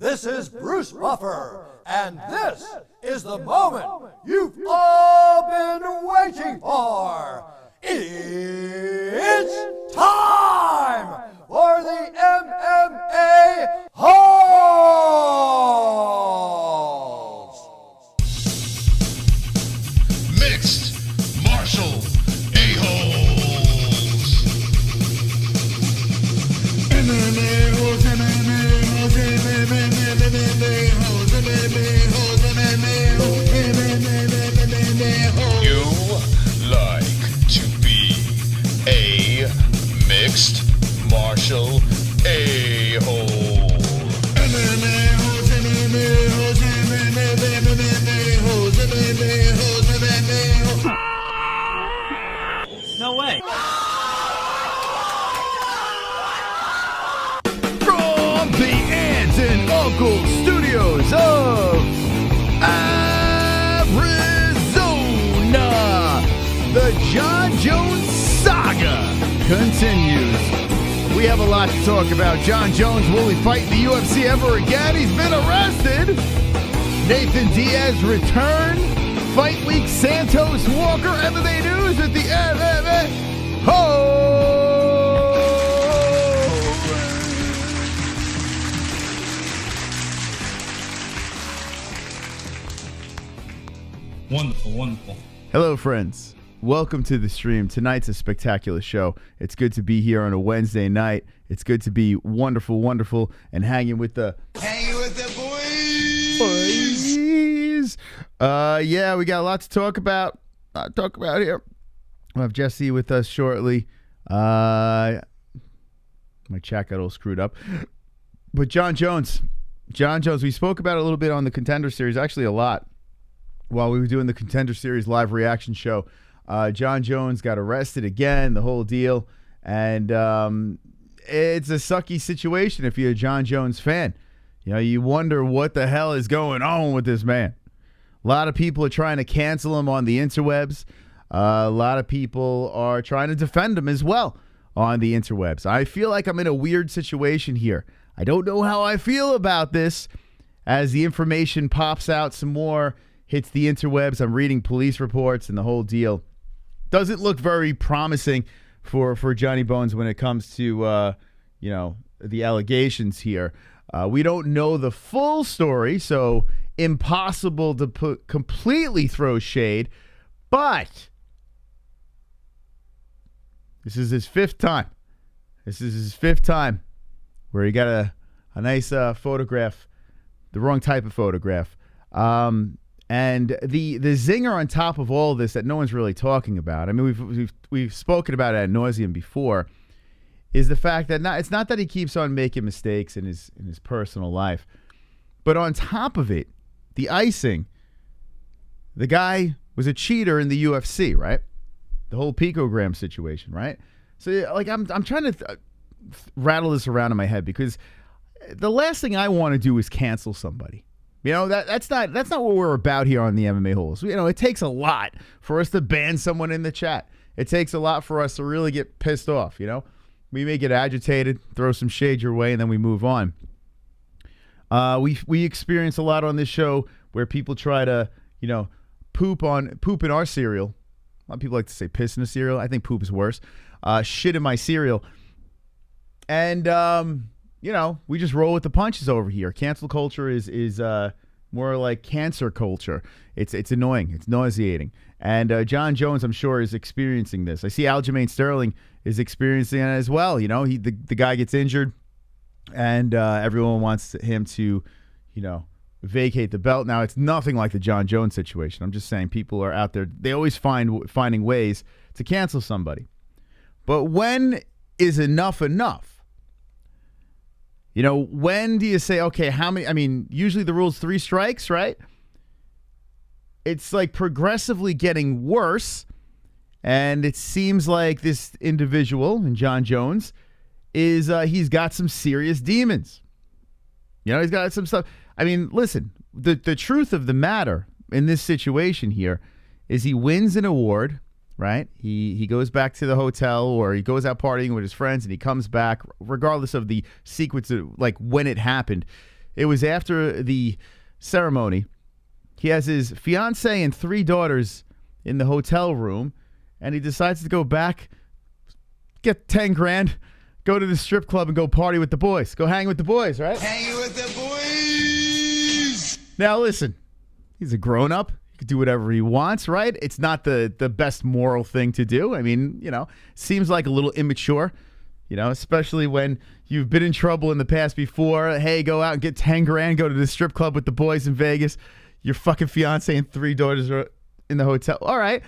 This is Bruce Buffer, and this is the moment you've all been waiting for. It's time for the MMA-Holes! Mixed martial a-holes. MMA-Holes, MMA-Holes, MMA-Holes, MMA-Holes, MMA-Holes. You like to be a mixed martial a-hole. MMA-Holes, MMA-Holes, MMA-Holes, MMA-Holes, MMA-Holes. No way. From the Aunts and Uncles Studios of Arizona, the Jon Jones saga continues. We have a lot to talk about. Jon Jones, will he fight in the UFC ever again? He's been arrested. Nate Diaz return. Fight week, Santos, Walker, MMA news with the MMA-Holes. Wonderful, wonderful. Hello, friends. Welcome to the stream. Tonight's a spectacular show. It's good to be here on a Wednesday night. It's good to be wonderful, wonderful, and hanging with the boys. Yeah, we got a lot to talk about. Here. We'll have Jesse with us shortly. My chat got all screwed up. But Jon Jones, we spoke about it a little bit on the Contender Series, actually a lot, while we were doing the Contender Series live reaction show. Jon Jones got arrested again, the whole deal. And it's a sucky situation if you're a Jon Jones fan. You know, you wonder what the hell is going on with this man. A lot of people are trying to cancel him on the interwebs. A lot of people are trying to defend him as well on the interwebs. I feel like I'm in a weird situation here. I don't know how I feel about this as the information pops out some more, hits the interwebs. I'm reading police reports and the whole deal. Doesn't look very promising for Johnny Bones when it comes to, the allegations here. We don't know the full story, so impossible to completely throw shade. But this is his fifth time. Where he got a nice photograph, the wrong type of photograph. And the zinger on top of all of this that no one's really talking about, I mean, we've spoken about it ad nauseum before, is the fact that it's not that he keeps on making mistakes in his personal life, but on top of it, the icing, the guy was a cheater in the UFC, right? The whole picogram situation, right? So like I'm trying to rattle this around in my head because the last thing I want to do is cancel somebody. You know, that's not what we're about here on the MMA-Holes. You know, it takes a lot for us to ban someone in the chat. It takes a lot for us to really get pissed off, you know? We may get agitated, throw some shade your way, and then we move on. We experience a lot on this show where people try to, poop in our cereal. A lot of people like to say piss in a cereal. I think poop is worse. Shit in my cereal. And we just roll with the punches over here. Cancel culture is more like cancer culture. It's annoying. It's nauseating. And Jon Jones, I'm sure, is experiencing this. I see Aljamain Sterling is experiencing it as well. You know, the guy gets injured, and everyone wants him to, vacate the belt. Now, it's nothing like the Jon Jones situation. I'm just saying people are out there. They always finding ways to cancel somebody. But when is enough enough? When do you say, okay, how many? I mean, usually the rule's 3 strikes, right? It's like progressively getting worse. And it seems like this individual, and Jon Jones, is he's got some serious demons. He's got some stuff. I mean, listen, the truth of the matter in this situation here is he wins an award, right? He goes back to the hotel or he goes out partying with his friends and he comes back, regardless of the sequence of like when it happened. It was after the ceremony. He has his fiance and 3 daughters in the hotel room, and he decides to go back, get 10 grand, go to the strip club and go party with the boys. Go hang with the boys, right? Hanging with the boys. Now, listen, he's a grown-up. He can do whatever he wants, right? It's not the best moral thing to do. I mean, seems like a little immature, especially when you've been in trouble in the past before. Hey, go out and get 10 grand, go to the strip club with the boys in Vegas. Your fucking fiance and 3 daughters are in the hotel. All right.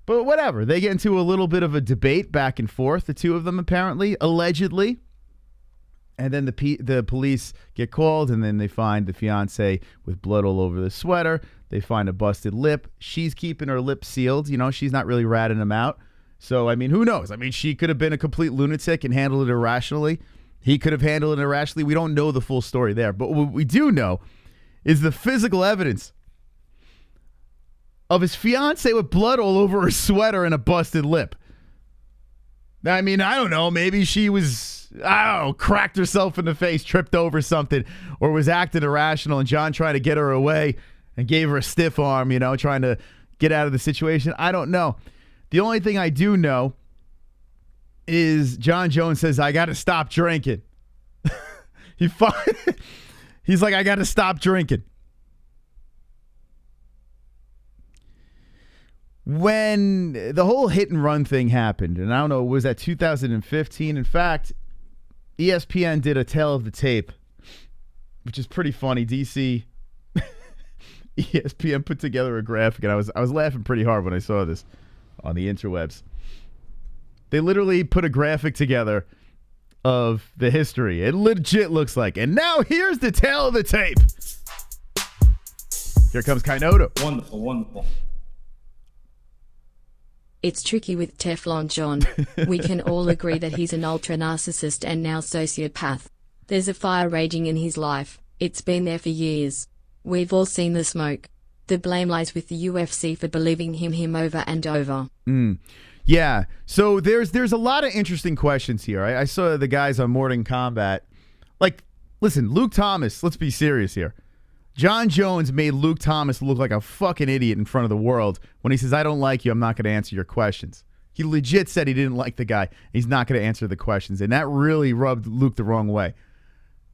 But whatever. They get into a little bit of a debate back and forth, the two of them apparently, allegedly. And then the police get called, and then they find the fiance with blood all over the sweater. They find a busted lip. She's keeping her lip sealed. She's not really ratting him out. So, I mean, who knows? I mean, she could have been a complete lunatic and handled it irrationally. He could have handled it irrationally. We don't know the full story there. But what we do know is the physical evidence of his fiance with blood all over her sweater and a busted lip. I mean, I don't know. Maybe she was, cracked herself in the face, tripped over something, or was acting irrational, and Jon tried to get her away and gave her a stiff arm, trying to get out of the situation. I don't know. The only thing I do know is Jon Jones says, I got to stop drinking. He's like, I got to stop drinking. When the whole hit and run thing happened, and I don't know, was that 2015? In fact, ESPN did a tale of the tape, which is pretty funny. ESPN put together a graphic, and I was laughing pretty hard when I saw this on the interwebs. They literally put a graphic together of the history. It legit looks like. And now here's the tale of the tape. Here comes Kainoto. Wonderful, wonderful. It's tricky with Teflon John. We can all agree that he's an ultra narcissist and now sociopath. There's a fire raging in his life. It's been there for years. We've all seen the smoke. The blame lies with the UFC for believing him over and over. Yeah. So there's a lot of interesting questions here. I saw the guys on Morning Combat. Like, listen, Luke Thomas, let's be serious here. Jon Jones made Luke Thomas look like a fucking idiot in front of the world when he says, I don't like you, I'm not going to answer your questions. He legit said he didn't like the guy. He's not going to answer the questions. And that really rubbed Luke the wrong way.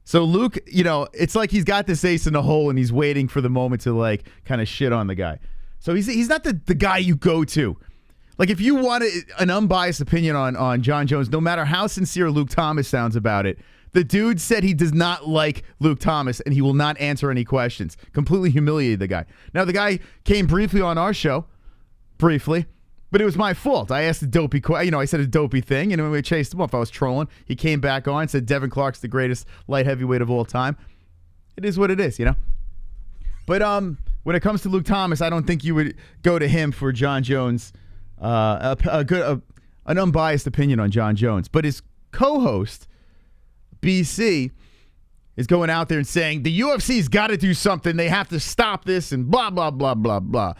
So Luke, it's like he's got this ace in the hole and he's waiting for the moment to like kind of shit on the guy. So he's not the guy you go to. Like if you want an unbiased opinion on Jon Jones, no matter how sincere Luke Thomas sounds about it, the dude said he does not like Luke Thomas and he will not answer any questions. Completely humiliated the guy. Now, the guy came briefly on our show, but it was my fault. I asked a dopey I said a dopey thing, and when we chased him off, I was trolling. He came back on and said Devin Clark's the greatest light heavyweight of all time. It is what it is, But when it comes to Luke Thomas, I don't think you would go to him for Jon Jones, an unbiased opinion on Jon Jones. But his co-host, BC, is going out there and saying the UFC's got to do something. They have to stop this and blah, blah, blah, blah, blah.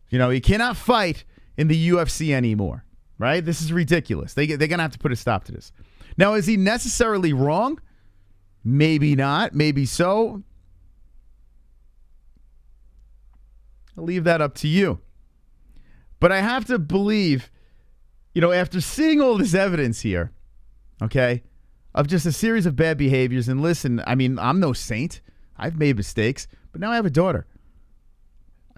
He cannot fight in the UFC anymore, right? This is ridiculous. They're going to have to put a stop to this. Now, is he necessarily wrong? Maybe not. Maybe so. I'll leave that up to you. But I have to believe, after seeing all this evidence here, okay, of just a series of bad behaviors. And listen, I mean, I'm no saint. I've made mistakes, but now I have a daughter.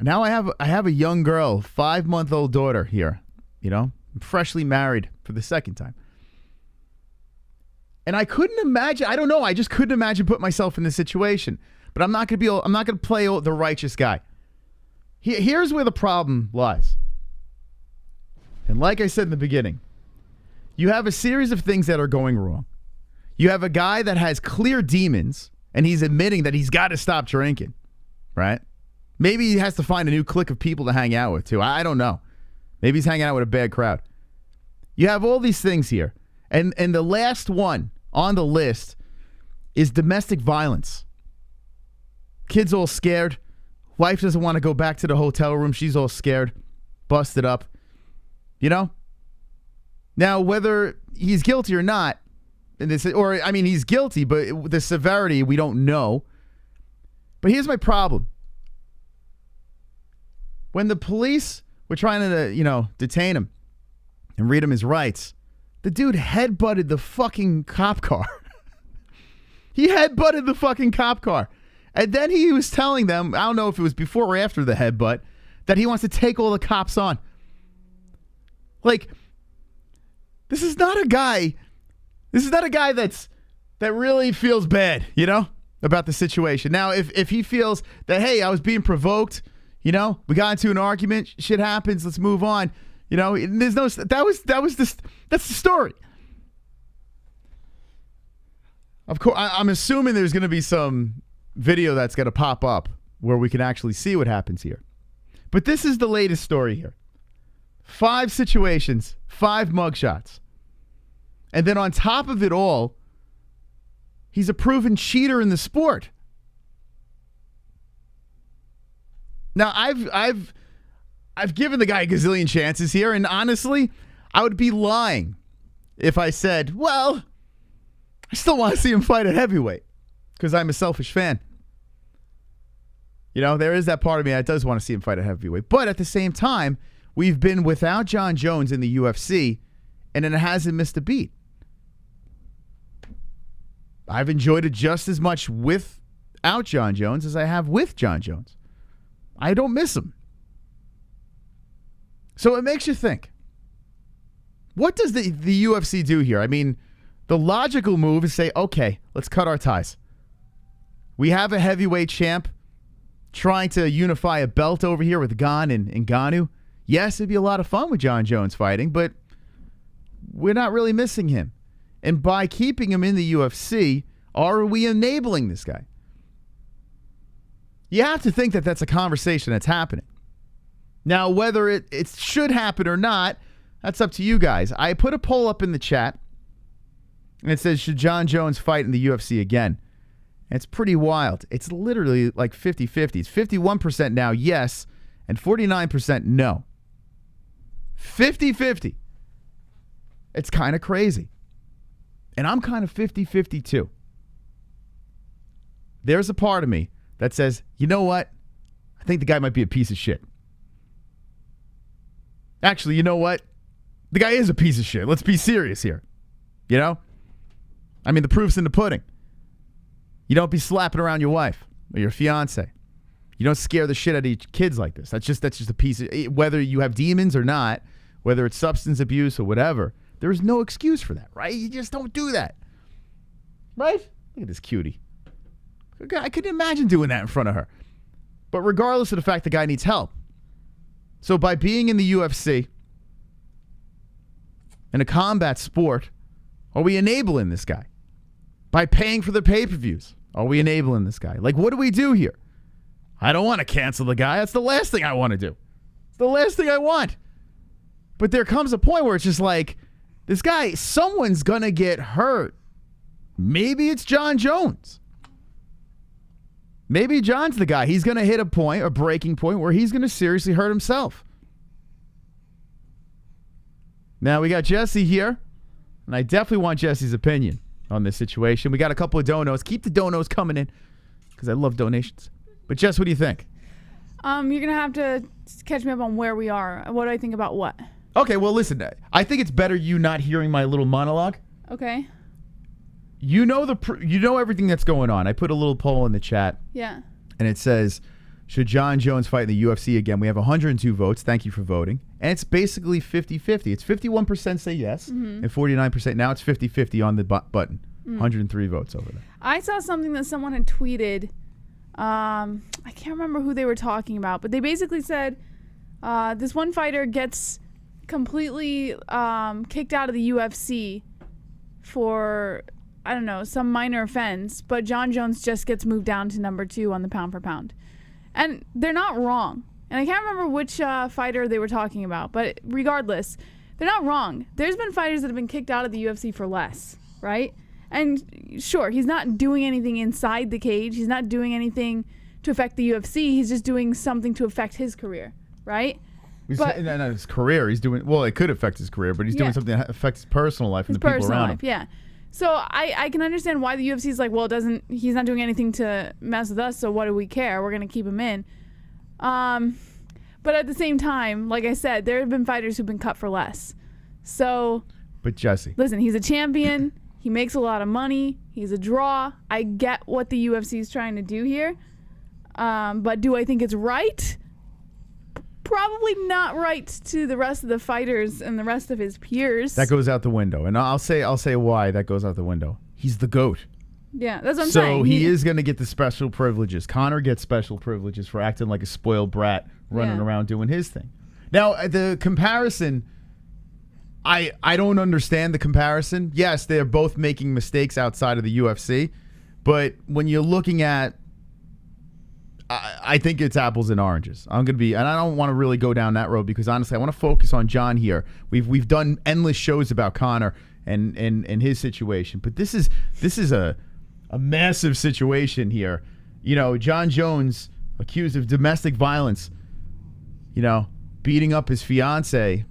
Now I have a young girl, 5-month-old daughter here. I'm freshly married for the second time. And I couldn't imagine, I don't know, I just couldn't imagine putting myself in this situation. But I'm not going to play the righteous guy. Here's where the problem lies. And like I said in the beginning, you have a series of things that are going wrong. You have a guy that has clear demons, and he's admitting that he's got to stop drinking, right? Maybe he has to find a new clique of people to hang out with, too. I don't know. Maybe he's hanging out with a bad crowd. You have all these things here, and the last one on the list is domestic violence. Kid's all scared. Wife doesn't want to go back to the hotel room. She's all scared, busted up. Now, whether he's guilty or not, And this, or I mean, he's guilty, but the severity we don't know. But here's my problem. When the police were trying to, detain him and read him his rights, the dude headbutted the fucking cop car. He headbutted the fucking cop car. And then he was telling them, I don't know if it was before or after the headbutt, that he wants to take all the cops on. Like, this is not a guy that really feels bad, about the situation. Now, if he feels that, hey, I was being provoked, we got into an argument, shit happens, let's move on. There's no, that's the story. Of course, I'm assuming there's going to be some video that's going to pop up where we can actually see what happens here. But this is the latest story here. 5 situations, 5 mugshots. And then on top of it all, he's a proven cheater in the sport. Now, I've given the guy a gazillion chances here, and honestly, I would be lying if I said, well, I still want to see him fight at heavyweight because I'm a selfish fan. There is that part of me that does want to see him fight at heavyweight. But at the same time, we've been without Jon Jones in the UFC, and it hasn't missed a beat. I've enjoyed it just as much without Jon Jones as I have with Jon Jones. I don't miss him. So it makes you think. What does the UFC do here? I mean, the logical move is say, okay, let's cut our ties. We have a heavyweight champ trying to unify a belt over here with Gon and Ngannou. Yes, it'd be a lot of fun with Jon Jones fighting, but we're not really missing him. And by keeping him in the UFC, are we enabling this guy? You have to think that that's a conversation that's happening. Now, whether it should happen or not, that's up to you guys. I put a poll up in the chat, and it says, should Jon Jones fight in the UFC again? And it's pretty wild. It's literally like 50-50. It's 51% now, yes, and 49% no. 50-50. It's kind of crazy. And I'm kind of 50-50 too. There's a part of me that says, you know what? I think the guy might be a piece of shit. Actually, you know what? The guy is a piece of shit. Let's be serious here. I mean, the proof's in the pudding. You don't be slapping around your wife or your fiance. You don't scare the shit out of your kids like this. That's just a piece of, whether you have demons or not, whether it's substance abuse or whatever, there is no excuse for that, right? You just don't do that. Right? Look at this cutie. I couldn't imagine doing that in front of her. But regardless of the fact the guy needs help. So by being in the UFC, in a combat sport, are we enabling this guy? By paying for the pay-per-views, are we enabling this guy? Like, what do we do here? I don't want to cancel the guy. That's the last thing I want to do. It's the last thing I want. But there comes a point where it's just like, this guy, someone's going to get hurt. Maybe it's Jon Jones. Maybe Jon's the guy. He's going to hit a breaking point where he's going to seriously hurt himself. Now, we got Jesse here, and I definitely want Jesse's opinion on this situation. We got a couple of donos. Keep the donos coming in because I love donations. But Jess, what do you think? You're going to have to catch me up on where we are. What do I think about what? Okay, well, listen. I think it's better you not hearing my little monologue. Okay. You know everything that's going on. I put a little poll in the chat. Yeah. And it says, should Jon Jones fight in the UFC again? We have 102 votes. Thank you for voting. And it's basically 50-50. It's 51% say yes, and 49%. Now it's 50-50 on the button. 103 votes over there. I saw something that someone had tweeted. I can't remember who they were talking about, but they basically said this one fighter gets completely kicked out of the UFC for, I don't know, some minor offense, but Jon Jones just gets moved down to number 2 on the pound for pound. And they're not wrong. And I can't remember which fighter they were talking about, but regardless, they're not wrong. There's been fighters that have been kicked out of the UFC for less, right? And sure, he's not doing anything inside the cage. He's not doing anything to affect the UFC. He's just doing something to affect his career, right? Not his career. He's doing, well, it could affect his career, but he's doing something that affects his personal life and the people around him. Yeah. So I can understand why the UFC is like, well, he's not doing anything to mess with us, so what do we care? We're going to keep him in. But at the same time, like I said, there have been fighters who've been cut for less. So. But Jesse. Listen, he's a champion. He makes a lot of money. He's a draw. I get what the UFC is trying to do here. But do I think it's right? Probably not right to the rest of the fighters and the rest of his peers. That goes out the window. And I'll say why that goes out the window. He's the GOAT. Yeah, that's what I'm saying. So he is going to get the special privileges. Conor gets special privileges for acting like a spoiled brat, running around doing his thing. Now, the comparison, I don't understand the comparison. Yes, they're both making mistakes outside of the UFC. But when you're looking at, I think it's apples and oranges. I'm going to be, and I don't want to really go down that road because honestly, I want to focus on Jon here. We've done endless shows about Conor and his situation, but this is a massive situation here. You know, Jon Jones accused of domestic violence. You know, beating up his fiance.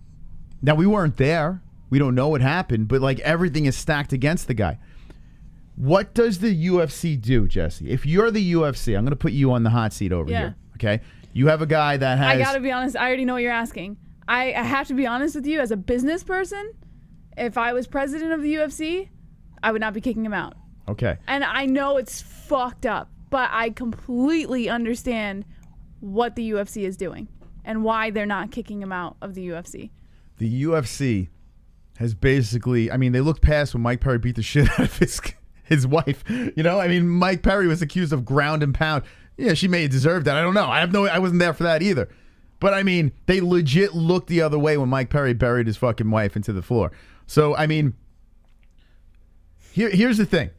Now we weren't there. We don't know what happened, but like everything is stacked against the guy. What does the UFC do, Jesse? If you're the UFC, I'm going to put you on the hot seat over here. Okay? You have a guy that has... I got to be honest. I already know what you're asking. I have to be honest with you. As a business person, if I was president of the UFC, I would not be kicking him out. Okay. And I know it's fucked up, but I completely understand what the UFC is doing and why they're not kicking him out of the UFC. The UFC has basically... I mean, they looked past when Mike Perry beat the shit out of his wife. You know, I mean, Mike Perry was accused of ground and pound. Yeah, she may have deserved that. I don't know. I wasn't there for that either. But I mean, they legit looked the other way when Mike Perry buried his fucking wife into the floor. So I mean, here's the thing.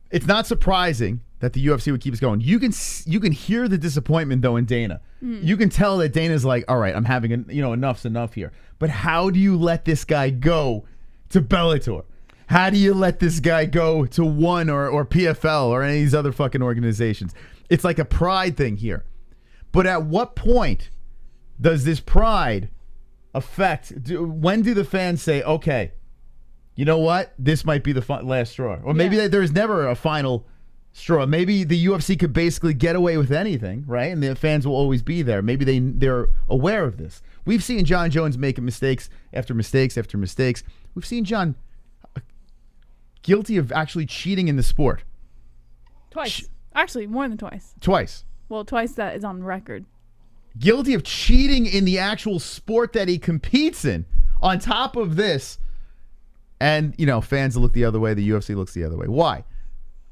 It's not surprising that the UFC would keep us going. You can hear the disappointment though in Dana. You can tell that Dana's like, all right, I'm having enough's enough here. But how do you let this guy go to Bellator? How do you let this guy go to ONE or PFL or any of these other fucking organizations? It's like a pride thing here. But at what point does this pride affect? When do the fans say, okay, you know what? This might be the last straw. Or maybe there's never a final straw. Maybe the UFC could basically get away with anything, right? And the fans will always be there. Maybe they're aware of this. We've seen Jon Jones making mistakes after mistakes after mistakes. We've seen Jon guilty of actually cheating in the sport. Twice. Actually, more than twice. Twice. Well, twice that is on record. Guilty of cheating in the actual sport that he competes in. On top of this, and, you know, fans look the other way. The UFC looks the other way. Why?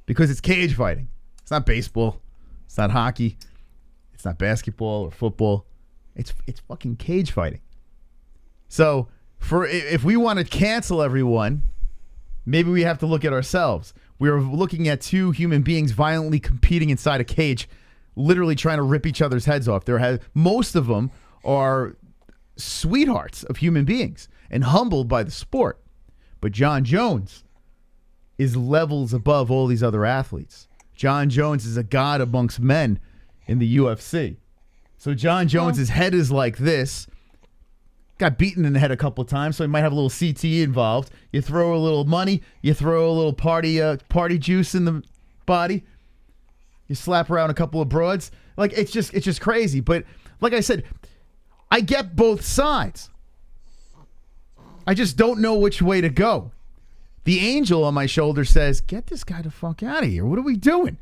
Because it's cage fighting. It's not baseball. It's not hockey. It's not basketball or football. It's fucking cage fighting. So, if we want to cancel everyone, maybe we have to look at ourselves. We're looking at two human beings violently competing inside a cage, literally trying to rip each other's heads off. Most of them are sweethearts of human beings and humbled by the sport. But Jon Jones is levels above all these other athletes. Jon Jones is a god amongst men in the UFC. So Jon Jones's head is like this. Got beaten in the head a couple of times, so he might have a little CTE involved. You throw a little money, you throw a little party juice in the body. You slap around a couple of broads. Like it's just crazy. But like I said, I get both sides. I just don't know which way to go. The angel on my shoulder says, "Get this guy the fuck out of here. What are we doing?"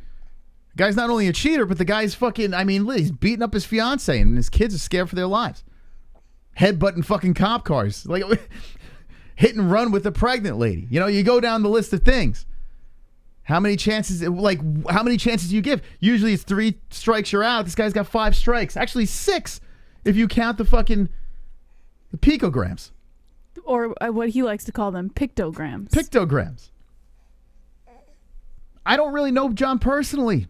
The guy's not only a cheater, but the guy's fucking, I mean, he's beating up his fiance and his kids are scared for their lives. Headbutting fucking cop cars. Like, hit and run with a pregnant lady. You know, you go down the list of things. How many chances do you give? Usually it's 3 strikes, you're out. This guy's got 5 strikes. Actually 6 if you count the picograms. Or what he likes to call them, pictograms. Pictograms. I don't really know Jon personally.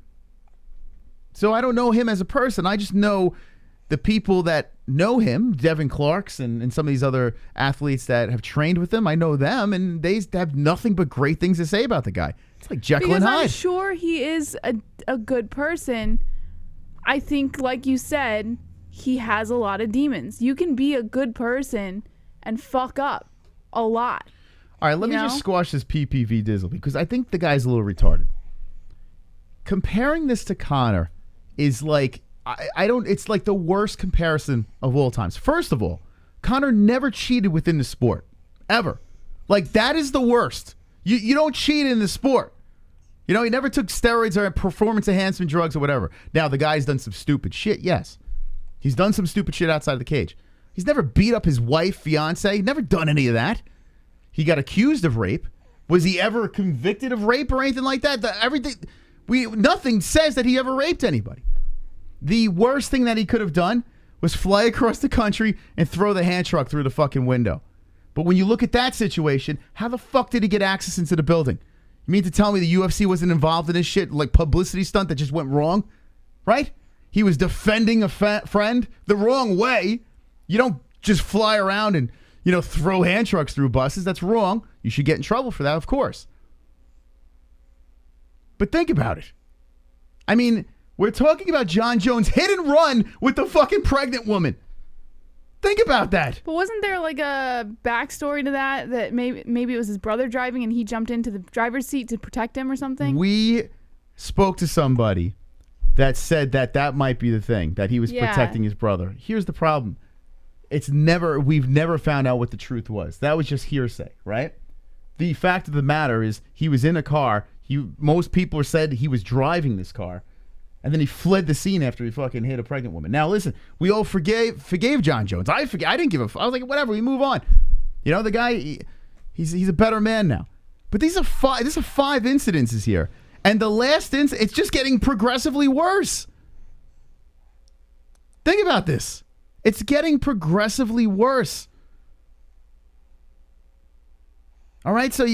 So I don't know him as a person. I just know the people that know him, Devin Clarks and some of these other athletes that have trained with him. I know them, and they have nothing but great things to say about the guy. It's like Jekyll and Hyde. I'm sure he is a good person. I think, like you said, he has a lot of demons. You can be a good person and fuck up a lot. All right, let me just squash this PPV Dizzle because I think the guy's a little retarded. Comparing this to Conor is like, it's like the worst comparison of all times. First of all, Conor never cheated within the sport, ever. Like, that is the worst. You don't cheat in the sport. You know, he never took steroids or performance enhancement drugs or whatever. Now, the guy's done some stupid shit, yes. He's done some stupid shit outside of the cage. He's never beat up his wife, fiance, never done any of that. He got accused of rape. Was he ever convicted of rape or anything like that? Nothing says that he ever raped anybody. The worst thing that he could have done was fly across the country and throw the hand truck through the fucking window. But when you look at that situation, how the fuck did he get access into the building? You mean to tell me the UFC wasn't involved in this shit, like publicity stunt that just went wrong? Right? He was defending a friend the wrong way. You don't just fly around and, throw hand trucks through buses. That's wrong. You should get in trouble for that, of course. But think about it. I mean, we're talking about Jon Jones hit and run with the fucking pregnant woman. Think about that. But wasn't there like a backstory to that maybe it was his brother driving and he jumped into the driver's seat to protect him or something? We spoke to somebody that said that might be the thing, that he was protecting his brother. Here's the problem. We've never found out what the truth was. That was just hearsay, right? The fact of the matter is he was in a car. Most people said he was driving this car. And then he fled the scene after he fucking hit a pregnant woman. Now, listen, we all forgave Jon Jones. I didn't give a fuck. I was like, whatever, we move on. The guy, he's a better man now. But these are 5 incidences here. And the last incident, it's just getting progressively worse. Think about this. It's getting progressively worse. All right, so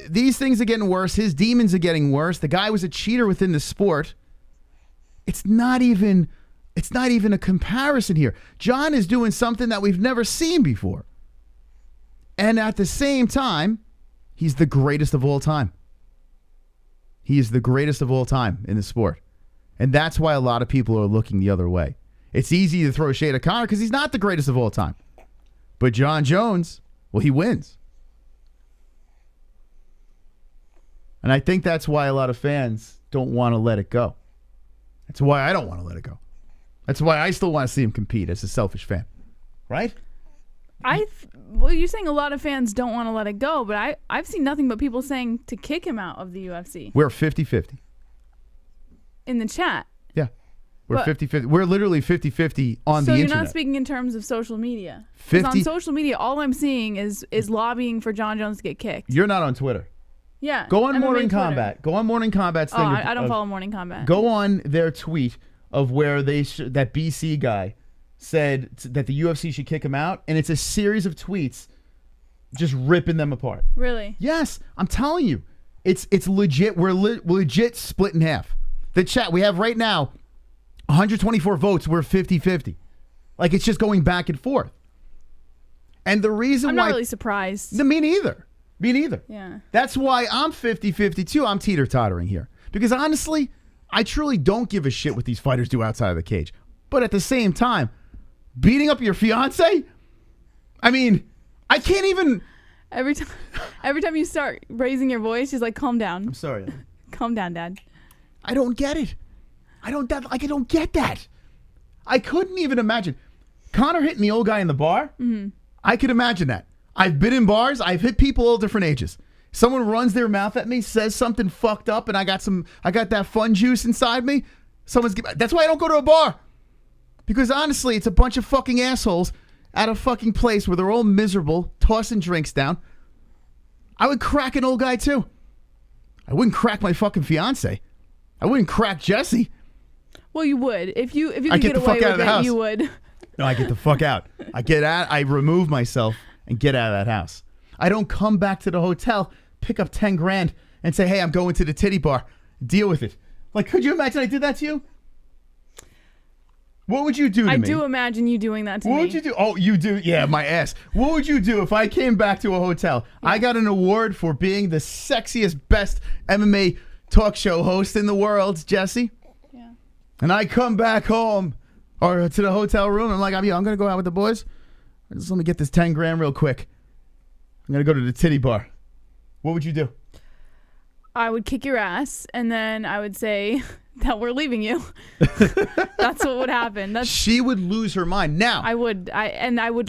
these things are getting worse. His demons are getting worse. The guy was a cheater within the sport. It's not even a comparison here. Jon is doing something that we've never seen before. And at the same time, he's the greatest of all time. He is the greatest of all time in the sport. And that's why a lot of people are looking the other way. It's easy to throw shade at Conor because he's not the greatest of all time. But Jon Jones, well, he wins. And I think that's why a lot of fans don't want to let it go. That's why I don't want to let it go. That's why I still want to see him compete as a selfish fan. Right? Well, you're saying a lot of fans don't want to let it go, but I've seen nothing but people saying to kick him out of the UFC. We're 50-50. In the chat. Yeah. We're 50-50. We're literally 50-50 on the internet. So you're not speaking in terms of social media. Because on social media, all I'm seeing is lobbying for Jon Jones to get kicked. You're not on Twitter. Yeah. Go on Morning Combat. Go on Morning Combat's thing. I don't follow Morning Combat. Go on their tweet of where that BC guy said that the UFC should kick him out, and it's a series of tweets just ripping them apart. Really? Yes, I'm telling you, it's legit. We're legit split in half. The chat we have right now, 124 votes. We're 50-50. Like, it's just going back and forth. And the reason I'm not really surprised. No, me neither. Me neither. Yeah. That's why I'm 50-50 too. I'm teeter-tottering here. Because honestly, I truly don't give a shit what these fighters do outside of the cage. But at the same time, beating up your fiance? I mean, I can't even... Every time you start raising your voice, she's like, calm down. I'm sorry. Calm down, Dad. I don't get it. I don't get that. I couldn't even imagine. Conor hitting the old guy in the bar? Mm-hmm. I could imagine that. I've been in bars. I've hit people all different ages. Someone runs their mouth at me, says something fucked up, and I got that fun juice inside me. That's why I don't go to a bar. Because honestly, it's a bunch of fucking assholes at a fucking place where they're all miserable, tossing drinks down. I would crack an old guy too. I wouldn't crack my fucking fiance. I wouldn't crack Jesse. Well, you would. If you could get away with it, you would. No, I get the fuck out. I remove myself and get out of that house. I don't come back to the hotel, pick up 10 grand and say, hey, I'm going to the titty bar. Deal with it. Like, could you imagine I did that to you? What would you do to me? I do imagine you doing that to me. What would you do? Oh, you do? Yeah, my ass. What would you do if I came back to a hotel? Yeah. I got an award for being the sexiest, best MMA talk show host in the world, Jesse. Yeah. And I come back home or to the hotel room. And I'm like, I'm going to go out with the boys. Just let me get this 10 grand real quick. I'm going to go to the titty bar. What would you do? I would kick your ass, and then I would say that we're leaving you. That's what would happen. She would lose her mind. Now I would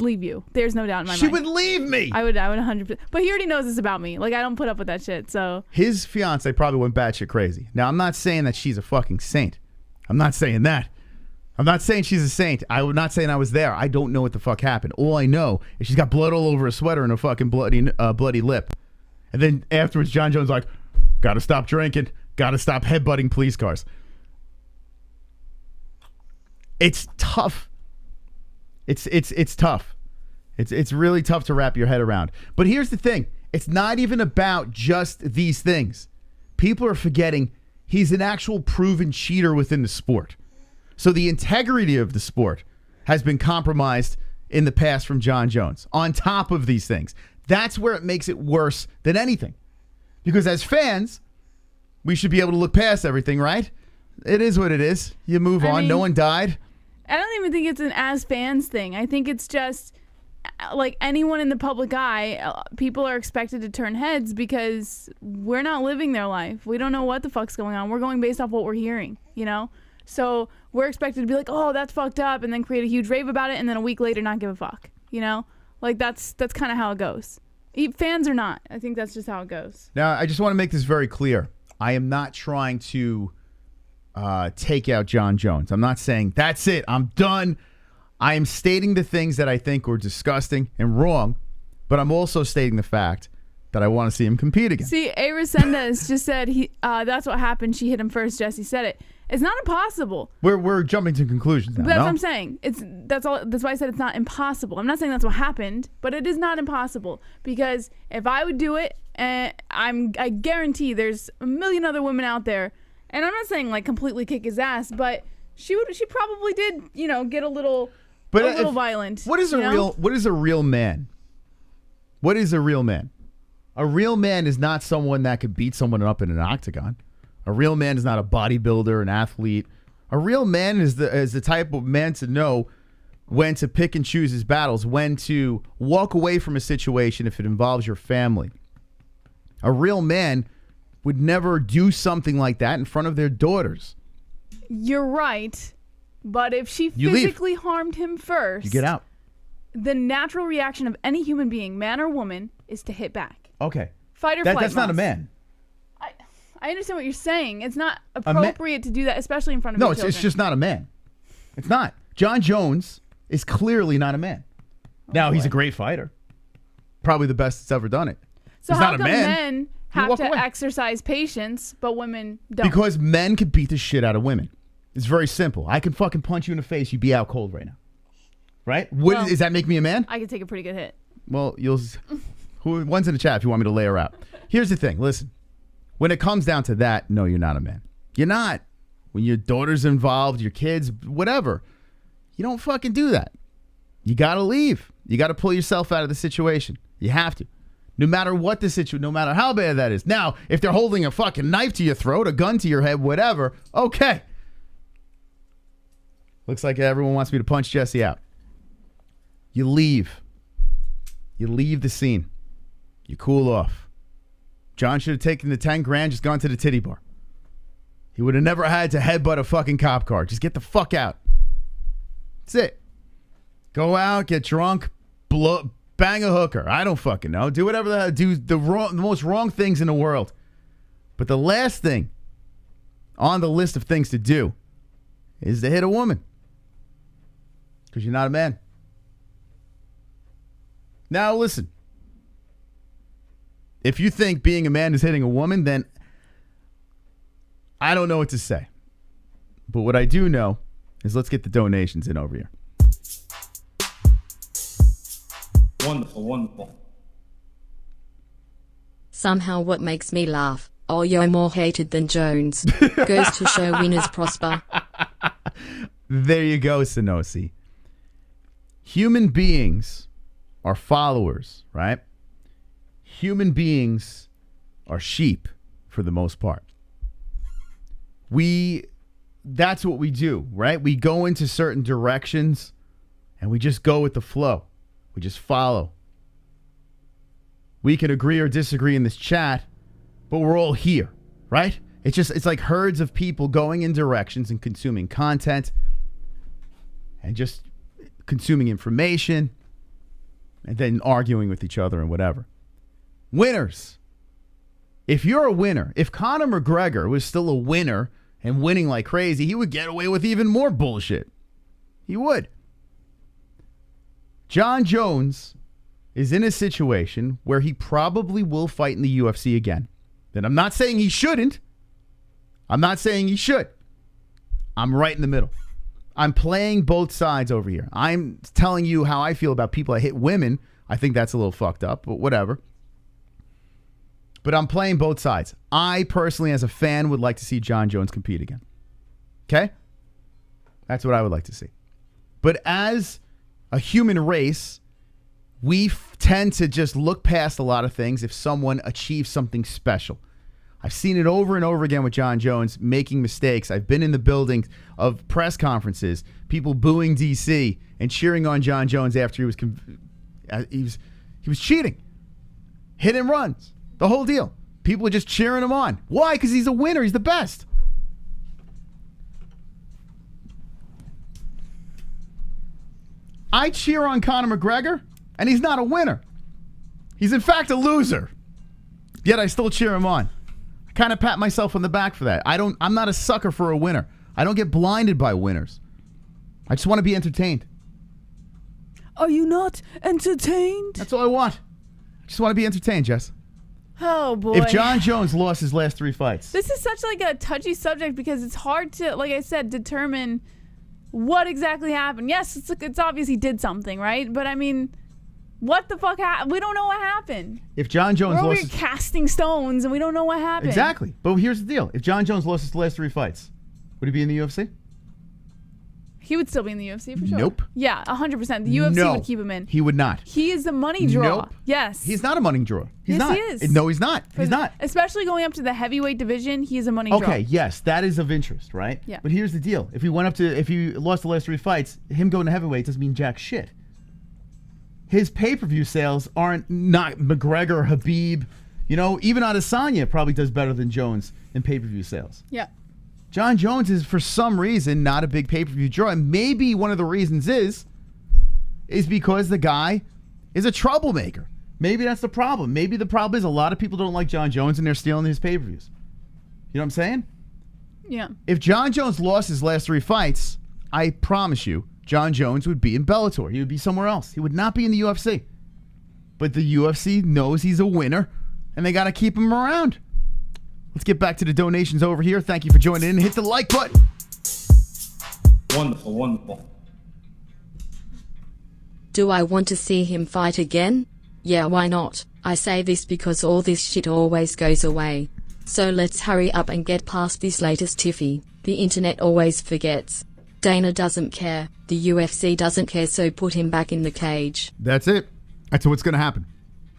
leave you. There's no doubt in my mind. She would leave me. I would 100%. But he already knows this about me. Like, I don't put up with that shit. So his fiance probably went batshit crazy. Now, I'm not saying that she's a fucking saint. I'm not saying that. I'm not saying she's a saint. I'm not saying I was there. I don't know what the fuck happened. All I know is she's got blood all over her sweater and a fucking bloody lip. And then afterwards, Jon Jones like, gotta stop drinking. Gotta stop headbutting police cars. It's tough. It's tough. It's really tough to wrap your head around. But here's the thing. It's not even about just these things. People are forgetting he's an actual proven cheater within the sport. So the integrity of the sport has been compromised in the past from Jon Jones. On top of these things. That's where it makes it worse than anything. Because as fans, we should be able to look past everything, right? It is what it is. You move on. Mean, no one died. I don't even think it's an as fans thing. I think it's just like anyone in the public eye, people are expected to turn heads because we're not living their life. We don't know what the fuck's going on. We're going based off what we're hearing, you know? So we're expected to be like, oh, that's fucked up, and then create a huge rave about it, and then a week later not give a fuck, you know? Like, that's kind of how it goes. Fans or not, I think that's just how it goes. Now, I just want to make this very clear. I am not trying to take out Jon Jones. I'm not saying, that's it, I'm done. I am stating the things that I think were disgusting and wrong, but I'm also stating the fact that I want to see him compete again. See, Resendez just said that's what happened. She hit him first. Jesse said it. It's not impossible. We're jumping to conclusions now. But that's what I'm saying. That's why I said it's not impossible. I'm not saying that's what happened, but it is not impossible because if I would do it, I guarantee there's a million other women out there, and I'm not saying like completely kick his ass, but she probably did, you know, get a little violent. What is a real man? What is a real man? A real man is not someone that could beat someone up in an octagon. A real man is not a bodybuilder, an athlete. A real man is the type of man to know when to pick and choose his battles, when to walk away from a situation if it involves your family. A real man would never do something like that in front of their daughters. You're right, but if she physically harmed him first, you get out. The natural reaction of any human being, man or woman, is to hit back. Okay. Fight or flight. That's not a man. I understand what you're saying. It's not appropriate to do that, especially in front of your children. It's just not a man. It's not. Jon Jones is clearly not a man. Now, he's a great fighter. Probably the best that's ever done it. So he's how come men have to exercise patience, but women don't? Because men can beat the shit out of women. It's very simple. I can fucking punch you in the face. You'd be out cold right now. Right? Does that make me a man? I could take a pretty good hit. Well, one's in the chat if you want me to lay her out. Here's the thing. Listen. When it comes down to that, no, you're not a man. You're not. When your daughter's involved, your kids, whatever, you don't fucking do that. You got to leave. You got to pull yourself out of the situation. You have to. No matter what the situation, no matter how bad that is. Now, if they're holding a fucking knife to your throat, a gun to your head, whatever, okay. Looks like everyone wants me to punch Jesse out. You leave. You leave the scene. You cool off. Jon should have taken the 10 grand, just gone to the titty bar. He would have never had to headbutt a fucking cop car. Just get the fuck out. That's it. Go out, get drunk, bang a hooker. I don't fucking know. Do whatever the hell. Do the most wrong things in the world. But the last thing on the list of things to do is to hit a woman. Because you're not a man. Now listen. If you think being a man is hitting a woman, then I don't know what to say. But what I do know is let's get the donations in over here. Wonderful, wonderful. Somehow what makes me laugh, oh you're more hated than Jones. Goes to show winners prosper. There you go, Sonosi. Human beings are followers, right? Human beings are sheep for the most part. That's what we do, right? We go into certain directions and we just go with the flow. We just follow. We can agree or disagree in this chat, but we're all here, right? It's like herds of people going in directions and consuming content and just consuming information and then arguing with each other and whatever. Winners. If you're a winner, if Conor McGregor was still a winner and winning like crazy, he would get away with even more bullshit. He would. Jon Jones is in a situation where he probably will fight in the UFC again. And I'm not saying he shouldn't. I'm not saying he should. I'm right in the middle. I'm playing both sides over here. I'm telling you how I feel about people that hit women. I think that's a little fucked up, but whatever. But I'm playing both sides. I personally, as a fan, would like to see Jon Jones compete again. Okay? That's what I would like to see. But as a human race, we tend to just look past a lot of things if someone achieves something special. I've seen it over and over again with Jon Jones making mistakes. I've been in the building of press conferences, people booing DC and cheering on Jon Jones after he was cheating. Hit and runs. The whole deal. People are just cheering him on. Why? Because he's a winner. He's the best. I cheer on Conor McGregor, and he's not a winner. He's in fact a loser. Yet I still cheer him on. I kind of pat myself on the back for that. I'm not a sucker for a winner. I don't get blinded by winners. I just want to be entertained. Are you not entertained? That's all I want. I just want to be entertained, Jess. Oh, boy. If Jon Jones lost his last 3 fights. This is such like a touchy subject because it's hard to, like I said, determine what exactly happened. Yes, it's obvious he did something, right? But I mean, what the fuck happened? We don't know what happened. If Jon Jones We're over lost here casting stones and we don't know what happened. Exactly. But here's the deal. If Jon Jones lost his last 3 fights, would he be in the UFC? He would still be in the UFC for sure. Nope. Yeah, 100%. The UFC would keep him in. He would not. He is the money draw. Nope. Yes. He's not a money draw. He's Yes, not. he is. No, he's not. He's not. Especially going up to the heavyweight division, he's a money draw. Okay, yes, that is of interest, right? Yeah. But here's the deal. If he lost the last 3 fights, him going to heavyweight doesn't mean jack shit. His pay-per-view sales aren't not McGregor, Habib. You know, even Adesanya probably does better than Jones in pay-per-view sales. Yeah. Jon Jones is, for some reason, not a big pay-per-view draw. And maybe one of the reasons is because the guy is a troublemaker. Maybe that's the problem. Maybe the problem is a lot of people don't like Jon Jones and they're stealing his pay-per-views. You know what I'm saying? Yeah. If Jon Jones lost his last 3 fights, I promise you, Jon Jones would be in Bellator. He would be somewhere else. He would not be in the UFC. But the UFC knows he's a winner, and they got to keep him around. Let's get back to the donations over here. Thank you for joining in. Hit the like button. Wonderful, wonderful. Do I want to see him fight again? Yeah, why not? I say this because all this shit always goes away. So let's hurry up and get past this latest tiffy. The internet always forgets. Dana doesn't care. The UFC doesn't care, so put him back in the cage. That's it. That's what's going to happen.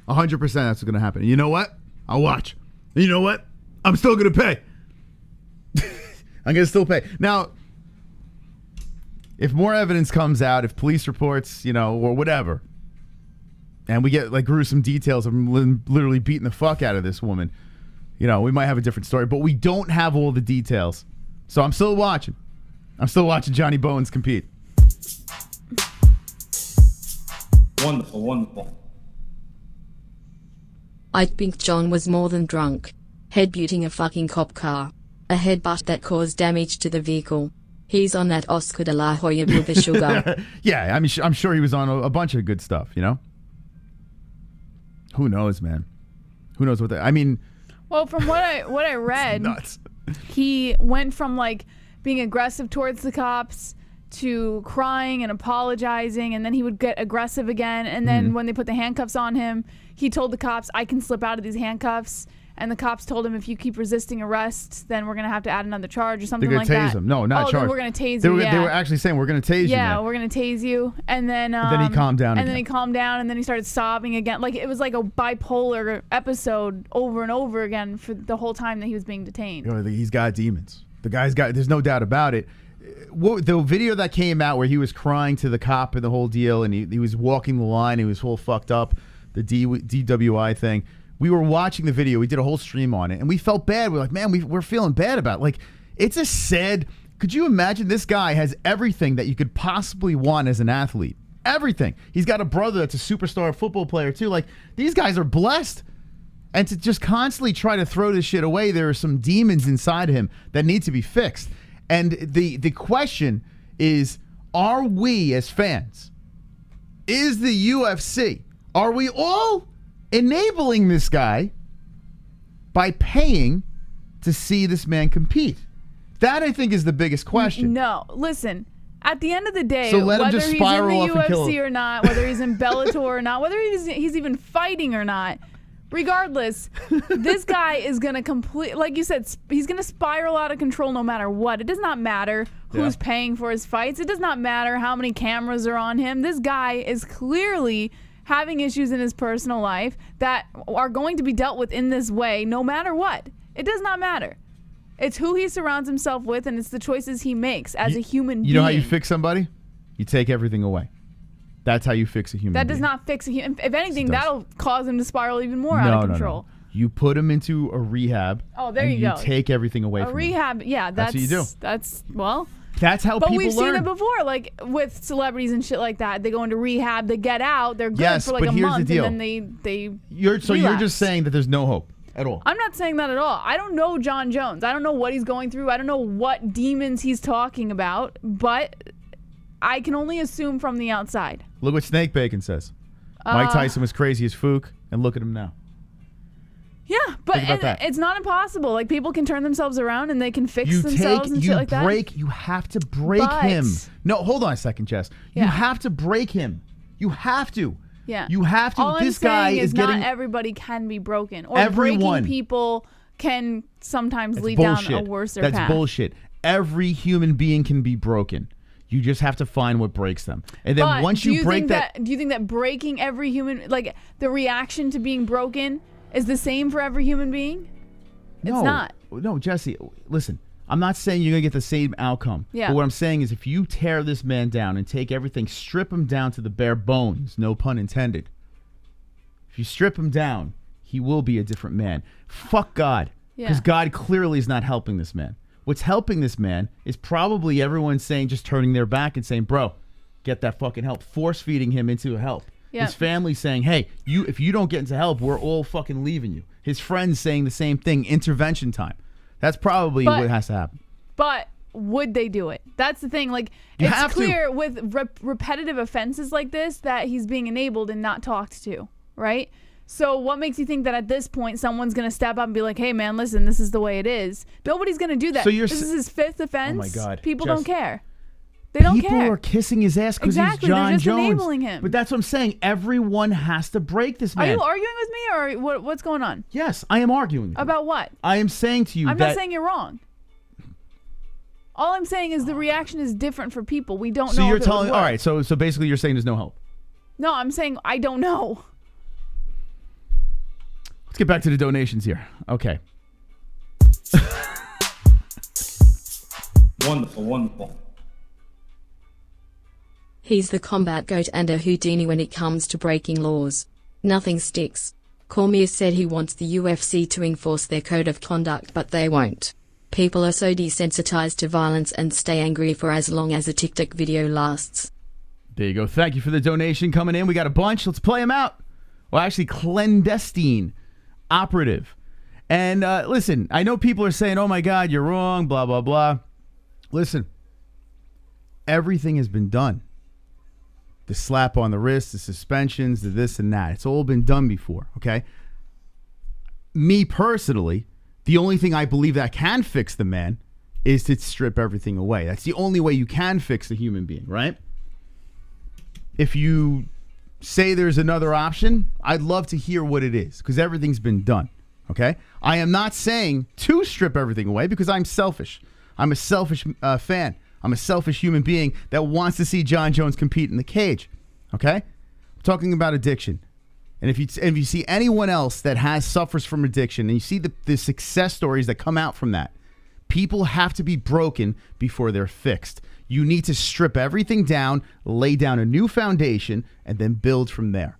100% that's what's going to happen. And you know what? I'll watch. And you know what? I'm still going to pay. I'm going to still pay. Now, if more evidence comes out, if police reports, or whatever, and we get like gruesome details of him literally beating the fuck out of this woman, we might have a different story. But we don't have all the details. So I'm still watching. I'm still watching Johnny Bones compete. Wonderful, wonderful. I think John was more than drunk. Headbutting a fucking cop car. A headbutt that caused damage to the vehicle. He's on that Oscar de la Hoya with the sugar. Yeah, I mean, I'm sure he was on a bunch of good stuff, Who knows, man? Who knows what that... I mean... Well, from what I read... nuts. He went from, like, being aggressive towards the cops to crying and apologizing, and then he would get aggressive again, and then when they put the handcuffs on him, he told the cops, I can slip out of these handcuffs. And the cops told him, if you keep resisting arrest, then we're going to have to add another charge or something like that. They're going to tase him. No, not charge. Then we're going to tase you, They were actually saying, we're going to tase you. Yeah, we're going to tase you. And then he calmed down And then he calmed down, and then he started sobbing again. Like, it was like a bipolar episode over and over again for the whole time that he was being detained. He's got demons. The guy's got, there's no doubt about it. The video that came out where he was crying to the cop and the whole deal, and he was walking the line, he was full fucked up. the DWI thing. We were watching the video. We did a whole stream on it, and we felt bad. We're like, man, we're feeling bad about it. Like, it's a sad. Could you imagine this guy has everything that you could possibly want as an athlete? Everything. He's got a brother that's a superstar football player too. Like, these guys are blessed. And to just constantly try to throw this shit away, there are some demons inside him that need to be fixed. And the question is, are we as fans, is the UFC, are we all enabling this guy by paying to see this man compete? That, I think, is the biggest question. No, listen. At the end of the day, So let him whether just he's in the spiral off and kill UFC him. or not, whether he's in Bellator or not, whether he's even fighting or not, regardless, this guy is going to like you said, he's going to spiral out of control no matter what. It does not matter who's paying for his fights. It does not matter how many cameras are on him. This guy is clearly having issues in his personal life that are going to be dealt with in this way no matter what. It does not matter. It's who he surrounds himself with, and it's the choices he makes as a human being. You know how you fix somebody? You take everything away. That's how you fix a human being. That does not fix a human. If anything, Yes, it does. that'll cause him to spiral even more out of control. No. You put him into a rehab. Oh, there and you go. You take everything away from him. A rehab, yeah, That's what you do. That's, well. That's how But people we've learn. seen it before, like with celebrities and shit like that. They go into rehab, they get out, they're good Yes, for like but a here's the month, deal. and then they You're relapse. just saying that there's no hope at all. I'm not saying that at all. I don't know Jon Jones. I don't know what he's going through. I don't know what demons he's talking about, but I can only assume from the outside. Look what Snake Bacon says. Mike Tyson was crazy as Fook, and look at him now. Yeah, but Think about that. it's not impossible. Like, people can turn themselves around and they can fix You themselves and shit like that. You have to break But- him. No, hold on a second, Jess. You Yeah. have to break him. You have to. Yeah. You have to. All This I'm guy saying is getting. not everybody can be broken. Or Everyone. breaking people can sometimes That's lead bullshit. down a worse That's path. bullshit. Every human being can be broken. You just have to find what breaks them. And then But once you break think that, do you think that breaking every human, like the reaction to being broken, is the same for every human being? It's not. No, Jesse, listen. I'm not saying you're going to get the same outcome. Yeah. But what I'm saying is if you tear this man down and take everything, strip him down to the bare bones, no pun intended. If you strip him down, he will be a different man. Fuck God. Because Yeah. God clearly is not helping this man. What's helping this man is probably everyone saying, just turning their back and saying, bro, get that fucking help. Force feeding him into help. Yeah. His family saying, hey, if you don't get into help, we're all fucking leaving you. His friends saying the same thing, intervention time. That's probably what has to happen. But would they do it? That's the thing. Like, You it's have to. clear with repetitive offenses like this that he's being enabled and not talked to, right? So what makes you think that at this point someone's going to step up and be like, hey, man, listen, this is the way it is? Nobody's going to do that. So you're this is his fifth offense. Oh, my God. People Jess, don't care. They don't People care. are kissing his ass because Exactly, he's they're Jon just Jones. enabling him. But that's what I'm saying. Everyone has to break this Are man. you arguing with me or what's going on? Yes, I am arguing with you. About what? I am saying to you I'm that... not saying you're wrong. All I'm saying is the reaction is different for people. We don't So know you're if it would telling... work. All right, so basically you're saying there's no help. No, I'm saying I don't know. Let's get back to the donations here. Okay. Wonderful, wonderful. He's the combat goat and a Houdini when it comes to breaking laws. Nothing sticks. Cormier said he wants the UFC to enforce their code of conduct, but they won't. People are so desensitized to violence and stay angry for as long as a TikTok video lasts. There you go. Thank you for the donation coming in. We got a bunch. Let's play them out. Well, actually, clandestine operative. And listen, I know people are saying, oh my God, you're wrong, blah, blah, blah. Listen, everything has been done. The slap on the wrist, the suspensions, the this and that. It's all been done before, okay? Me personally, the only thing I believe that can fix the man is to strip everything away. That's the only way you can fix a human being, right? If you say there's another option, I'd love to hear what it is because everything's been done, okay? I am not saying to strip everything away because I'm selfish. I'm a selfish fan. I'm a selfish human being that wants to see Jon Jones compete in the cage, okay? I'm talking about addiction. And if you see anyone else that suffers from addiction and you see the success stories that come out from that, people have to be broken before they're fixed. You need to strip everything down, lay down a new foundation, and then build from there.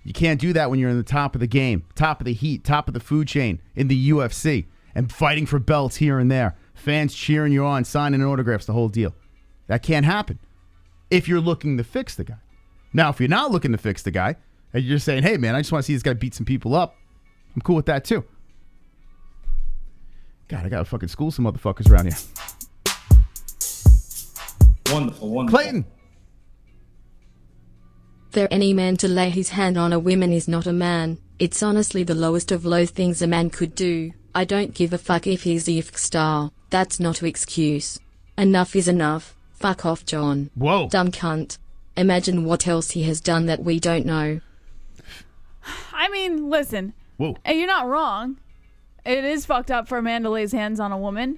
You can't do that when you're in the top of the game, top of the heat, top of the food chain in the UFC and fighting for belts here and there. Fans cheering you on, signing autographs, the whole deal. That can't happen if you're looking to fix the guy. Now, if you're not looking to fix the guy and you're just saying, hey, man, I just want to see this guy beat some people up, I'm cool with that too. God, I got to fucking school some motherfuckers around here. Wonderful, wonderful. Clayton. For any man to lay his hand on a woman is not a man. It's honestly the lowest of low things a man could do. I don't give a fuck if he's the IFK star. That's not an excuse. Enough is enough. Fuck off, John. Whoa. Dumb cunt. Imagine what else he has done that we don't know. I mean, listen. Whoa. And you're not wrong. It is fucked up for a man to lay his hands on a woman.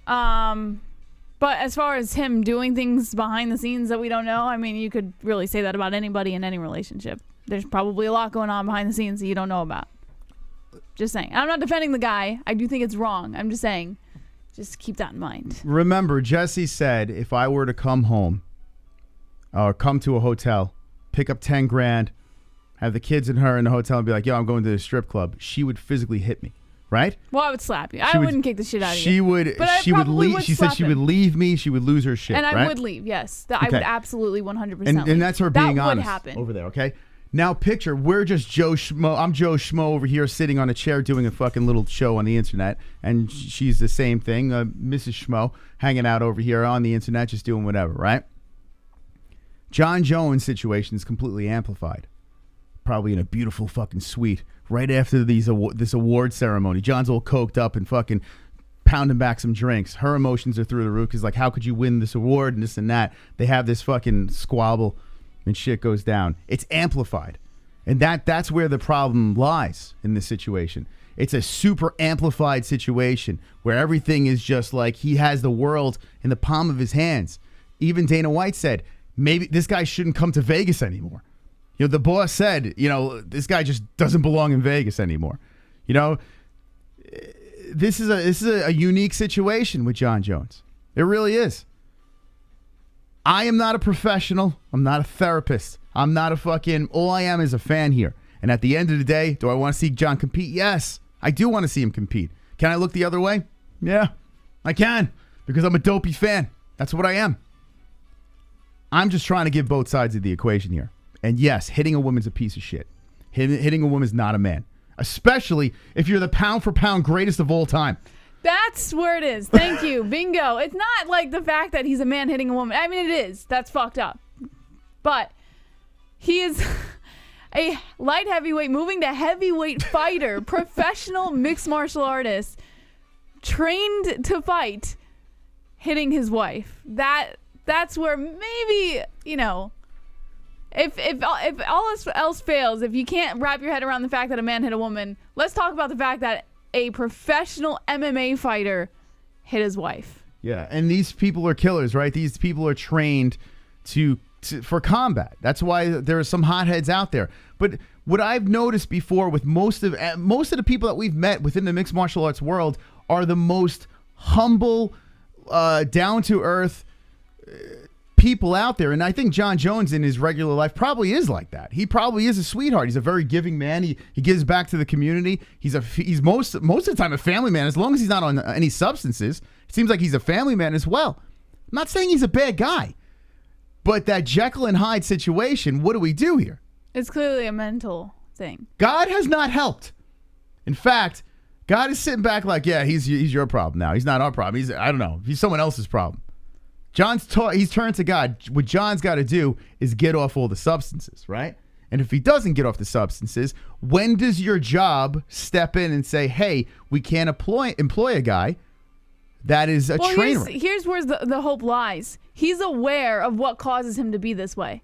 But as far as him doing things behind the scenes that we don't know, I mean, you could really say that about anybody in any relationship. There's probably a lot going on behind the scenes that you don't know about. Just saying. I'm not defending the guy. I do think it's wrong. I'm just saying, just keep that in mind. Remember, Jesse said if I were to come home or come to a hotel, pick up 10 grand, have the kids and her in the hotel and be like, yo, I'm going to the strip club, she would physically hit me, right? Well, I would slap you. I wouldn't kick the shit out of you. She would. But she would leave. She said she would leave me. She would lose her shit. And I right? would leave. Yes, I would absolutely 100%. And that's her being honest. That would honest happen over there. Okay. Now picture we're just Joe Schmo. I'm Joe Schmo over here sitting on a chair doing a fucking little show on the internet, and she's the same thing, Mrs. Schmo, hanging out over here on the internet, just doing whatever, right? Jon Jones' situation is completely amplified. Probably in a beautiful fucking suite right after this award ceremony. John's all coked up and fucking pounding back some drinks. Her emotions are through the roof because, like, how could you win this award and this and that? They have this fucking squabble and shit goes down. It's amplified. And that's where the problem lies in this situation. It's a super amplified situation where everything is just like he has the world in the palm of his hands. Even Dana White said, maybe this guy shouldn't come to Vegas anymore. You know, the boss said, you know, this guy just doesn't belong in Vegas anymore. You know, this is a unique situation with Jon Jones. It really is. I am not a professional. I'm not a therapist. I'm not a fucking... All I am is a fan here. And at the end of the day, do I want to see Jon compete? Yes. I do want to see him compete. Can I look the other way? Yeah, I can. Because I'm a dopey fan. That's what I am. I'm just trying to give both sides of the equation here. And yes, hitting a woman's a piece of shit. Hitting a woman's not a man. Especially if you're the pound-for-pound greatest of all time. That's where it is. Thank you. Bingo. It's not like the fact that he's a man hitting a woman. I mean, it is. That's fucked up. But he is a light heavyweight, moving to heavyweight fighter, professional mixed martial artist, trained to fight, hitting his wife. That's where maybe, you know, if all else fails, if you can't wrap your head around the fact that a man hit a woman, let's talk about the fact that a professional MMA fighter hit his wife. Yeah, and these people are killers, right? These people are trained for combat. That's why there are some hotheads out there. But what I've noticed before with most of the people that we've met within the mixed martial arts world are the most humble, down-to-earth people out there. And I think Jon Jones in his regular life probably is like that. He probably is a sweetheart. He's a very giving man. He gives back to the community. He's most of the time a family man, as long as he's not on any substances. It seems like he's a family man as well. I'm not saying he's a bad guy, but that Jekyll and Hyde situation, what do we do here? It's clearly a mental thing. God has not helped. In fact, God is sitting back like, yeah, he's your problem now. He's not our problem. I don't know. He's someone else's problem. He's turned to God. What John's got to do is get off all the substances, right? And if he doesn't get off the substances, when does your job step in and say, hey, we can't employ a guy that is a trainer? Here's where the hope lies. He's aware of what causes him to be this way.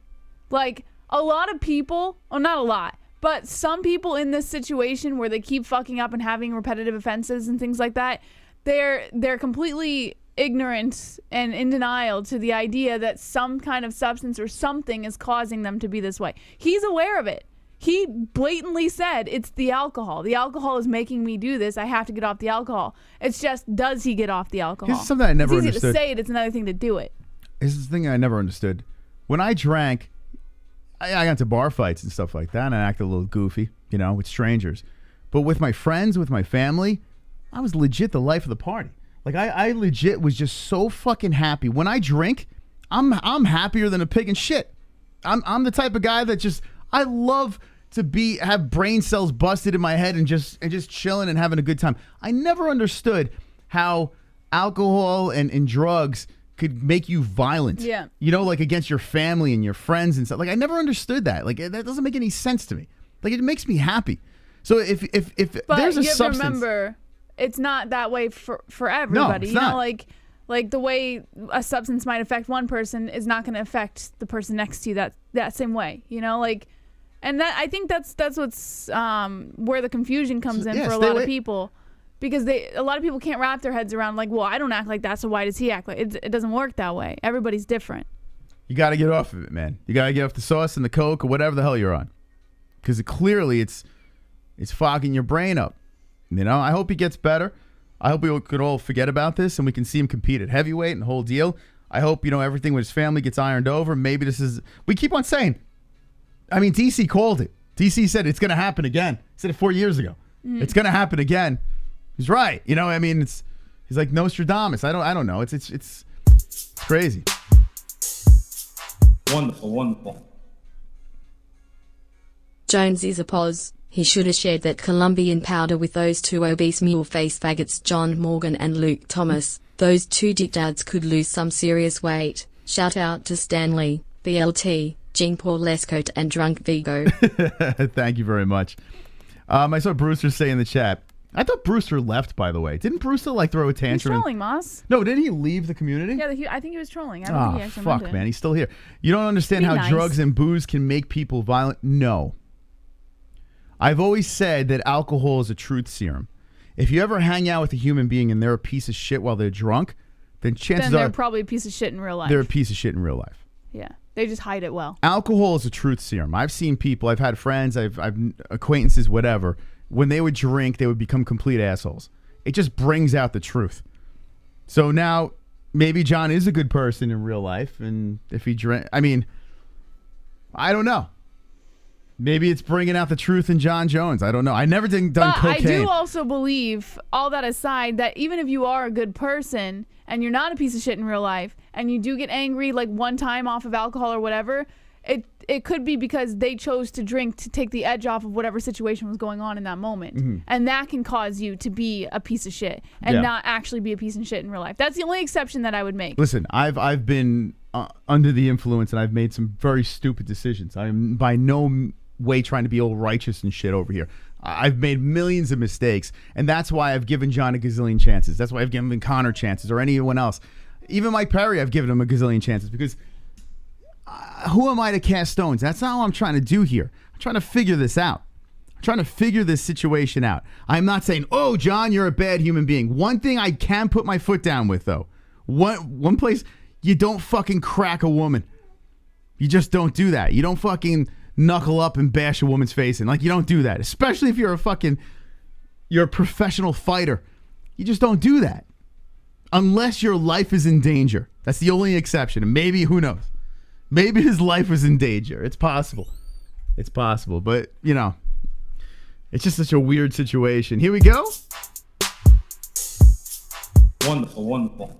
Like, a lot of people, well, not a lot, but some people in this situation where they keep fucking up and having repetitive offenses and things like that, they're completely ignorant and in denial to the idea that some kind of substance or something is causing them to be this way. He's aware of it. He blatantly said, it's the alcohol. The alcohol is making me do this. I have to get off the alcohol. It's just, does he get off the alcohol? Here's something I never understood. It's easy to say it. It's another thing to do it. This is the thing I never understood. When I drank, I got into bar fights and stuff like that, and I acted a little goofy, you know, with strangers. But with my friends, with my family, I was legit the life of the party. Like, I legit was just so fucking happy. When I drink, I'm happier than a pig in shit. I'm the type of guy that just, I love to have brain cells busted in my head and just chilling and having a good time. I never understood how alcohol and drugs could make you violent. Yeah. You know, like against your family and your friends and stuff. Like, I never understood that. Like, that doesn't make any sense to me. Like, it makes me happy. So if but there's a you have substance, to remember, it's not that way for everybody. it's you not. know, like the way a substance might affect one person is not going to affect the person next to you that same way. You know, like, and that I think that's what's where the confusion comes in for a lot of people, because a lot of people can't wrap their heads around, like, well, I don't act like that, so why does he act like it? It doesn't work that way. Everybody's different. You got to get off of it, man. You got to get off the sauce and the coke or whatever the hell you're on, because clearly it's fogging your brain up. You know, I hope he gets better. I hope we could all forget about this and we can see him compete at heavyweight and the whole deal. I hope, you know, everything with his family gets ironed over. Maybe this is, we keep on saying, I mean, DC called it. DC said it's going to happen again. He said it 4 years ago. It's going to happen again. He's right. You know, I mean, he's like Nostradamus. I don't know. It's crazy. Wonderful. Jones is a pos. He should have shared that Colombian powder with those two obese mule-face faggots John Morgan and Luke Thomas. Those two dickdads could lose some serious weight. Shout out to Stanley, BLT, Jean Paul Lescote and Drunk Vigo. Thank you very much. I saw Brewster say in the chat, I thought Brewster left, by the way. Didn't Brewster like throw a tantrum? He's trolling, Moss. No, didn't he leave the community? Yeah, I think he was trolling. I don't think he actually meant it. Man. He's still here. You don't understand how drugs and booze can make people violent? No. I've always said that alcohol is a truth serum. If you ever hang out with a human being and they're a piece of shit while they're drunk, then chances they're are probably a piece of shit in real life. they're a piece of shit in real life. Yeah. They just hide it well. Alcohol is a truth serum. I've seen people, I've had friends, I've acquaintances, whatever. When they would drink, they would become complete assholes. It just brings out the truth. So now, maybe John is a good person in real life, and if he drank, I mean, I don't know. Maybe it's bringing out the truth in Jon Jones. I don't know. I never done cocaine. I do also believe, all that aside, that even if you are a good person and you're not a piece of shit in real life and you do get angry like one time off of alcohol or whatever, it could be because they chose to drink to take the edge off of whatever situation was going on in that moment. Mm-hmm. And that can cause you to be a piece of shit and not actually be a piece of shit in real life. That's the only exception that I would make. Listen, I've been under the influence and I've made some very stupid decisions. I'm by no way trying to be all righteous and shit over here. I've made millions of mistakes, and that's why I've given John a gazillion chances. That's why I've given Conor chances, or anyone else. Even Mike Perry, I've given him a gazillion chances, because who am I to cast stones? That's not what I'm trying to do here. I'm trying to figure this out. I'm trying to figure this situation out. I'm not saying, oh, John, you're a bad human being. One thing I can put my foot down with, though, one place, you don't fucking crack a woman. You just don't do that. You don't fucking knuckle up and bash a woman's face in. Like, you don't do that. Especially if you're a professional fighter. You just don't do that. Unless your life is in danger. That's the only exception. And maybe, who knows? Maybe his life was in danger. It's possible. It's possible. But, you know, it's just such a weird situation. Here we go. Wonderful.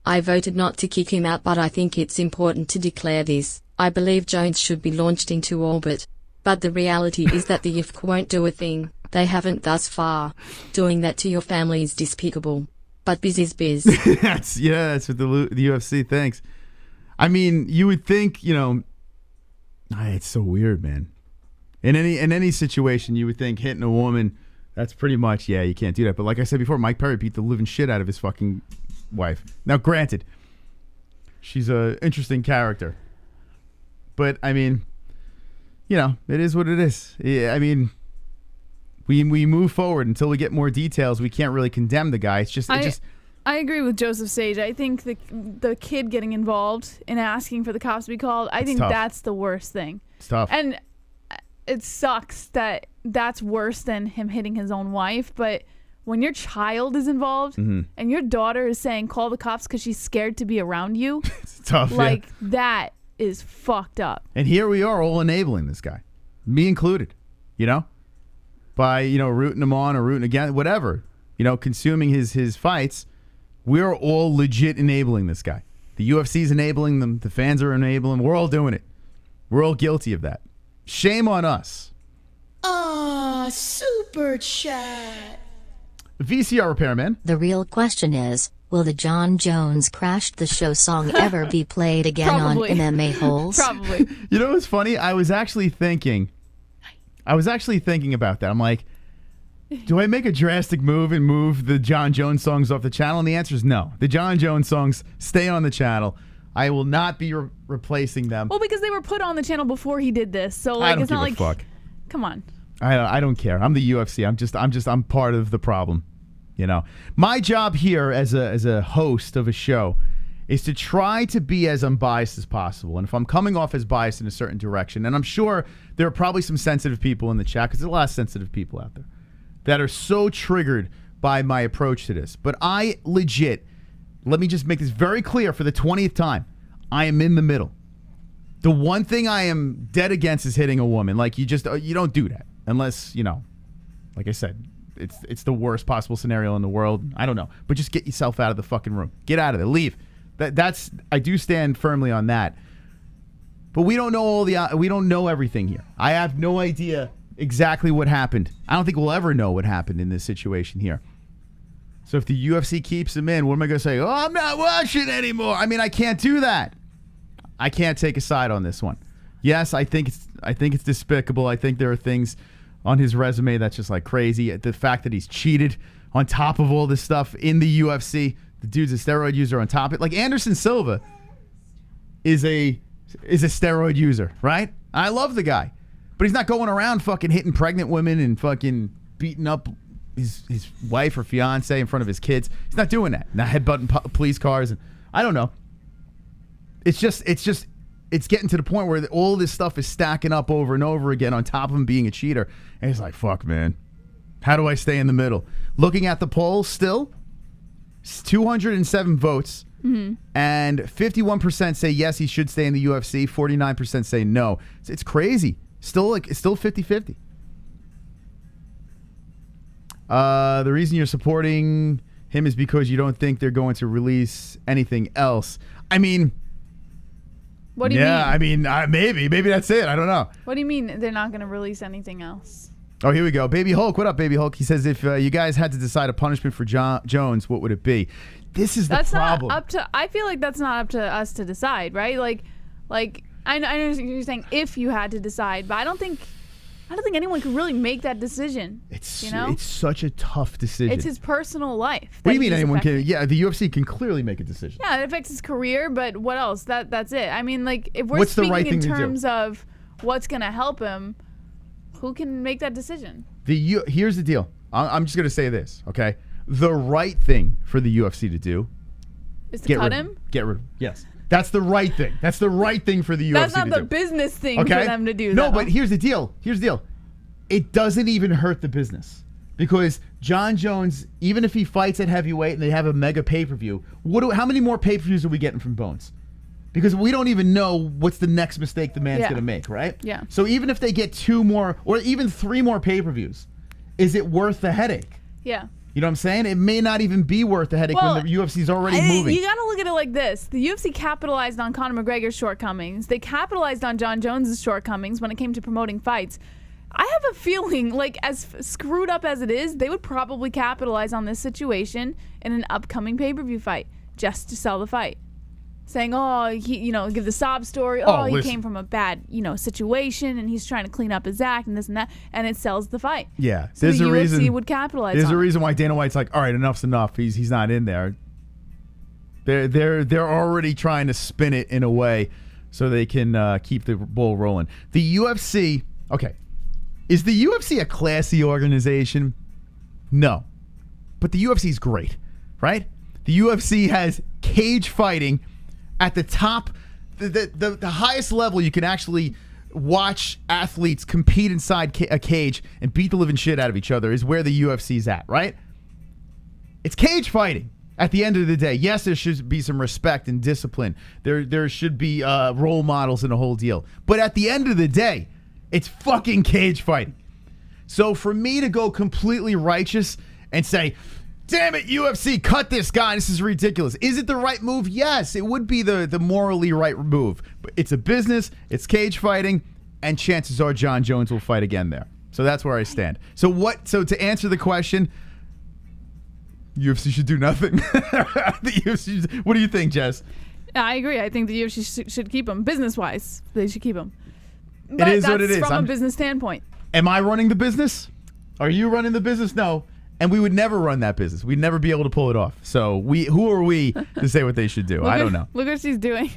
I voted not to kick him out, but I think it's important to declare this. I believe Jones should be launched into orbit. But the reality is that the IFC won't do a thing. They haven't thus far. Doing that to your family is despicable. But biz is biz. That's what the UFC thinks. I mean, you would think, you know, it's so weird, man. In any situation, you would think hitting a woman, that's pretty much, you can't do that. But like I said before, Mike Perry beat the living shit out of his fucking wife. Now, granted, she's an interesting character. But, I mean, you know, it is what it is. Yeah, I mean, we move forward until we get more details. We can't really condemn the guy. I agree with Joseph Sage. I think the kid getting involved in asking for the cops to be called, I think that's the worst thing. It's tough. And it sucks that that's worse than him hitting his own wife. But when your child is involved and your daughter is saying, call the cops because she's scared to be around you, it's tough. like that is fucked up. And here we are all enabling this guy, me included, you know, by, you know, rooting him on or rooting against, whatever, you know, consuming his fights. We're all legit enabling this guy. The UFC's enabling them. The fans are enabling them. We're all doing it. We're all guilty of that. Shame on us. Super chat. VCR repairman. The real question is, will the Jon Jones Crashed the Show song ever be played again Probably. on MMA-Holes? Probably. You know what's funny? I was actually thinking about that. I'm like, do I make a drastic move and move the Jon Jones songs off the channel? And the answer is no. The Jon Jones songs stay on the channel. I will not be replacing them. Well, because they were put on the channel before he did this, so I like don't it's not give a like. fuck. Come on. I don't care. I'm the UFC. I'm part of the problem. You know, my job here as a host of a show is to try to be as unbiased as possible. And if I'm coming off as biased in a certain direction, and I'm sure there are probably some sensitive people in the chat, because there's a lot of sensitive people out there that are so triggered by my approach to this. But I legit, let me just make this very clear for the 20th time, I am in the middle. The one thing I am dead against is hitting a woman. Like, you don't do that unless, you know, like I said, it's the worst possible scenario in the world. I don't know, but just get yourself out of the fucking room. Get out of there. Leave. That's I do stand firmly on that. But we don't know we don't know everything here. I have no idea exactly what happened. I don't think we'll ever know what happened in this situation here. So if the UFC keeps him in, what am I going to say? Oh, I'm not watching anymore. I mean, I can't do that. I can't take a side on this one. Yes, I think it's despicable. I think there are things on his resume that's just like crazy. The fact that he's cheated on top of all this stuff in the UFC. The dude's a steroid user on top of it. Like, Anderson Silva is a steroid user, right? I love the guy. But he's not going around fucking hitting pregnant women and fucking beating up his wife or fiance in front of his kids. He's not doing that. Not headbutting police cars. And I don't know. It's getting to the point where all this stuff is stacking up over and over again on top of him being a cheater. And he's like, fuck, man. How do I stay in the middle? Looking at the polls still, 207 votes. Mm-hmm. And 51% say yes, he should stay in the UFC. 49% say no. It's crazy. It's still 50-50. The reason you're supporting him is because you don't think they're going to release anything else. I mean, what do you mean? Yeah, I mean, maybe that's it. I don't know. What do you mean they're not going to release anything else? Oh, here we go. Baby Hulk, what up, Baby Hulk? He says, if you guys had to decide a punishment for Jones, what would it be? This is the problem. Not up to. I feel like that's not up to us to decide, right? Like I know you're saying if you had to decide, but I don't think anyone could really make that decision. It's such a tough decision. It's his personal life. What do you mean anyone can? Yeah, the UFC can clearly make a decision. Yeah, it affects his career, but what else? That's it. I mean, like, if we're What's speaking the right thing in to terms do? of what's going to help him, who can make that decision? Here's the deal. I'm just going to say this, okay? The right thing for the UFC to do is to cut him? Get rid of him. Yes. That's the right thing. That's the right thing for the UFC to do. That's not the business thing for them to do. No, but here's the deal. It doesn't even hurt the business. Because Jon Jones, even if he fights at heavyweight and they have a mega pay-per-view, how many more pay-per-views are we getting from Bones? Because we don't even know what's the next mistake the man's going to make, right? Yeah. So even if they get 2 more or even 3 more pay-per-views, is it worth the headache? Yeah. You know what I'm saying? It may not even be worth the headache when the UFC's already moving. You got to look at it like this. The UFC capitalized on Conor McGregor's shortcomings. They capitalized on Jon Jones' shortcomings when it came to promoting fights. I have a feeling, like, as screwed up as it is, they would probably capitalize on this situation in an upcoming pay-per-view fight just to sell the fight. Saying, give the sob story. He came from a bad, situation, and he's trying to clean up his act and this and that, and it sells the fight. Yeah, so the UFC would capitalize. There's a reason why Dana White's like, all right, enough's enough. He's not in there. They're already trying to spin it in a way so they can keep the ball rolling. The UFC, okay, is the UFC a classy organization? No, but the UFC is great, right? The UFC has cage fighting at the top, the highest level you can actually watch athletes compete inside a cage and beat the living shit out of each other is where the UFC's at, right? It's cage fighting. At the end of the day, yes, there should be some respect and discipline. There should be role models and a whole deal. But at the end of the day, it's fucking cage fighting. So for me to go completely righteous and say, damn it, UFC, cut this guy, this is ridiculous. Is it the right move? Yes, it would be the morally right move. But it's a business, it's cage fighting, and chances are Jon Jones will fight again there. So that's where I stand. So to answer the question, UFC should do nothing. What do you think, Jess? I agree. I think the UFC should keep him. Business-wise, they should keep him. It is what it is. From a business standpoint. Am I running the business? Are you running the business? No. And we would never run that business. We'd never be able to pull it off. So who are we to say what they should do? I don't know. Look what she's doing.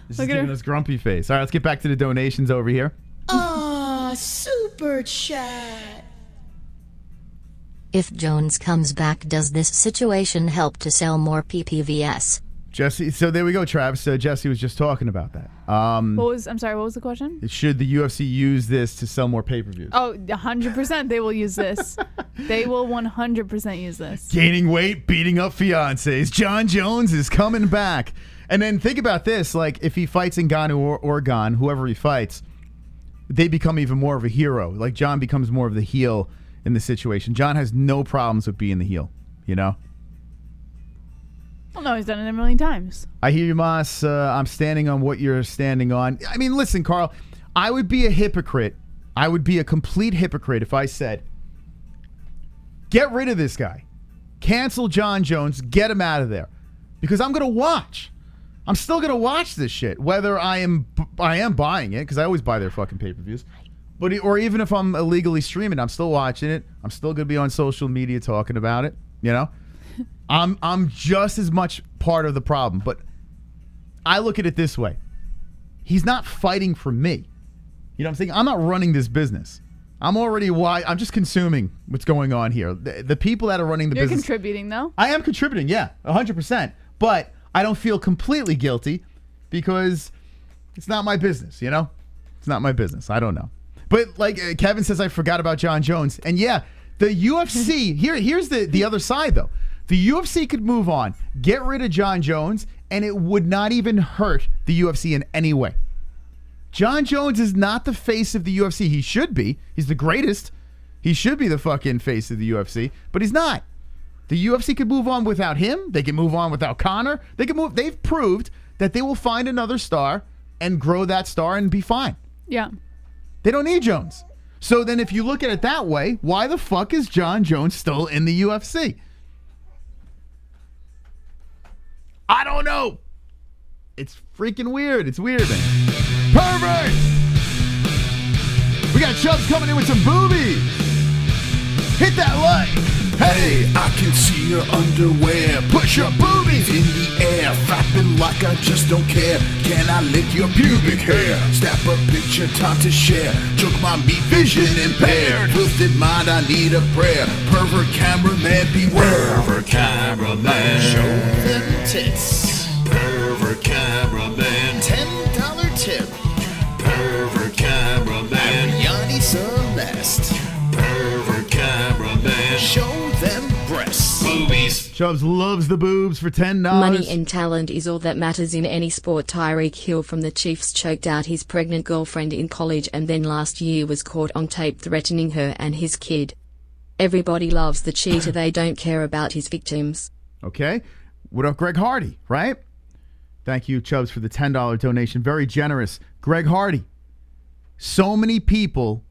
This is giving us grumpy face. All right, let's get back to the donations over here. Super chat. If Jones comes back, does this situation help to sell more PPVs? Jesse, so there we go, Travis. So Jesse was just talking about that. I'm sorry, what was the question? Should the UFC use this to sell more pay-per-views? Oh, 100% they will use this. They will 100% use this. Gaining weight, beating up fiancés. Jon Jones is coming back. And then think about this, like if he fights Ngannou or Organ, whoever he fights, they become even more of a hero. Like Jon becomes more of the heel in the situation. Jon has no problems with being the heel, you know? Well, no, he's done it a million times. I hear you, Moss. I'm standing on what you're standing on. I mean, listen, Carl, I would be a hypocrite. I would be a complete hypocrite if I said, get rid of this guy. Cancel Jon Jones. Get him out of there. Because I'm going to watch. I'm still going to watch this shit, whether I am buying it, because I always buy their fucking pay-per-views. Or even if I'm illegally streaming, I'm still watching it. I'm still going to be on social media talking about it, you know? I'm just as much part of the problem, but I look at it this way. He's not fighting for me. You know what I'm saying? I'm not running this business. I'm just consuming what's going on here. The people that are running the business. You're contributing, though? I am contributing, yeah, 100%. But I don't feel completely guilty because it's not my business, you know? It's not my business. I don't know. But like Kevin says, I forgot about Jon Jones. And yeah, the UFC, here's the other side, though. The UFC could move on, get rid of Jon Jones, and it would not even hurt the UFC in any way. Jon Jones is not the face of the UFC. He should be. He's the greatest. He should be the fucking face of the UFC, but he's not. The UFC could move on without him. They can move on without Conor. They've proved that they will find another star and grow that star and be fine. Yeah. They don't need Jones. So then if you look at it that way, why the fuck is Jon Jones still in the UFC? I don't know. It's freaking weird. It's weird, man. Pervert! We got Chubbs coming in with some boobies. Hit that like. Hey, I can see your underwear. Push your boobies in the air, flapping like I just don't care. Can I lick your pubic hair? Snap a picture, time to share. Took my meat vision impaired. Twisted mind, I need a prayer. Pervert cameraman, beware. Pervert cameraman, show them tits. Pervert cameraman, $10 tip. Pervert cameraman, Yanni Celeste. Pervert cameraman, show them breasts. Boobies. Chubbs loves the boobs for $10. Money and talent is all that matters in any sport. Tyreek Hill from the Chiefs choked out his pregnant girlfriend in college and then last year was caught on tape threatening her and his kid. Everybody loves the cheater. They don't care about his victims. Okay. What up, Greg Hardy, right? Thank you, Chubbs, for the $10 donation. Very generous. Greg Hardy. So many people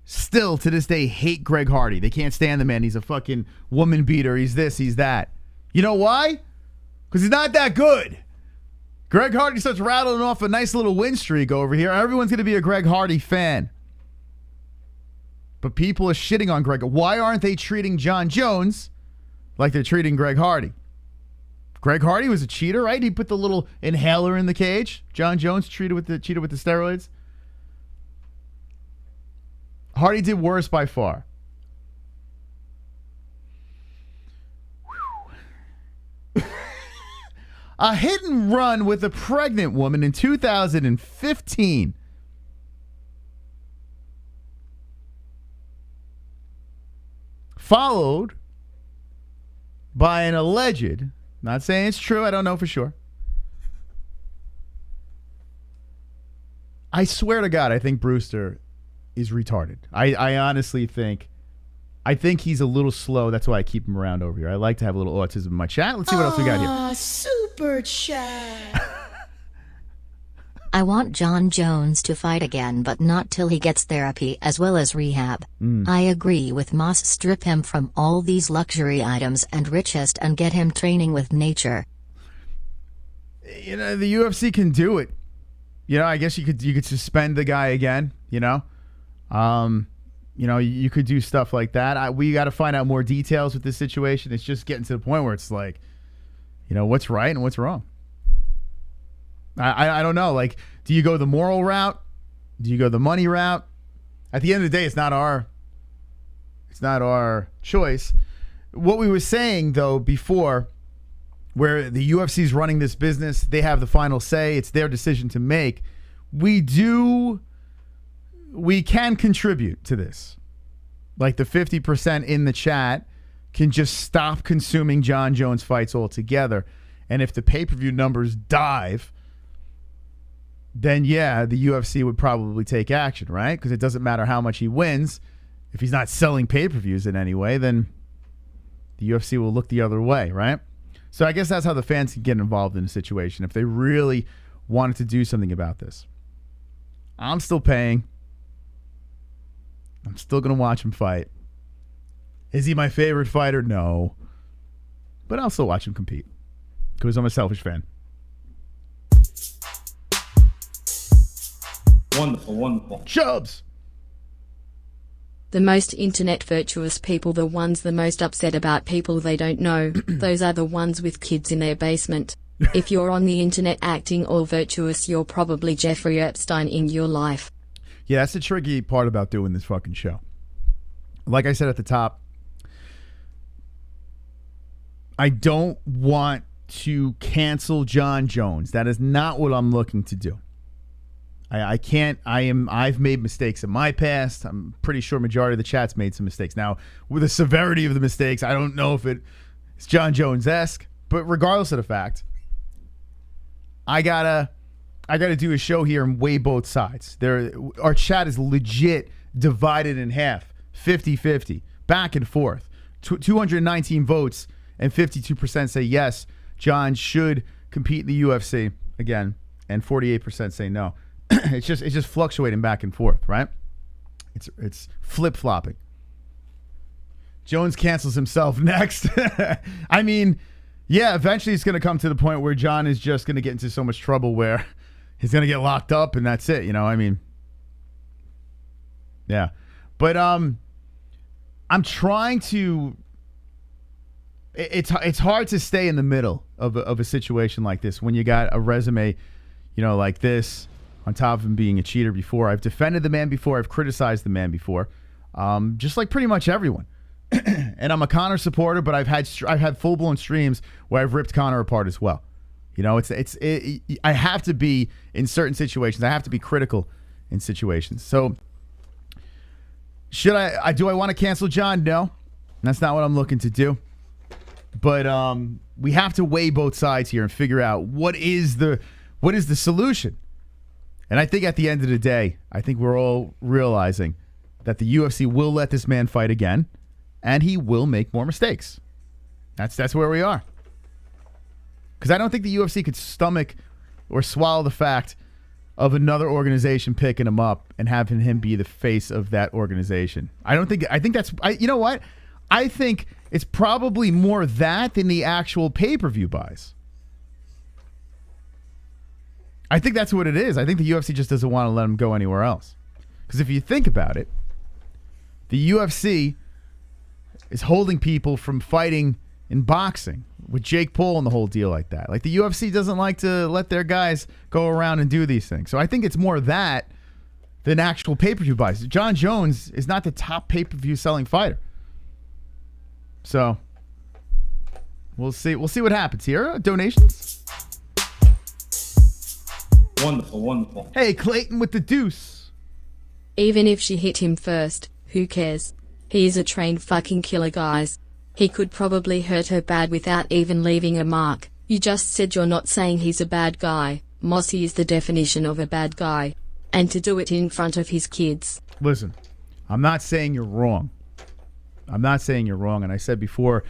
still to this day hate Greg Hardy. They can't stand the man. He's a fucking woman beater. He's this, he's that. You know why? Because he's not that good. Greg Hardy starts rattling off a nice little win streak over here. Everyone's going to be a Greg Hardy fan. But people are shitting on Greg. Why aren't they treating Jon Jones like they're treating Greg Hardy? Greg Hardy was a cheater, right? He put the little inhaler in the cage. Jon Jones cheated with the steroids. Hardy did worse by far. A hit and run with a pregnant woman in 2015. Followed by an alleged, not saying it's true, I don't know for sure. I swear to God, I think Brewster is retarded. I honestly think he's a little slow. That's why I keep him around over here. I like to have a little autism in my chat. Let's see what else we got here. Super chat. I want Jon Jones to fight again, but not till he gets therapy as well as rehab. I agree with Moss. Strip him from all these luxury items and riches and get him training with nature. You know, the UFC can do it. You know, I guess you could suspend the guy again, you know? You know, you could do stuff like that. We got to find out more details with this situation. It's just getting to the point where it's like, you know, what's right and what's wrong. I don't know. Like, do you go the moral route? Do you go the money route? At the end of the day, it's not our choice. What we were saying, though, before, where the UFC is running this business, they have the final say. It's their decision to make. We can contribute to this. Like the 50% in the chat can just stop consuming Jon Jones fights altogether. And if the pay-per-view numbers dive, then yeah, the UFC would probably take action, right? Because it doesn't matter how much he wins. If he's not selling pay-per-views in any way, then the UFC will look the other way, right? So I guess that's how the fans can get involved in a situation if they really wanted to do something about this. I'm still paying. I'm still going to watch him fight. Is he my favorite fighter? No. But I'll still watch him compete because I'm a selfish fan. Wonderful, wonderful. Chubbs! The most internet virtuous people, the ones the most upset about people they don't know, those are the ones with kids in their basement. If you're on the internet acting all virtuous, you're probably Jeffrey Epstein in your life. Yeah, that's the tricky part about doing this fucking show. Like I said at the top, I don't want to cancel Jon Jones. That is not what I'm looking to do. I can't. I've made mistakes in my past. I'm pretty sure majority of the chat's made some mistakes. Now, with the severity of the mistakes, I don't know if it's Jon Jones-esque. But regardless of the fact, I gotta do a show here and weigh both sides. Our chat is legit divided in half, 50-50, back and forth. 219 votes and 52% say yes, Jon should compete in the UFC again, and 48% say no. It's just fluctuating back and forth, right? It's flip-flopping. Jones cancels himself next. I mean, yeah, eventually it's going to come to the point where Jon is just going to get into so much trouble where he's going to get locked up and that's it, you know? I mean, yeah. But I'm trying to it's hard to stay in the middle of a situation like this when you got a resume, you know, like this, on top of him being a cheater before. I've defended the man before. I've criticized the man before, just like pretty much everyone. And I'm a Conor supporter, but I've had full blown streams where I've ripped Conor apart as well. You know, I have to be in certain situations. I have to be critical in situations. So do I want to cancel Jon? No, that's not what I'm looking to do. But we have to weigh both sides here and figure out what is the solution. And I think at the end of the day, I think we're all realizing that the UFC will let this man fight again, and he will make more mistakes. That's where we are. Because I don't think the UFC could stomach or swallow the fact of another organization picking him up and having him be the face of that organization. I think that's you know what? I think it's probably more that than the actual pay-per-view buys. I think that's what it is. I think the UFC just doesn't want to let him go anywhere else. Because if you think about it, the UFC is holding people from fighting in boxing with Jake Paul and the whole deal like that. Like the UFC doesn't like to let their guys go around and do these things. So I think it's more that than actual pay-per-view buys. Jon Jones is not the top pay-per-view selling fighter. So we'll see. We'll see what happens here. Donations. Wonderful, wonderful. Hey, Clayton with the deuce. Even if she hit him first, who cares? He is a trained fucking killer, guys. He could probably hurt her bad without even leaving a mark. You just said you're not saying he's a bad guy. Mossy is the definition of a bad guy. And to do it in front of his kids. Listen, I'm not saying you're wrong. I'm not saying you're wrong. And I said before,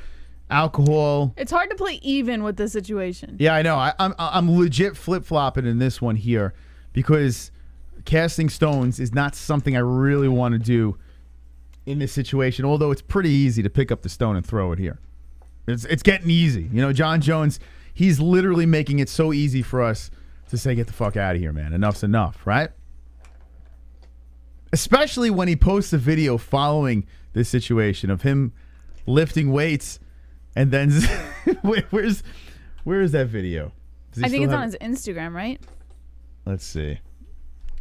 alcohol. It's hard to play even with this situation. Yeah, I know. I'm legit flip-flopping in this one here because casting stones is not something I really want to do in this situation, although it's pretty easy to pick up the stone and throw it here. It's getting easy. You know, Jon Jones, he's literally making it so easy for us to say, get the fuck out of here, man. Enough's enough, right? Especially when he posts a video following this situation of him lifting weights and then where is that video? I think it's on his Instagram, right? Let's see.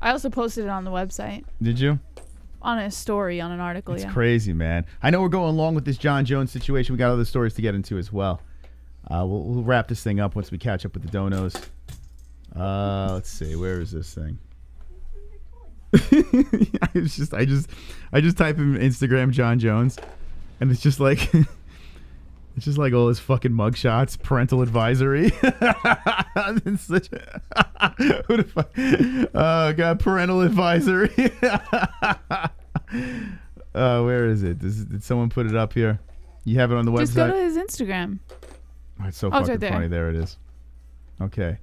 I also posted it on the website. Did you? On a story, on an article, It's crazy, man. I know we're going along with this Jon Jones situation. We got other stories to get into as well. We'll wrap this thing up once we catch up with the donos. Let's see. Where is this thing? I just type in Instagram Jon Jones, and it's just like it's just like all his fucking mugshots, parental advisory. It's such who the fuck? Oh god, parental advisory. Where is it? Did someone put it up here? You have it on the website? Just go to his Instagram. Oh, it's so it's fucking right there. funny. There it is. Okay.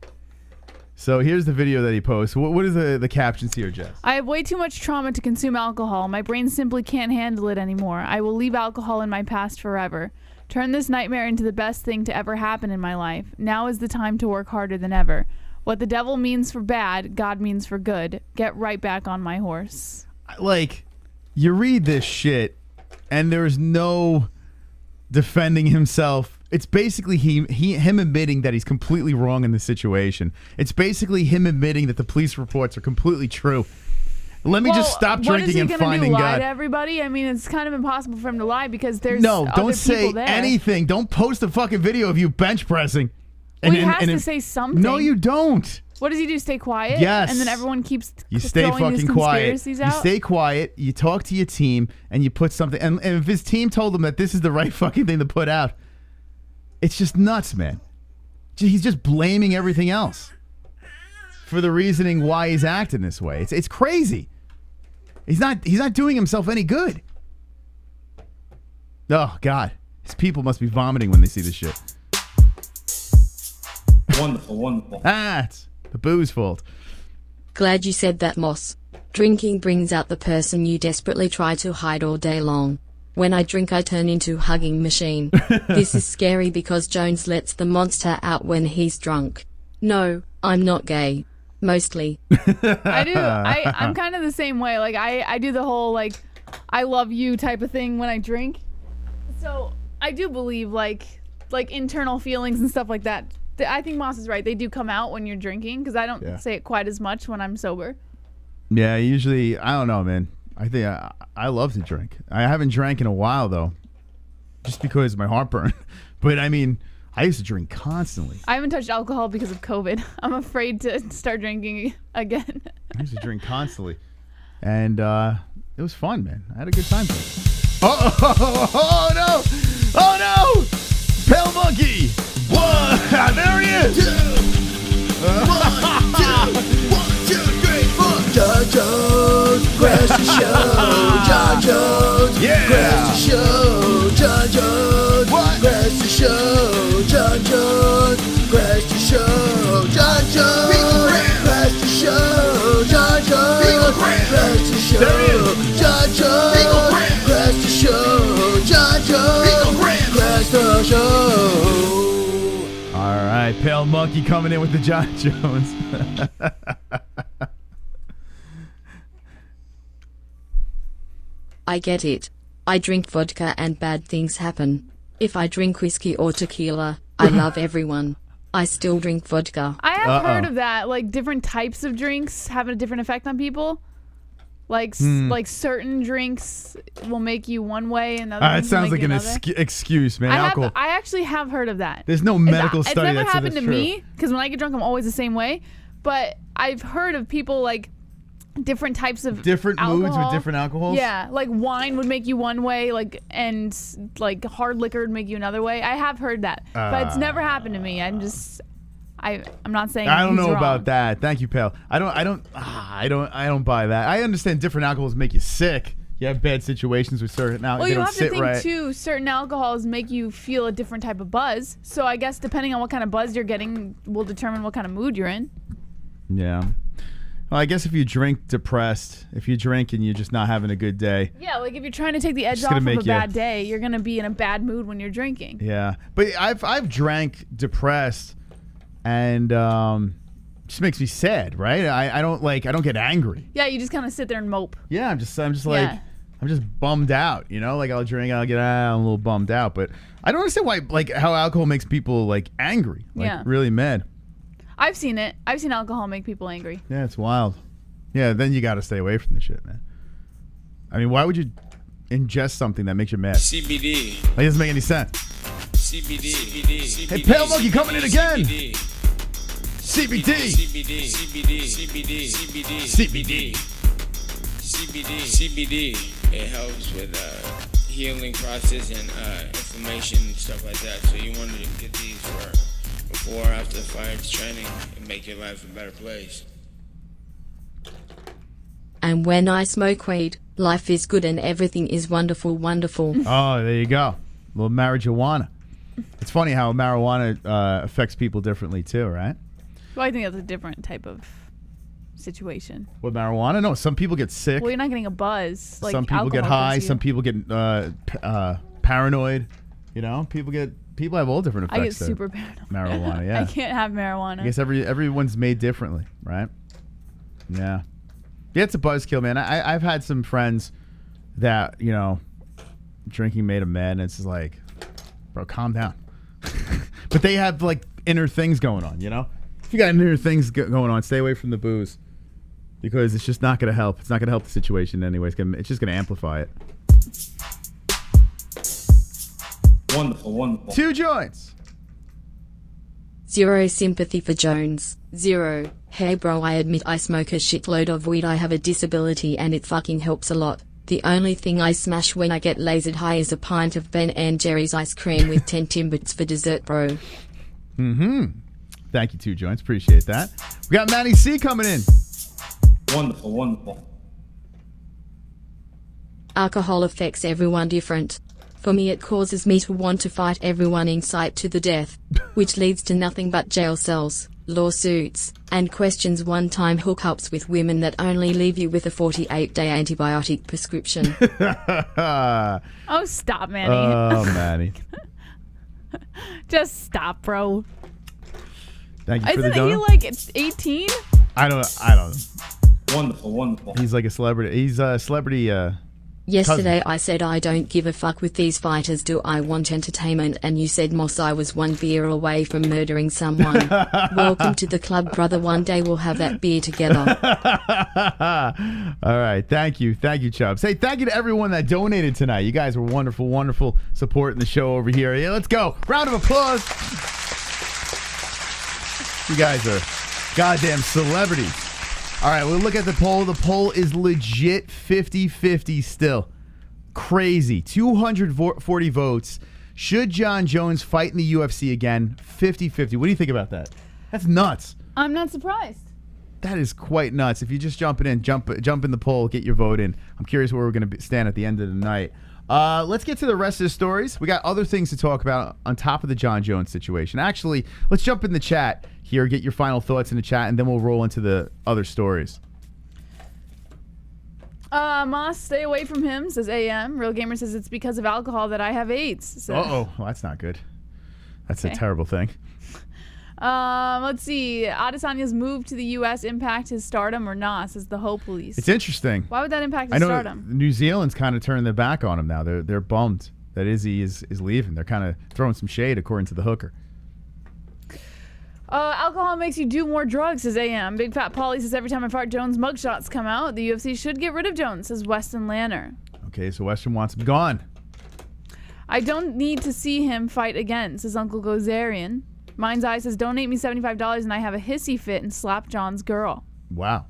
So here's the video that he posts. What is the captions here, Jess? I have way too much trauma to consume alcohol. My brain simply can't handle it anymore. I will leave alcohol in my past forever. Turn this nightmare into the best thing to ever happen in my life. Now is the time to work harder than ever. What the devil means for bad, God means for good. Get right back on my horse. Like, you read this shit, and there's no defending himself. It's basically him admitting that he's completely wrong in the situation. It's basically him admitting that the police reports are completely true. Let me just stop drinking and finding God. Lie to everybody? I mean, it's kind of impossible for him to lie because there's don't say anything. Don't post a fucking video of you bench pressing. Well, he has to say something. No, you don't. What does he do? Stay quiet? Yes. And then everyone keeps you stay fucking quiet. Out? You stay quiet. You talk to your team, and you put something. And if his team told him that this is the right fucking thing to put out, it's just nuts, man. He's just blaming everything else for the reasoning why he's acting this way. It's crazy. He's not doing himself any good. Oh God, his people must be vomiting when they see this shit. Wonderful, wonderful. It's the booze fault. Glad you said that, Moss. Drinking brings out the person you desperately try to hide all day long. When I drink, I turn into a hugging machine. This is scary because Jones lets the monster out when he's drunk. No, I'm not gay. Mostly. I do. I'm kind of the same way. Like, I do the whole, like, I love you type of thing when I drink. So, I do believe, like internal feelings and stuff like that. I think Moss is right. They do come out when you're drinking because I don't say it quite as much when I'm sober. Yeah, usually, I don't know, man. I think I love to drink. I haven't drank in a while, though, just because of my heartburn. But, I mean, I used to drink constantly. I haven't touched alcohol because of COVID. I'm afraid to start drinking again. I used to drink constantly. And it was fun, man. I had a good time. Oh, no! Oh, no! Pale Monkey! One! There he is! 1, 2, 3, 4. Jon Jones, crash the show. Jon Jones, crash the show. Jon Jones, crash the show. Jon Jones, crash the show. Jon Jones, crash the show. Jon Jones, crash the show. Jon Jones, crash the show. Jon Jones, crash the show. All right, Pale Monkey coming in with the Jon Jones. I get it. I drink vodka and bad things happen. If I drink whiskey or tequila, I love everyone. I still drink vodka. I have heard of that. Like, different types of drinks have a different effect on people. Like, like certain drinks will make you one way and other It sounds like an excuse, man. Alcohol. I actually have heard of that. There's no medical study it's never that says happened it's to true. me because when I get drunk, I'm always the same way. But I've heard of people like different types of different alcohol. moods with different alcohols. Yeah, like wine would make you one way, and hard liquor would make you another way. I have heard that, but it's never happened to me. I'm not saying I don't know wrong. about that. Thank you, pal. I don't buy that. I understand different alcohols make you sick. You have bad situations with certain alcohols. Well, they you don't have to sit think right. too. Certain alcohols make you feel a different type of buzz. So I guess depending on what kind of buzz you're getting, will determine what kind of mood you're in. Yeah. Well, I guess if you drink depressed, if you drink and you're just not having a good day. Yeah, like if you're trying to take the edge It's off gonna of make a bad day, you're gonna be in a bad mood when you're drinking. Yeah, but I've drank depressed, and just makes me sad, right? I don't get angry. Yeah, you just kind of sit there and mope. Yeah, I'm just like I'm just bummed out, you know. Like I'll drink, I'll get I'm a little bummed out, but I don't understand why how alcohol makes people angry, really mad. I've seen it. I've seen alcohol make people angry. Yeah, it's wild. Yeah, then you got to stay away from the shit, man. I mean, why would you ingest something that makes you mad? CBD. That doesn't make any sense. CBD. Hey, Pale Monkey coming in again. CBD. CBD. It helps with healing process and inflammation and stuff like that. So you want to get these for before or after the fight training and make your life a better place. And when I smoke weed, life is good and everything is wonderful, wonderful. Oh, there you go. A little marijuana. It's funny how marijuana affects people differently too, right? Well, I think that's a different type of situation. With marijuana? No, some people get sick. Well, you're not getting a buzz. Like some people get alcohol high. gives you. Some people get paranoid. You know, people have all different effects. I get super paranoid. Marijuana, yeah. I can't have marijuana. I guess everyone's made differently, right? Yeah. Yeah, it's a buzzkill, man. I've had some friends that, drinking made them mad, and it's just like, bro, calm down. But they have inner things going on, you know? If you got inner things going on, stay away from the booze. Because it's just not going to help. It's not going to help the situation anyway. It's just going to amplify it. Wonderful. 2 joints. 0 sympathy for Jones. 0. Hey bro, I admit I smoke a shitload of weed. I have a disability and it fucking helps a lot. The only thing I smash when I get lasered high is a pint of Ben and Jerry's ice cream with 10 Timbits for dessert, bro. Thank you, 2 joints. Appreciate that. We got Manny C coming in. Wonderful. Alcohol affects everyone different. For me, it causes me to want to fight everyone in sight to the death, which leads to nothing but jail cells, lawsuits, and questions one-time hookups with women that only leave you with a 48-day antibiotic prescription. Oh, stop, Manny. Oh, Manny. Just stop, bro. Thank you for the Isn't he donut. 18? I don't know. Wonderful. He's like a celebrity. He's a celebrity. Yesterday I said I don't give a fuck with these fighters, do I want entertainment, and you said Moss I was 1 beer away from murdering someone. Welcome to the club, brother. One day we'll have that beer together. All right, thank you, Chubbs. Hey, thank you to everyone that donated tonight. You guys were wonderful supporting the show over here. Yeah, let's go. Round of applause. You guys are goddamn celebrities. All right, we'll look at the poll. The poll is legit 50-50 still. Crazy. 240 votes. Should Jon Jones fight in the UFC again? 50-50. What do you think about that? That's nuts. I'm not surprised. That is quite nuts. If you just jump in the poll, get your vote in. I'm curious where we're going to stand at the end of the night. Let's get to the rest of the stories. We got other things to talk about on top of the Jon Jones situation. Actually, let's jump in the chat here, get your final thoughts in the chat, and then we'll roll into the other stories. Moss, stay away from him, says AM. Real Gamer says it's because of alcohol that I have AIDS. So. Well, that's not good. That's a terrible thing. Let's see. Adesanya's move to the U.S. impact his stardom or not, says the Ho Police. It's interesting. Why would that impact his stardom? New Zealand's kind of turning their back on him now. They're bummed that Izzy is leaving. They're kind of throwing some shade, according to the hooker. Alcohol makes you do more drugs, says AM. Big Fat Paulie says every time I fart, Jones mugshots come out. The UFC should get rid of Jones, says Weston Lanner. Okay, so Weston wants him gone. I don't need to see him fight again, says Uncle Gozarian. Mind's Eye says donate me $75 and I have a hissy fit and slap John's girl. Wow.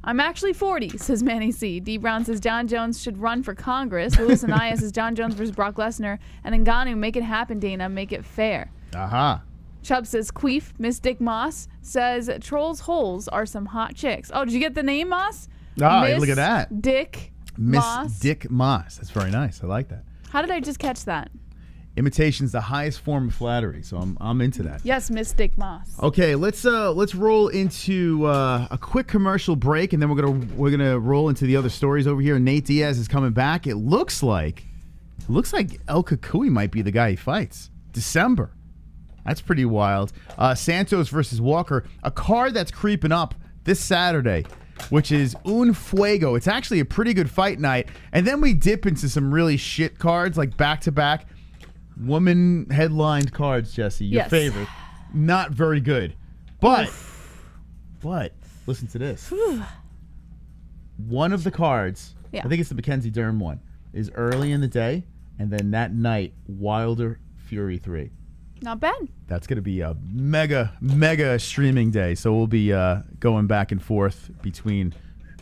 I'm actually 40, says Manny C. D. Brown says Jon Jones should run for Congress. Lewis Anaya says Jon Jones versus Brock Lesnar. And Ngannou, make it happen, Dana. Make it fair. Aha. Chubb says Queef. Miss Dick Moss says Trolls Holes are some hot chicks. Oh, did you get the name, Moss? Ah, look at that. Dick Miss Moss. Dick Moss. That's very nice. I like that. How did I just catch that? Imitation's the highest form of flattery, so I'm into that. Yes, Miss Dick Moss. Okay, let's roll into a quick commercial break, and then we're gonna roll into the other stories over here. Nate Diaz is coming back. It looks like El Kakui might be the guy he fights. December. That's pretty wild. Santos versus Walker, a card that's creeping up this Saturday, which is Un Fuego. It's actually a pretty good fight night, and then we dip into some really shit cards like back-to-back woman headlined cards. Jesse, your favorite. Not very good, but listen to this. One of the cards, I think it's the Mackenzie Dern one, is early in the day, and then that night Wilder Fury 3. Not bad. That's going to be a mega streaming day. So we'll be going back and forth between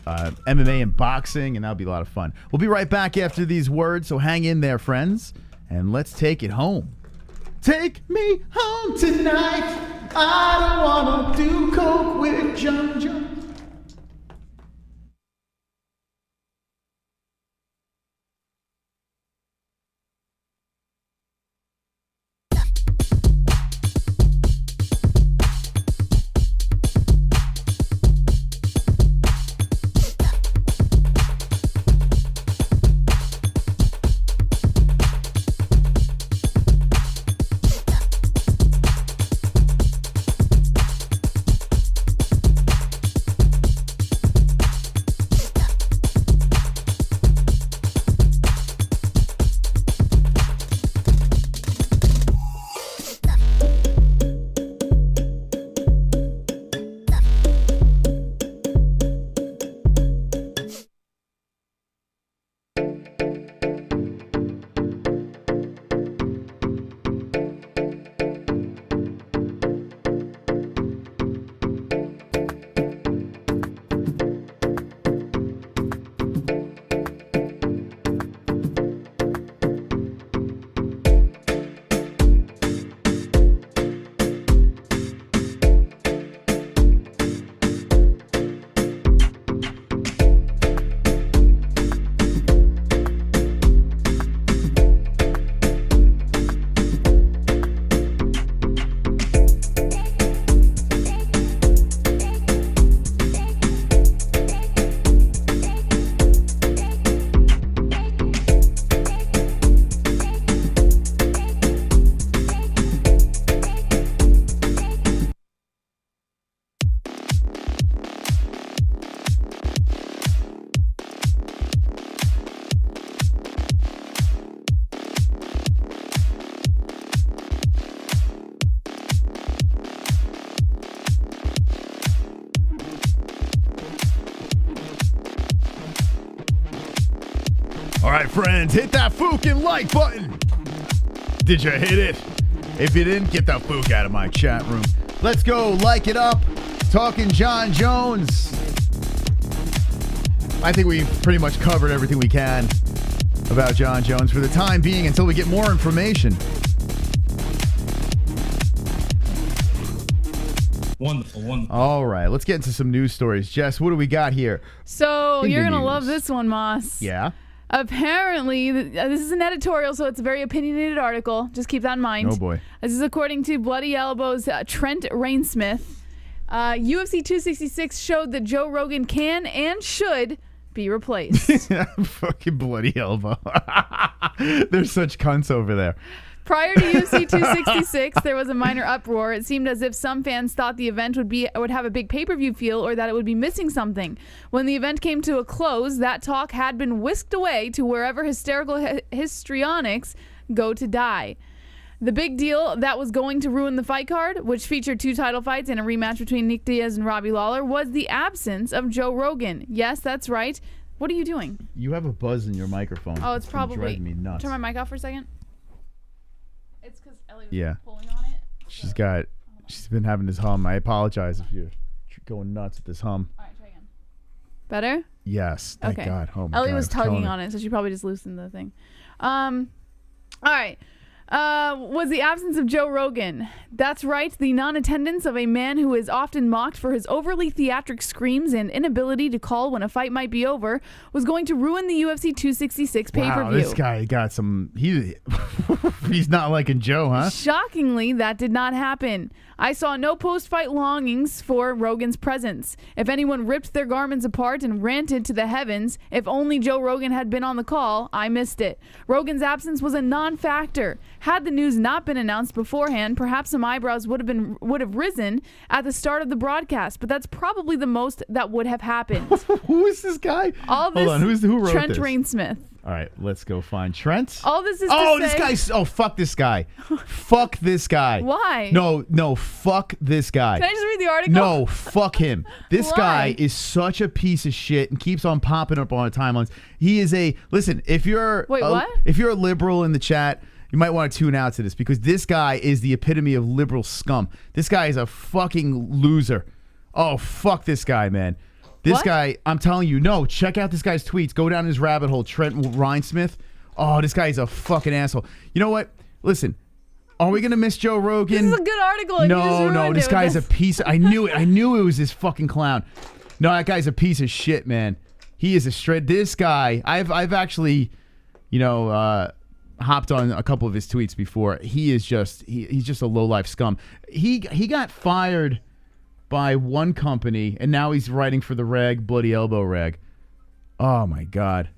MMA and boxing, and that'll be a lot of fun. We'll be right back after these words, so hang in there, friends, and let's take it home. Take me home tonight. I don't want to do coke with Jon Jones. All right, friends, hit that fucking like button. Did you hit it? If you didn't, get that fook out of my chat room. Let's go like it up. Talking Jon Jones. I think we've pretty much covered everything we can about Jon Jones for the time being until we get more information. Wonderful. All right, let's get into some news stories. Jess, what do we got here? So you're going to love this one, Moss. Yeah? Apparently, this is an editorial, so it's a very opinionated article. Just keep that in mind. Oh, boy. This is according to Bloody Elbow's Trent Rainsmith. UFC 266 showed that Joe Rogan can and should be replaced. Fucking Bloody Elbow. There's such cunts over there. Prior to UFC 266, there was a minor uproar. It seemed as if some fans thought the event would have a big pay-per-view feel or that it would be missing something. When the event came to a close, that talk had been whisked away to wherever hysterical histrionics go to die. The big deal that was going to ruin the fight card, which featured 2 title fights and a rematch between Nate Diaz and Robbie Lawler, was the absence of Joe Rogan. Yes, that's right. What are you doing? You have a buzz in your microphone. Oh, it's probably driving me nuts. Turn my mic off for a second. It's because Ellie was pulling on it. She's been having this hum. I apologize if you're going nuts at this hum. All right, try again. Better? Yes. Thank Okay. God. Oh my Ellie God, was I'm telling tugging you. on it, so she probably just loosened the thing. All right. Was the absence of Joe Rogan. That's right, the non-attendance of a man who is often mocked for his overly theatric screams and inability to call when a fight might be over was going to ruin the UFC 266 pay-per-view. Wow, this guy got some... He's not liking Joe, huh? Shockingly, that did not happen. I saw no post-fight longings for Rogan's presence. If anyone ripped their garments apart and ranted to the heavens, if only Joe Rogan had been on the call, I missed it. Rogan's absence was a non-factor. Had the news not been announced beforehand, perhaps some eyebrows would have risen at the start of the broadcast, but that's probably the most that would have happened. Who is this guy? All this, Hold on, who wrote Trent this? Rainsmith. All right, let's go find Trent. All this is this guy's... Oh, fuck this guy. Fuck this guy. Why? No, fuck this guy. Can I just read the article? No, fuck him. This Why? guy is such a piece of shit and keeps on popping up on the timelines. He is a... Listen, if you're... what? If you're a liberal in the chat, you might want to tune out to this because this guy is the epitome of liberal scum. This guy is a fucking loser. Oh, fuck this guy, man. This guy, I'm telling you, no, check out this guy's tweets. Go down his rabbit hole, Trent Rainsmith. Oh, this guy's a fucking asshole. You know what? Listen, are we going to miss Joe Rogan? This is a good article. And you just No, ruined this it guy's a with piece. I knew it. I knew it was this fucking clown. No, that guy's a piece of shit, man. He is a straight... This guy, I've actually, hopped on a couple of his tweets before. He is just... He's just a low-life scum. He got fired... by one company, and now he's writing for the rag, Bloody Elbow rag. Oh my God,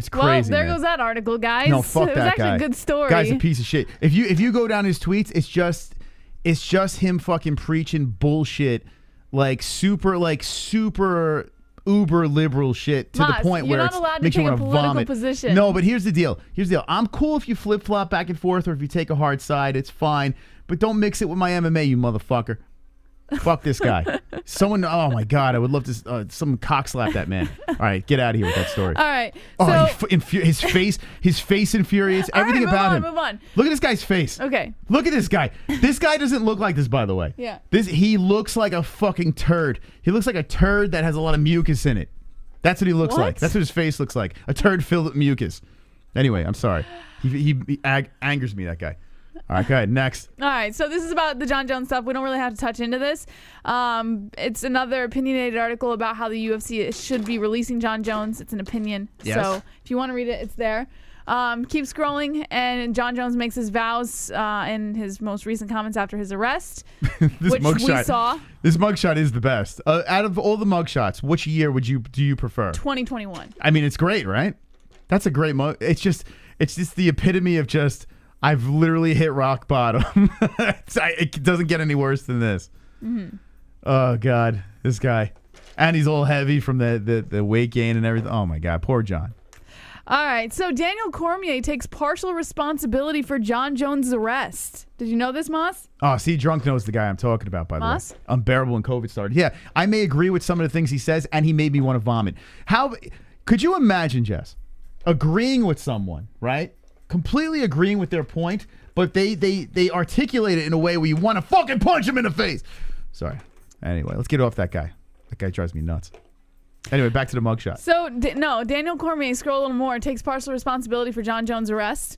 it's crazy. Well, there man. goes that article, guys. No, fuck it was that actually guy. a good story. Guy's a piece of shit. If you go down his tweets, it's just him fucking preaching bullshit, like super uber liberal shit to Moss, the point you're where not allowed to makes you take a want to political vomit. position. No, but here's the deal. I'm cool if you flip flop back and forth, or if you take a hard side, it's fine. But don't mix it with my MMA, you motherfucker. Fuck this guy. Someone, oh my God, I would love to, someone cock slap that man. All right, get out of here with that story. All right. Oh, So, his face infuriates. All Everything right, about him. move on. Look at this guy's face. Okay. Look at this guy. This guy doesn't look like this, by the way. Yeah. He looks like a fucking turd. He looks like a turd that has a lot of mucus in it. That's what he looks like. That's what his face looks like. A turd filled with mucus. Anyway, I'm sorry. He angers me, that guy. All right, go ahead. Next. All right, so this is about the Jon Jones stuff. We don't really have to touch into this. It's another opinionated article about how the UFC should be releasing Jon Jones. It's an opinion. Yes. So if you want to read it, it's there. Keep scrolling, and Jon Jones makes his vows in his most recent comments after his arrest, which we saw. This mugshot is the best. Out of all the mugshots, which year do you prefer? 2021. I mean, it's great, right? That's a great mug. It's just the epitome of just... I've literally hit rock bottom. It doesn't get any worse than this. Mm-hmm. Oh, God. This guy. And he's all heavy from the weight gain and everything. Oh, my God. Poor John. All right. So Daniel Cormier takes partial responsibility for Jon Jones' arrest. Did you know this, Moss? Oh, see, Drunk knows the guy I'm talking about, by the way. Moss? Unbearable when COVID started. Yeah, I may agree with some of the things he says, and he made me want to vomit. How could you imagine, Jess, agreeing with someone, right? Completely agreeing with their point, but they articulate it in a way where you want to fucking punch him in the face. Sorry. Anyway, let's get off that guy. That guy drives me nuts. Anyway, back to the mugshot. So, Daniel Cormier, scroll a little more, takes partial responsibility for Jon Jones' arrest.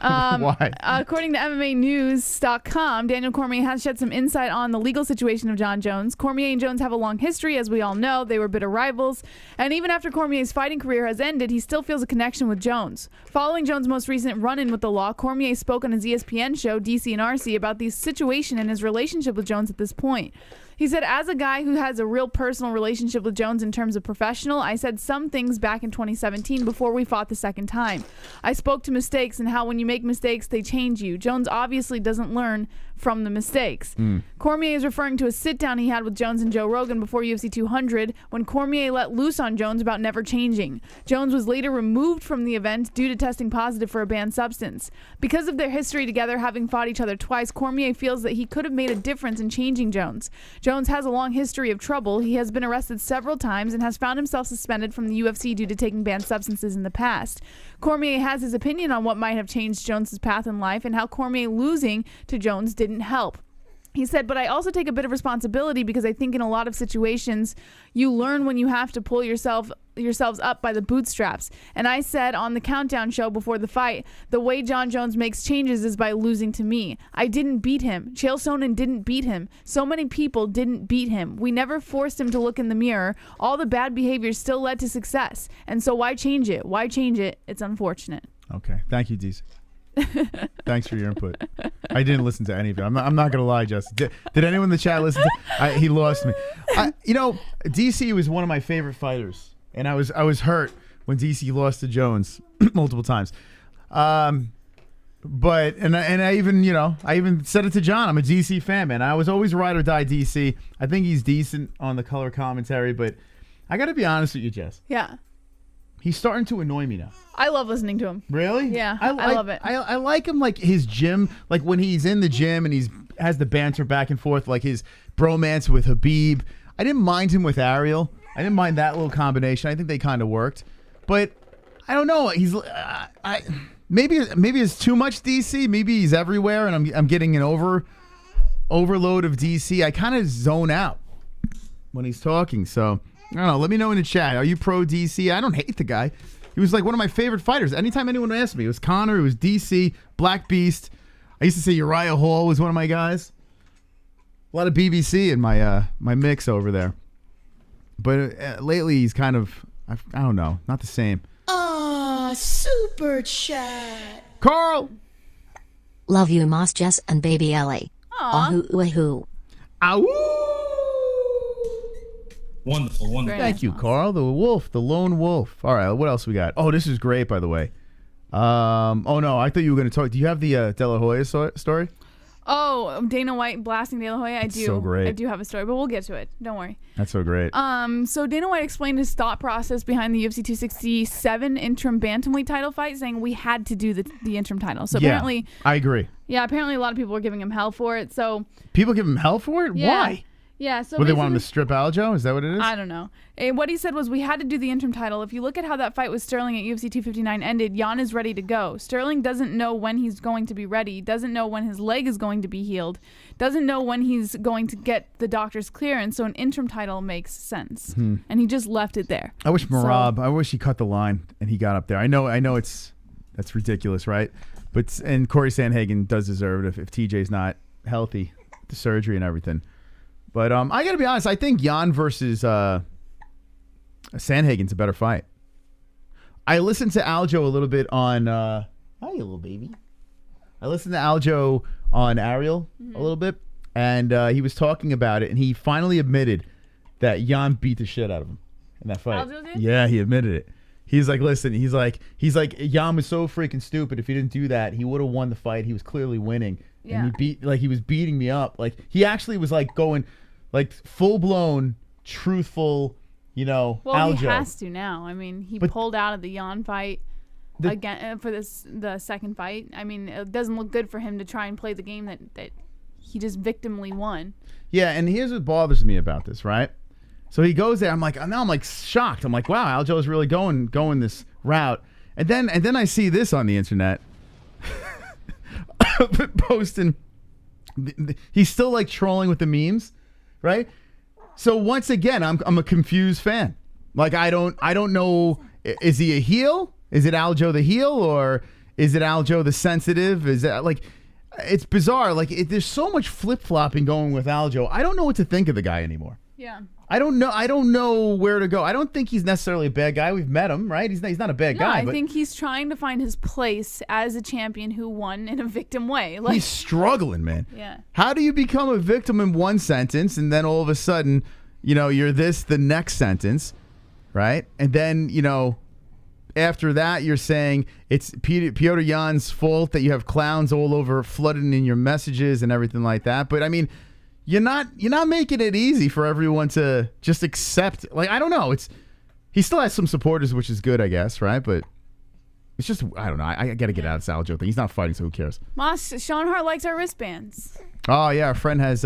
Why? According to MMAnews.com, Daniel Cormier has shed some insight on the legal situation of Jon Jones. Cormier and Jones have a long history, as we all know. They were bitter rivals. And even after Cormier's fighting career has ended, he still feels a connection with Jones. Following Jones' most recent run-in with the law, Cormier spoke on his ESPN show, DC and RC, about the situation and his relationship with Jones at this point. He said, as a guy who has a real personal relationship with Jones in terms of professional, I said some things back in 2017 before we fought the second time. I spoke to mistakes and how when you make mistakes, they change you. Jones obviously doesn't learn from the mistakes. Cormier is referring to a sit-down he had with Jones and Joe Rogan before UFC 200 when Cormier let loose on Jones about never changing. Jones was later removed from the event due to testing positive for a banned substance. Because of their history together, having fought each other twice, Cormier feels that he could have made a difference in changing Jones. Jones has a long history of trouble. He has been arrested several times and has found himself suspended from the UFC due to taking banned substances in the past. Cormier has his opinion on what might have changed Jones' path in life and how Cormier losing to Jones didn't help. He said, but I also take a bit of responsibility because I think in a lot of situations you learn when you have to pull yourselves up by the bootstraps. And I said on the countdown show before the fight, the way Jon Jones makes changes is by losing to me. I didn't beat him. Chael Sonnen didn't beat him. So many people didn't beat him. We never forced him to look in the mirror. All the bad behaviors still led to success. And so why change it? Why change it? It's unfortunate. Okay. Thank you, DC. Thanks for your input. I didn't listen to any of it. I'm not gonna lie, Justin. Did anyone in the chat listen? He lost me. DC was one of my favorite fighters, and I was hurt when DC lost to Jones multiple times. But I even said it to John. I'm a DC fan, man. I was always ride or die DC. I think he's decent on the color commentary, but I got to be honest with you, Jess. Yeah. He's starting to annoy me now. I love listening to him. Really? Yeah, I love it. I like him, like his gym, like when he's in the gym and has the banter back and forth, like his bromance with Habib. I didn't mind him with Ariel. I didn't mind that little combination. I think they kind of worked. But I don't know. He's maybe it's too much DC. Maybe he's everywhere, and I'm getting an overload of DC. I kind of zone out when he's talking. So I don't know. Let me know in the chat. Are you pro DC? I don't hate the guy. He was like one of my favorite fighters. Anytime anyone asked me, it was Conor, it was DC, Black Beast. I used to say Uriah Hall was one of my guys. A lot of BBC in my my mix over there. But lately he's kind of, I don't know, not the same. Super chat. Carl! Love you, Moss, Jess, and baby Ellie. Ahoo. Ow! Wonderful, wonderful. Thank you, Carl. The wolf, the lone wolf. All right, what else we got? Oh, this is great, by the way. Oh, no, I thought you were going to talk. Do you have the De La Hoya story? Oh, Dana White blasting De La Hoya. I do. So great. I do have a story, but we'll get to it. Don't worry. That's so great. So Dana White explained his thought process behind the UFC 267 interim bantamweight title fight, saying we had to do the interim title. So apparently, I agree. Yeah, apparently a lot of people were giving him hell for it. So people give him hell for it? Yeah. Why? Yeah, so they want him to strip Aljo? Is that what it is? I don't know. What he said was we had to do the interim title. If you look at how that fight with Sterling at UFC 259 ended, Jan is ready to go. Sterling doesn't know when he's going to be ready, doesn't know when his leg is going to be healed, doesn't know when he's going to get the doctor's clearance, so an interim title makes sense. And he just left it there. I wish I wish he cut the line and he got up there. I know that's ridiculous, right? And Corey Sandhagen does deserve it if TJ's not healthy, the surgery and everything. But I got to be honest. I think Jan versus Sandhagen's a better fight. I listened to Aljo a little bit on... hi, you little baby. I listened to Aljo on Ariel a little bit, and he was talking about it, and he finally admitted that Jan beat the shit out of him in that fight. Aljo did? Yeah, he admitted it. He's like, listen, he's like, Jan was so freaking stupid. If he didn't do that, he would have won the fight. He was clearly winning. Yeah. And he was beating me up. Like, he actually was like going... like full-blown, truthful, Well, Aljo. he has to now. I mean, he pulled out of the Jan fight again for the second fight. I mean, it doesn't look good for him to try and play the game that he just victimly won. Yeah, and here's what bothers me about this, right? So he goes there. I'm like shocked. I'm like, wow, Aljo is really going this route. And then I see this on the internet, posting. He's still like trolling with the memes. Right? So once again, I'm a confused fan. Like I don't know, is he a heel? Is it Aljo the heel, or is it Aljo the sensitive? Is that like, it's bizarre. Like there's so much flip-flopping going with Aljo. I don't know what to think of the guy anymore. Yeah. I don't know where to go. I don't think he's necessarily a bad guy. We've met him, right? He's not a bad guy. I think he's trying to find his place as a champion who won in a victim way. Like, he's struggling, man. Yeah. How do you become a victim in one sentence and then all of a sudden, you're the next sentence, right? And then, after that, you're saying it's Petr Yan's fault that you have clowns all over flooding in your messages and everything like that. But I mean, you're not making it easy for everyone to just accept. Like, I don't know. He still has some supporters, which is good, I guess, right? But it's just, I don't know. I got to get out of this Aljo thing. He's not fighting, so who cares? Moss, Sean Hart likes our wristbands. Oh yeah, our friend has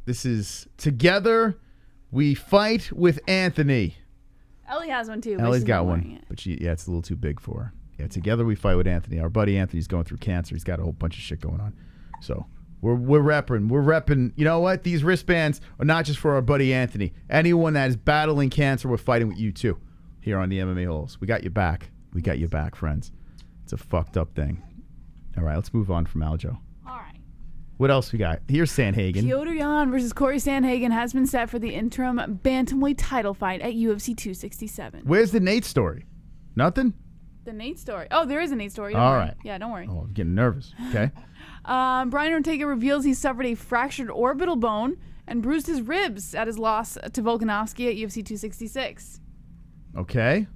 this is Together We Fight with Anthony. Ellie has one too. Ellie's got one, but it's a little too big for her. Yeah, Together We Fight with Anthony. Our buddy Anthony's going through cancer. He's got a whole bunch of shit going on. So we're repping. You know what? These wristbands are not just for our buddy Anthony. Anyone that is battling cancer, we're fighting with you too. Here on the MMA-Holes, we got you back. We got you back, friends. It's a fucked up thing. All right, let's move on from Aljo. All right. What else we got? Here's Sandhagen. Piotr Jan versus Corey Sandhagen has been set for the interim bantamweight title fight at UFC 267. Where's the Nate story? Nothing? The Nate story. Oh, there is a Nate story. Don't All worry. right. Yeah, don't worry. Oh, I'm getting nervous. Okay. Brian Ortega reveals he suffered a fractured orbital bone and bruised his ribs at his loss to Volkanovski at UFC 266. Okay.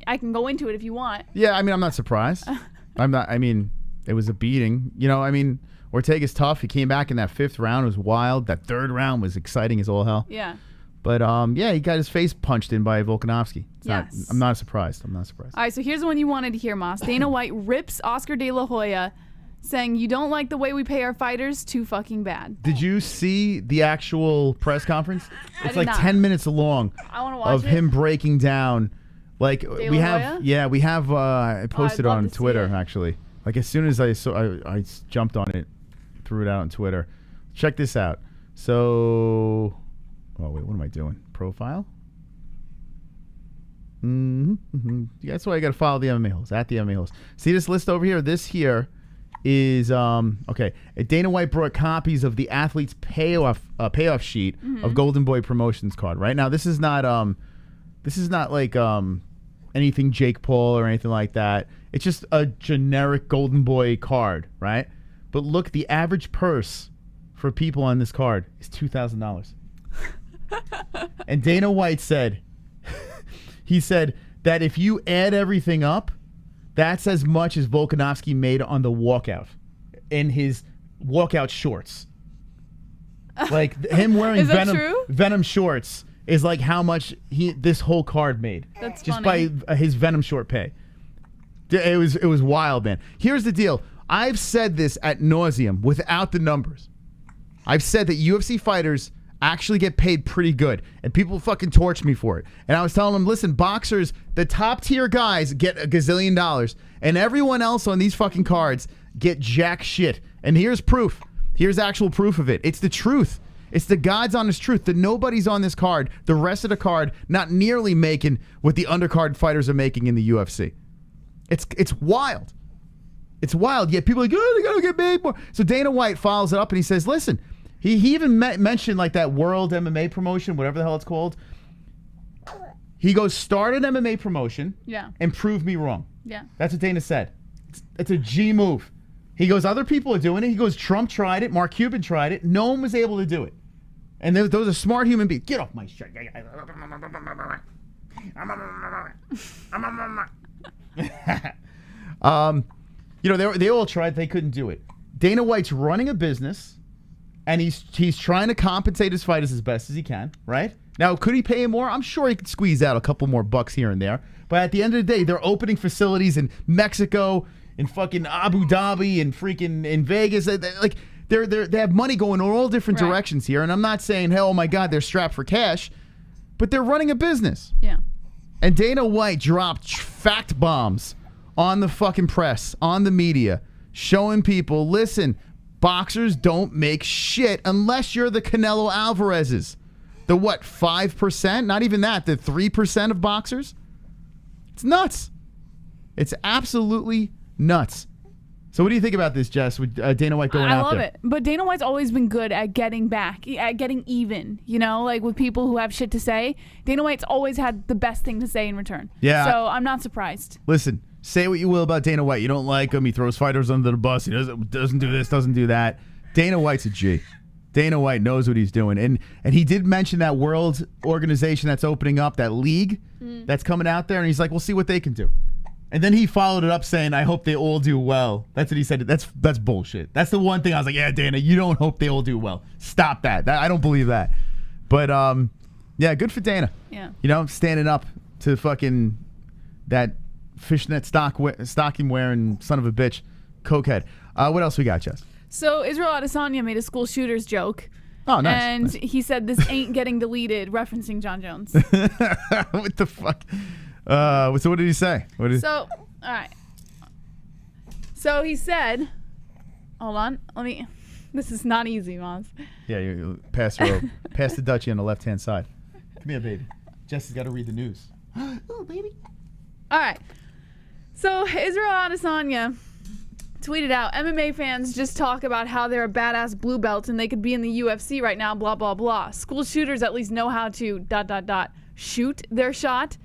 I can go into it if you want. Yeah, I mean, I'm not surprised. It was a beating. You know, I mean, Ortega's tough. He came back in that 5th round. It was wild. That 3rd round was exciting as all hell. Yeah. But, yeah, he got his face punched in by Volkanovski. Yes. I'm not surprised. All right, so here's the one you wanted to hear, Moss. Dana White rips Oscar De La Hoya, saying, "You don't like the way we pay our fighters? Too fucking bad." Did you see the actual press conference? It's like not. 10 minutes long I want to watch of it. him breaking down. Like, De we La have, Hoya? yeah, we have, I posted love on to see Twitter, it. actually. Like, as soon as I saw, I jumped on it, threw it out on Twitter. Check this out. So, oh, wait, what am I doing? Profile? That's why I got to follow the MMA-Holes, at the MMA-Holes. See this list over here? This here is, okay, Dana White brought copies of the athlete's payoff sheet of Golden Boy Promotions card, right? Now, this is not like anything Jake Paul or anything like that. It's just a generic Golden Boy card, right? But look, the average purse for people on this card is $2,000. And Dana White said, he said that if you add everything up, that's as much as Volkanovski made on the walkout in his walkout shorts. Like him wearing Is that true? Venom shorts is like how much this whole card made. That's just funny. by his Venom short pay. It was wild, man. Here's the deal. I've said this ad nauseum without the numbers. I've said that UFC fighters actually get paid pretty good, and people fucking torch me for it. And I was telling them, listen, boxers, the top tier guys get $1 gazillion, and everyone else on these fucking cards get jack shit. And here's proof. Here's actual proof of it. It's the truth. It's the God's honest truth that nobody's on this card, the rest of the card, not nearly making what the undercard fighters are making in the UFC. It's wild. It's wild. Yet people are like, oh, they gotta get paid more. So Dana White follows it up and he says, listen, he even mentioned like that World MMA promotion, whatever the hell it's called. He goes, start an MMA promotion and prove me wrong. Yeah. That's what Dana said. It's a G move. He goes, other people are doing it. He goes, Trump tried it. Mark Cuban tried it. No one was able to do it. And those are smart human beings. Get off my shit. You know, they all tried. They couldn't do it. Dana White's running a business, and he's trying to compensate his fighters as best as he can, right? Now, could he pay him more? I'm sure he could squeeze out a couple more bucks here and there. But at the end of the day, they're opening facilities in Mexico, in fucking Abu Dhabi, and freaking in Vegas. They have money going in all different directions here. And I'm not saying, hey, oh my God, they're strapped for cash, but they're running a business. Yeah. And Dana White dropped fact bombs on the fucking press, on the media, showing people, listen, boxers don't make shit unless you're the Canelo Alvarez's. The what, 5%? Not even that. The 3% of boxers? It's nuts. It's absolutely nuts. So what do you think about this, Jess, with Dana White going out there? I love it. But Dana White's always been good at getting back, at getting even, you know, like with people who have shit to say. Dana White's always had the best thing to say in return. Yeah. So I'm not surprised. Listen, say what you will about Dana White. You don't like him. He throws fighters under the bus. He doesn't do this, doesn't do that. Dana White's a G. Dana White knows what he's doing. And he did mention that world organization that's opening up, that league that's coming out there. And he's like, we'll see what they can do. And then he followed it up saying, I hope they all do well. That's what he said. That's bullshit. That's the one thing I was like, yeah, Dana, you don't hope they all do well. Stop that. I don't believe that. But, yeah, good for Dana. Yeah. You know, standing up to fucking that fishnet stocking wearing son of a bitch, cokehead. What else we got, Jess? So Israel Adesanya made a school shooters joke. Oh, nice. And nice. he said this ain't getting deleted, referencing Jon Jones. What the fuck? So what did he say? So, all right. So he said Hold on. Let me. This is not easy, Moss. Yeah, you pass her over. Pass the Dutchie on the left-hand side. Come here, baby. Jesse's got to read the news. Oh, baby. All right. So Israel Adesanya tweeted out, MMA fans just talk about how they're a badass blue belt and they could be in the UFC right now, blah, blah, blah. School shooters at least know how to ... shoot their shot.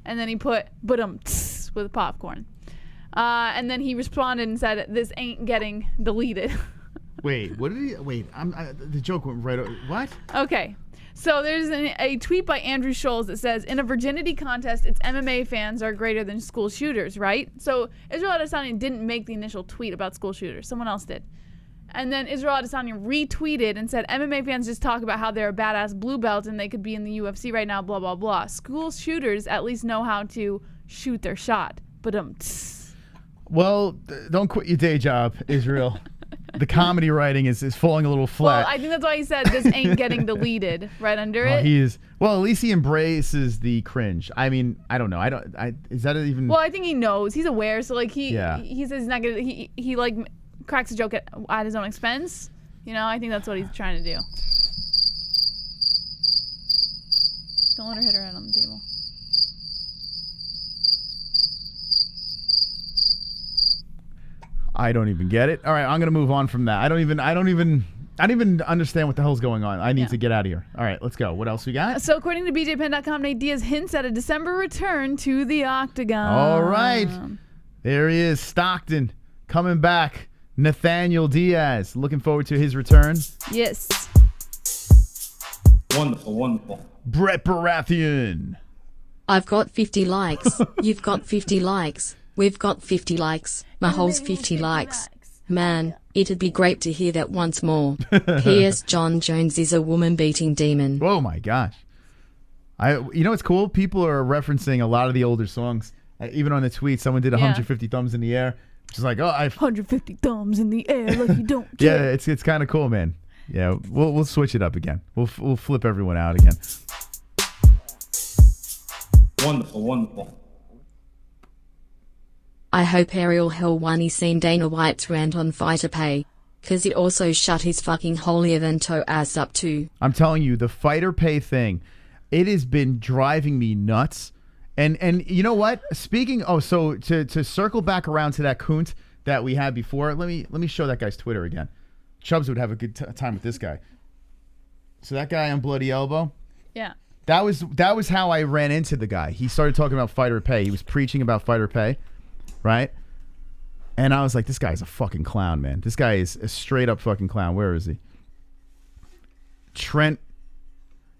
And then he put with popcorn. And then he responded and said, this ain't getting deleted. Wait, what did he... Wait, the joke went right over... What? Okay. So there's a tweet by Andrew Scholes that says, in a virginity contest, its MMA fans are greater than school shooters, right? So Israel Adesanya didn't make the initial tweet about school shooters. Someone else did. And then Israel Adesanya retweeted and said, MMA fans just talk about how they're a badass blue belt and they could be in the UFC right now, blah, blah, blah. School shooters at least know how to shoot their shot. Well, don't quit your day job, Israel. The comedy writing is falling a little flat. Well, I think that's why he said this ain't getting deleted right under it. He is. Well, at least he embraces the cringe. I mean, I don't know. Is that even... Well, I think he knows. He's aware. So, like, he says he's not going to... He, like, cracks a joke at his own expense. You know, I think that's what he's trying to do. Don't let her hit her head on the table. I don't even get it. All right, I'm gonna move on from that. I don't even understand what the hell's going on. I need to get out of here. All right, let's go. What else we got? So according to BJPenn.com, Nate Diaz hints at a December return to the octagon. All right, there he is, Stockton coming back. Nathaniel Diaz, looking forward to his return. Yes. Wonderful, wonderful. Brett Baratheon. I've got 50 likes. You've got 50 likes. We've got 50 likes. My whole's 50 likes. Man, it'd be great to hear that once more. P.S. Jon Jones is a woman-beating demon. Oh my gosh. You know what's cool? People are referencing a lot of the older songs. Even on the tweet, someone did 150 thumbs in the air. Which is like, oh, I've 150 thumbs in the air like you don't care. Yeah, it's kind of cool, man. Yeah, we'll switch it up again. We'll flip everyone out again. Wonderful, wonderful. I hope ARIEL Helwani seen Dana White's rant on fighter pay, cause it also shut his fucking holier than toe ass up too. I'm telling you, the fighter pay thing, it has been driving me nuts. And you know what? Speaking, so to circle back around to that Kunt that we had before, let me show that guy's Twitter again. Chubbs would have a good time with this guy. So that guy on Bloody Elbow. Yeah. That was how I ran into the guy. He started talking about fighter pay. He was preaching about fighter pay, right? And I was like, this guy's a fucking clown, man. This guy is a straight up fucking clown. Where is he? Trent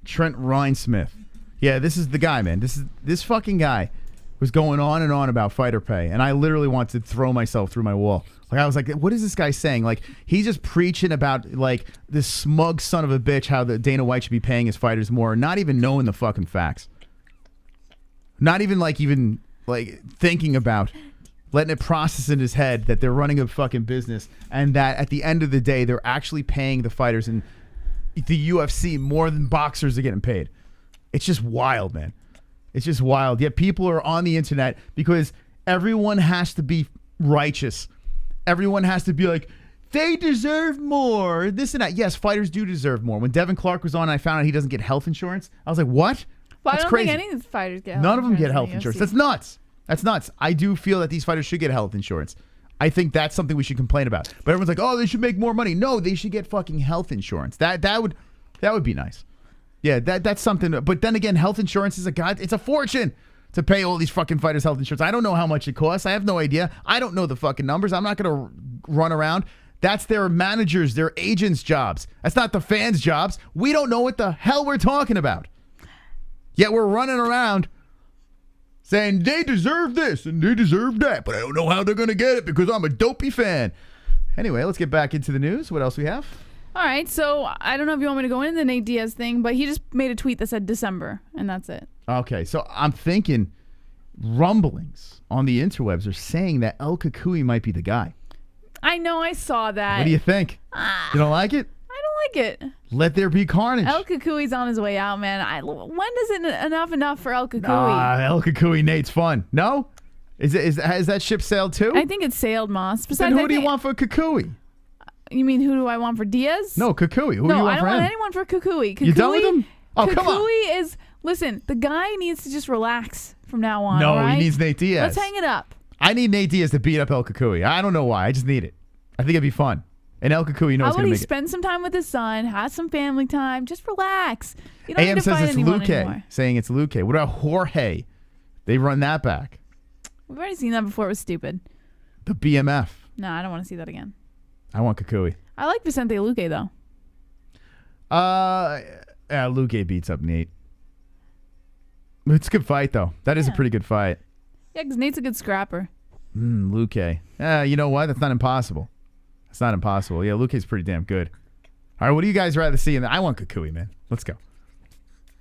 Reinsmith. Yeah, this is the guy, man. This fucking guy was going on and on about fighter pay, and I literally wanted to throw myself through my wall. Like, I was like, what is this guy saying? Like, he's just preaching about, like, this smug son of a bitch, how the Dana White should be paying his fighters more, not even knowing the fucking facts. Not even thinking about letting it process in his head that they're running a fucking business and that at the end of the day, they're actually paying the fighters in the UFC more than boxers are getting paid. It's just wild, man. It's just wild. Yet people are on the internet because everyone has to be righteous. Everyone has to be like, they deserve more, this and that. Yes, fighters do deserve more. When Devin Clark was on and I found out he doesn't get health insurance, I was like, what? Well, That's I don't crazy. think any of the fighters get health None of them insurance get health in the insurance. UFC. That's nuts. That's nuts. I do feel that these fighters should get health insurance. I think that's something we should complain about. But everyone's like, oh, they should make more money. No, they should get fucking health insurance. That would be nice. Yeah, that's something. But then again, health insurance is it's a fortune to pay all these fucking fighters health insurance. I don't know how much it costs. I have no idea. I don't know the fucking numbers. I'm not going to run around. That's their managers, their agents' jobs. That's not the fans' jobs. We don't know what the hell we're talking about. Yet we're running around saying they deserve this and they deserve that, but I don't know how they're going to get it because I'm a dopey fan. Anyway, let's get back into the news. What else we have? All right, so I don't know if you want me to go into the Nate Diaz thing, but he just made a tweet that said December, and that's it. Okay, so I'm thinking rumblings on the interwebs are saying that El Kukui might be the guy. I know, I saw that. What do you think? You don't like it? I don't like it. Let there be carnage. El Kukui's on his way out, man. When is it enough for El Kukui? El Kukui, Nate's fun. No? Has that ship sailed too? I think it sailed, Moss. Then who do you want for Kukui? You mean who do I want for Diaz? No, Kukui. Who do you No, want I don't for want him? anyone for Kukui. You done with him? Oh, come on. Kukui is... Listen, the guy needs to just relax from now on, No, all right? he needs Nate Diaz. Let's hang it up. I need Nate Diaz to beat up El Kukui. I don't know why. I just need it. I think it'd be fun. And El Kukui, you know, How it's about going to he make it. spend some time with his son, have some family time, just relax. You don't AM need to says fight it's anyone Luque, anymore. saying it's Luque. What about Jorge? They run that back. We've already seen that before. It was stupid. The BMF. No, I don't want to see that again. I want Kukui. I like Vicente Luque, though. Luque beats up Nate. It's a good fight, though. That is a pretty good fight. Yeah, because Nate's a good scrapper. Luque. You know what? That's not impossible. That's not impossible. Yeah, Luque's pretty damn good. All right, what do you guys rather see? I want Kukui, man. Let's go.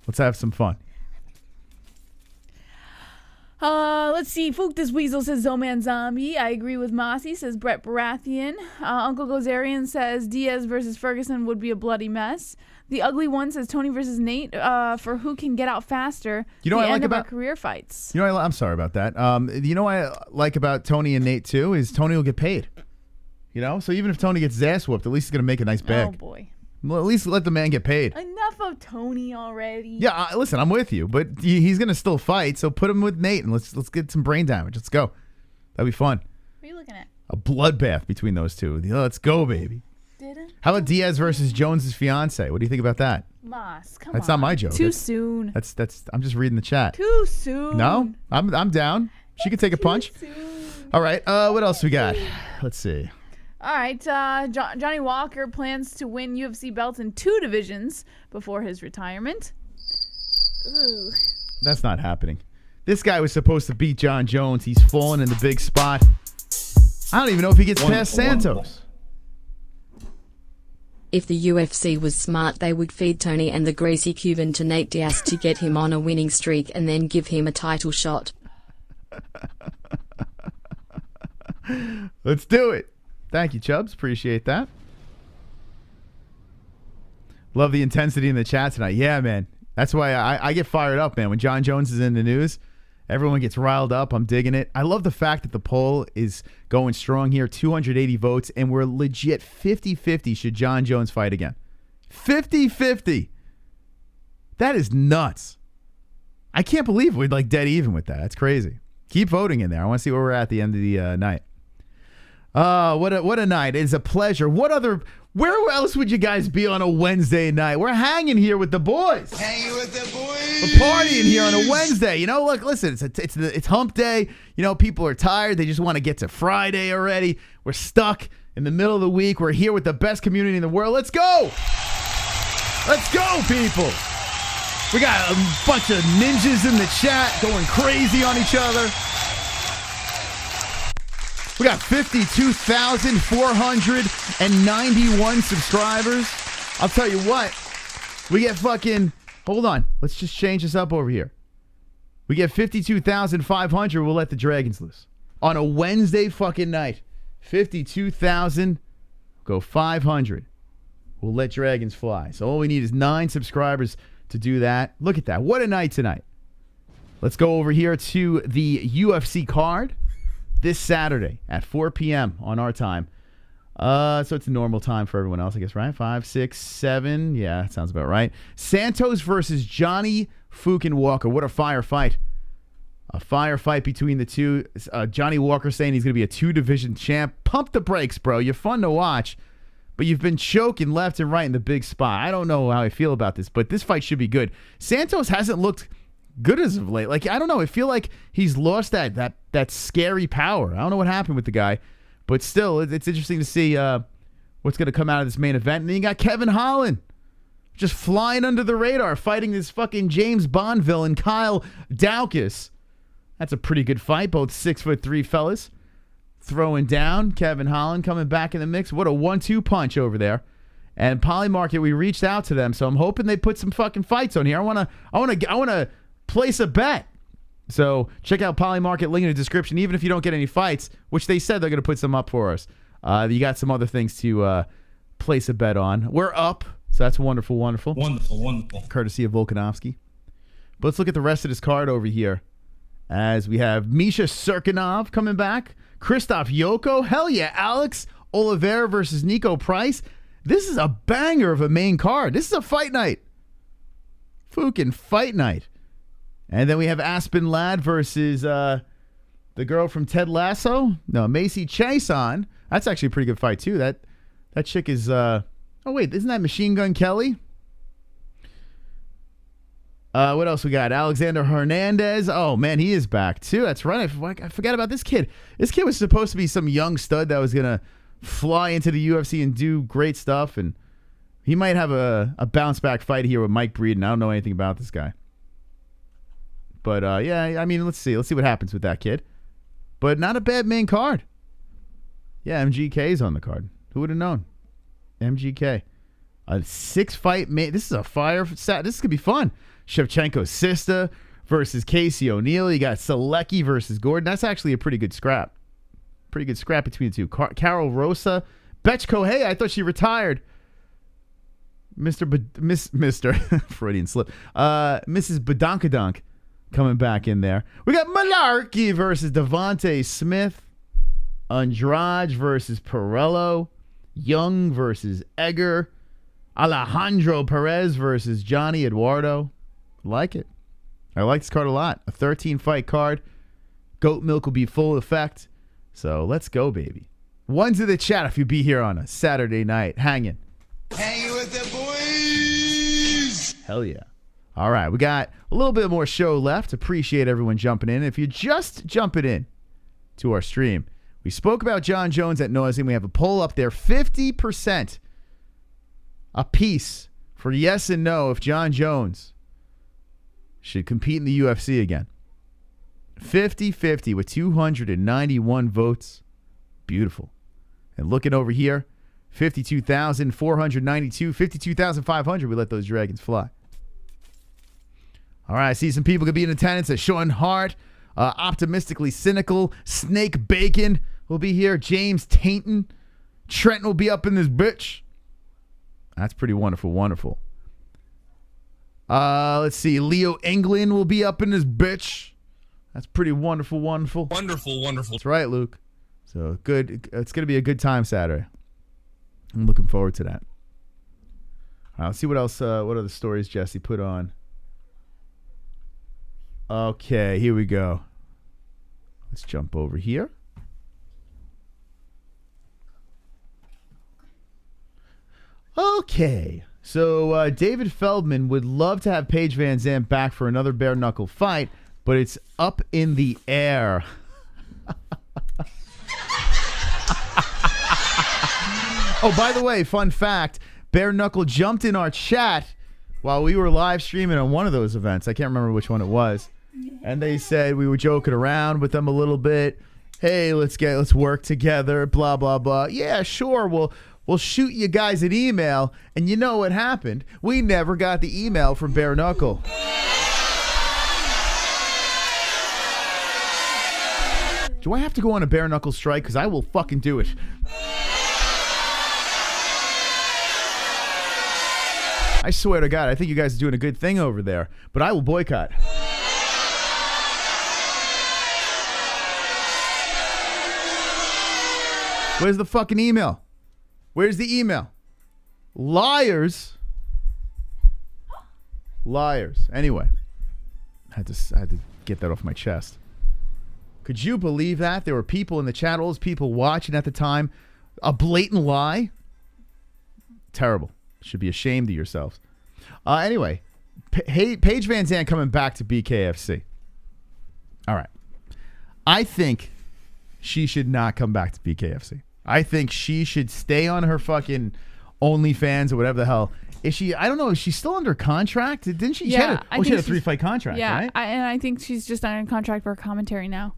Let's have some fun. Let's see. Fook this Weasel says Zoman Zombie. I agree with Mossy, says Brett Baratheon. Uncle Gozerian says Diaz versus Ferguson would be a bloody mess. The Ugly One says Tony versus Nate for who can get out faster. You know the what I end like of our about career fights. You know, I'm sorry about that. You know what I like about Tony and Nate too is Tony will get paid. You know, so even if Tony gets his ass whooped, at least he's gonna make a nice bag. Oh boy. Well, at least let the man get paid. Enough of Tony already. Yeah, listen, I'm with you, but he's gonna still fight. So put him with Nate and let's get some brain damage. Let's go. That'd be fun. What are you looking at? A bloodbath between those two. Let's go, baby. How about Diaz versus Jones's fiance? What do you think about that? Moss, come That's on. not my joke. Too soon. That's I'm just reading the chat. Too soon. No, I'm down. She could take a punch. All right. What else we got? Let's see. All right. Johnny Walker plans to win UFC belts in 2 divisions before his retirement. Ooh. That's not happening. This guy was supposed to beat Jon Jones. He's fallen in the big spot. I don't even know if he gets past Santos. If the UFC was smart, they would feed Tony and the greasy Cuban to Nate Diaz to get him on a winning streak and then give him a title shot. Let's do it. Thank you, Chubbs. Appreciate that. Love the intensity in the chat tonight. Yeah, man. That's why I get fired up, man. When Jon Jones is in the news, everyone gets riled up. I'm digging it. I love the fact that the poll is going strong here. 280 votes, and we're legit 50-50 should Jon Jones fight again. 50-50. That is nuts. I can't believe we're like dead even with that. That's crazy. Keep voting in there. I want to see where we're at the end of the night. What a night. It's a pleasure. Where else would you guys be on a Wednesday night? We're hanging here with the boys. Hanging with the boys. We're partying here on a Wednesday. You know, look, listen, it's hump day. You know, people are tired. They just want to get to Friday already. We're stuck in the middle of the week. We're here with the best community in the world. Let's go. Let's go, people. We got a bunch of ninjas in the chat going crazy on each other. We got 52,491 subscribers. I'll tell you what. We get fucking... Hold on. Let's just change this up over here. We get 52,500. We'll let the Dragons loose. On a Wednesday fucking night. 52,000. Go 500. We'll let Dragons fly. So all we need is 9 subscribers to do that. Look at that. What a night tonight. Let's go over here to the UFC card. This Saturday at 4 p.m. on our time. So it's a normal time for everyone else, I guess, right? 5, 6, 7. Yeah, that sounds about right. Santos versus Johnny fucking Walker. What a fire fight. A fire fight between the two. Johnny Walker saying he's going to be a 2-division champ. Pump the brakes, bro. You're fun to watch. But you've been choking left and right in the big spot. I don't know how I feel about this, but this fight should be good. Santos hasn't looked good as of late. Like, I don't know. I feel like he's lost that scary power. I don't know what happened with the guy, but still, it's interesting to see what's going to come out of this main event. And then you got Kevin Holland just flying under the radar, fighting this fucking James Bond villain, Kyle Daukaus. That's a pretty good fight. Both 6'3" fellas throwing down. Kevin Holland coming back in the mix. What a 1-2 punch over there. And Polymarket, we reached out to them, so I'm hoping they put some fucking fights on here. I wanna place a bet. So check out Polymarket, link in the description. Even if you don't get any fights, which they said they're going to put some up for us. You got some other things to place a bet on. We're up, so that's wonderful, wonderful. Wonderful. Courtesy of Volkanovski. But let's look at the rest of this card over here. As we have Misha Serkinov coming back. Krzysztof Yoko. Hell yeah, Alex Oliveira versus Nico Price. This is a banger of a main card. This is a fight night. Fucking fight night. And then we have Aspen Ladd versus the girl from Ted Lasso. No, Macy Chiasson. That's actually a pretty good fight too. That chick is oh wait, isn't that Machine Gun Kelly? What else we got? Alexander Hernandez. Oh man, he is back too. That's right. I forgot about this kid. This kid was supposed to be some young stud that was gonna fly into the UFC and do great stuff, and he might have a bounce back fight here with Mike Breeden. I don't know anything about this guy. But, yeah, I mean, let's see. Let's see what happens with that kid. But not a bad main card. Yeah, MGK's on the card. Who would have known? MGK. A 6-fight main. This is a fire. This is going to be fun. Shevchenko's sister versus Casey O'Neill. You got Selecki versus Gordon. That's actually a pretty good scrap. Pretty good scrap between the two. Carol Rosa. Betch Kohei. I thought she retired. Mr. Freudian slip. Mrs. Badonkadonk. Coming back in there. We got Malarkey versus Devontae Smith. Andrade versus Perello. Young versus Egger. Alejandro Perez versus Johnny Eduardo. Like it. I like this card a lot. A 13-fight card. Goat milk will be full effect. So let's go, baby. One to the chat if you be here on a Saturday night. Hanging. Hanging with the boys. Hell yeah. All right, we got a little bit more show left. Appreciate everyone jumping in. If you're just jumping in to our stream, we spoke about Jon Jones at nauseam. We have a poll up there, 50% a piece for yes and no if Jon Jones should compete in the UFC again. 50-50 with 291 votes. Beautiful. And looking over here, 52,492, 52,500. We let those dragons fly. All right, I see some people could be in attendance. Sean Hart, Optimistically Cynical, Snake Bacon will be here. James Tainton, Trenton will be up in this bitch. That's pretty wonderful, wonderful. Let's see. Leo England will be up in this bitch. That's pretty wonderful, wonderful. Wonderful, wonderful. That's right, Luke. So good. It's going to be a good time Saturday. I'm looking forward to that. All right, let's see what else. What other stories Jesse put on? Okay, here we go. Let's jump over here. Okay, so David Feldman would love to have Paige Van Zandt back for another bare knuckle fight, but it's up in the air. Oh, by the way, fun fact, Bare Knuckle jumped in our chat while we were live streaming on one of those events. I can't remember which one it was. And they said we were joking around with them a little bit. Hey, let's work together, blah, blah, blah. Yeah, sure, we'll shoot you guys an email. And you know what happened? We never got the email from Bare Knuckle. Do I have to go on a Bare Knuckle strike? Because I will fucking do it. I swear to God, I think you guys are doing a good thing over there, but I will boycott. Where's the fucking email? Where's the email? Liars. Liars. Anyway, I had to get that off my chest. Could you believe that? There were people in the chat, all those people watching at the time. A blatant lie? Terrible. Should be ashamed of yourselves. Anyway, Paige Van Zandt coming back to BKFC. All right. I think she should not come back to BKFC. I think she should stay on her fucking OnlyFans or whatever the hell. Is she? I don't know. Is she still under contract? Didn't she? Yeah, she had a 3-fight contract, right? Yeah, and I think she's just under contract for commentary now.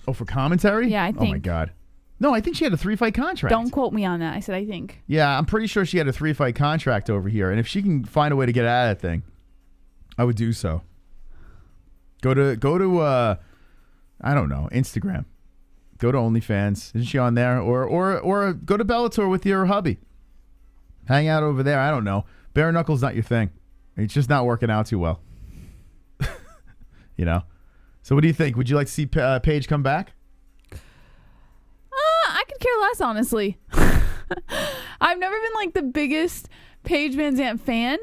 Oh, for commentary? Yeah, I think. Oh my God. No, I think she had a 3-fight contract. Don't quote me on that. I said I think. Yeah, I'm pretty sure she had a 3-fight contract over here. And if she can find a way to get out of that thing, I would do so. Go to I don't know, Instagram. Go to OnlyFans. Isn't she on there? Or go to Bellator with your hubby. Hang out over there. I don't know. Bare knuckles not your thing. It's just not working out too well. You know? So what do you think? Would you like to see Paige come back? I could care less, honestly. I've never been like the biggest Paige Van Zandt fan,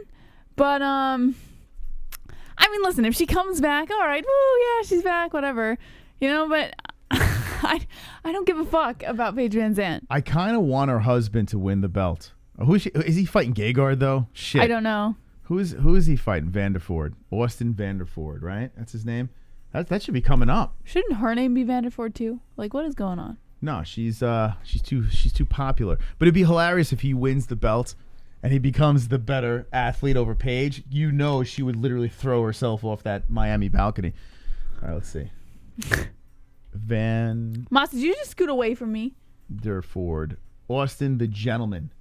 but I mean, listen, if she comes back, all right, woo, yeah, she's back, whatever, you know. But I don't give a fuck about Paige Van Zandt. I kind of want her husband to win the belt. Who is he fighting? Gegard though? Shit, I don't know. Who is he fighting? Vanderford, Austin Vanderford, right? That's his name. That should be coming up. Shouldn't her name be Vanderford too? Like, what is going on? No, she's too popular. But it'd be hilarious if he wins the belt and he becomes the better athlete over Paige. You know, she would literally throw herself off that Miami balcony. All right, let's see. Moss, did you just scoot away from me? Vanderford, Austin the gentleman,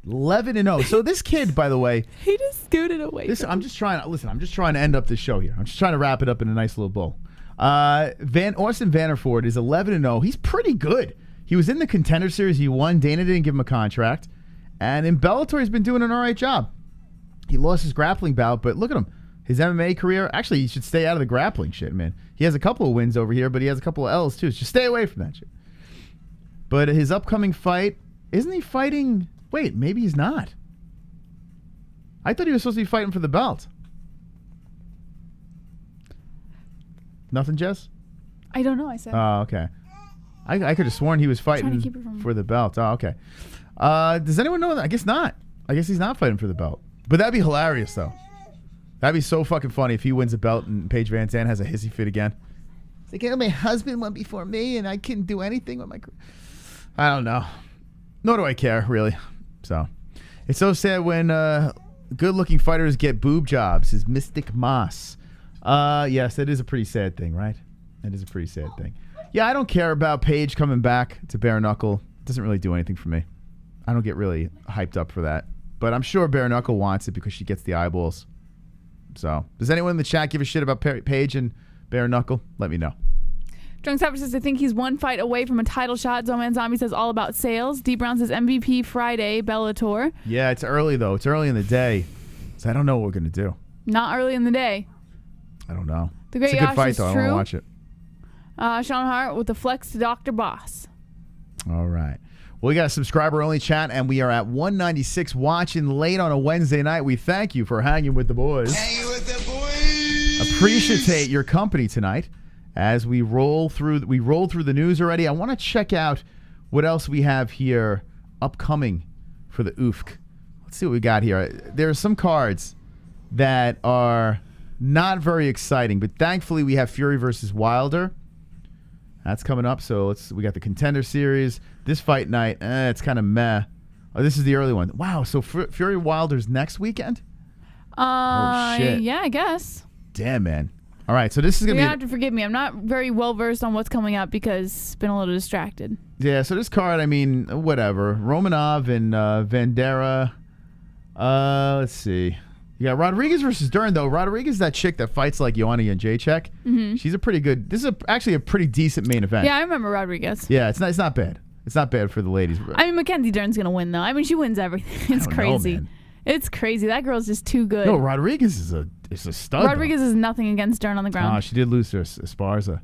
11-0. So this kid, by the way, he just scooted away. I'm just trying to end up this show here. I'm just trying to wrap it up in a nice little bow. Austin Vanderford is 11-0. He's pretty good. He was in the Contender Series. He won. Dana didn't give him a contract. And in Bellator, he's been doing an all right job. He lost his grappling bout, but look at him. His MMA career, actually, he should stay out of the grappling shit, man. He has a couple of wins over here, but he has a couple of L's, too. So just stay away from that shit. But his upcoming fight, isn't he fighting? Wait, maybe he's not. I thought he was supposed to be fighting for the belt. Nothing, Jess? I don't know, I said. Oh, okay. I could have sworn he was fighting for the belt. Oh, okay. Does anyone know that? I guess not. I guess he's not fighting for the belt. But that'd be hilarious, though. That'd be so fucking funny if he wins a belt and Paige Van Zandt has a hissy fit again. It's like, oh, my husband won before me and I couldn't do anything with my career. I don't know. Nor do I care, really. So, it's so sad when good-looking fighters get boob jobs, says Mystic Moss. Yes, that is a pretty sad thing, right? That is a pretty sad thing. Yeah, I don't care about Paige coming back to bare knuckle. It doesn't really do anything for me. I don't get really hyped up for that. But I'm sure bare knuckle wants it because she gets the eyeballs. So, does anyone in the chat give a shit about Paige and bare knuckle? Let me know. Drunk Sapper says, I think he's one fight away from a title shot. Zoman Zombie says, all about sales. D Brown says, MVP Friday, Bellator. Yeah, it's early, though. It's early in the day. So I don't know what we're going to do. Not early in the day. I don't know. The Great it's a good Yash fight, is though. true. I want to watch it. Sean Hart with the flex to Dr. Boss. All right. Well, we got a subscriber-only chat, and we are at 196 watching late on a Wednesday night. We thank you for hanging with the boys. Hanging with the boys. Appreciate your company tonight as we rolled through the news already. I want to check out what else we have here upcoming for the OOFK. Let's see what we got here. There are some cards that are not very exciting, but thankfully we have Fury versus Wilder. That's coming up. So we got the Contender Series. This fight night, it's kind of meh. Oh, this is the early one. Wow. So Fury Wilder's next weekend? Oh shit. Yeah, I guess. Damn, man. All right. So this is gonna be. You have to forgive me. I'm not very well versed on what's coming up because I've been a little distracted. Yeah. So this card, I mean, whatever. Romanov and Vandera. Let's see. You got Rodriguez versus Dern, though. Rodriguez is that chick that fights like Ioana and Jacek. Mm-hmm. She's a pretty good. This is actually a pretty decent main event. Yeah, I remember Rodriguez. Yeah, it's not bad. It's not bad for the ladies. I mean, Mackenzie Dern's gonna win though. I mean, she wins everything. It's crazy. It's crazy. That girl's just too good. No, Rodriguez is a stud. Rodriguez is nothing against Dern on the ground. Oh, she did lose to Esparza.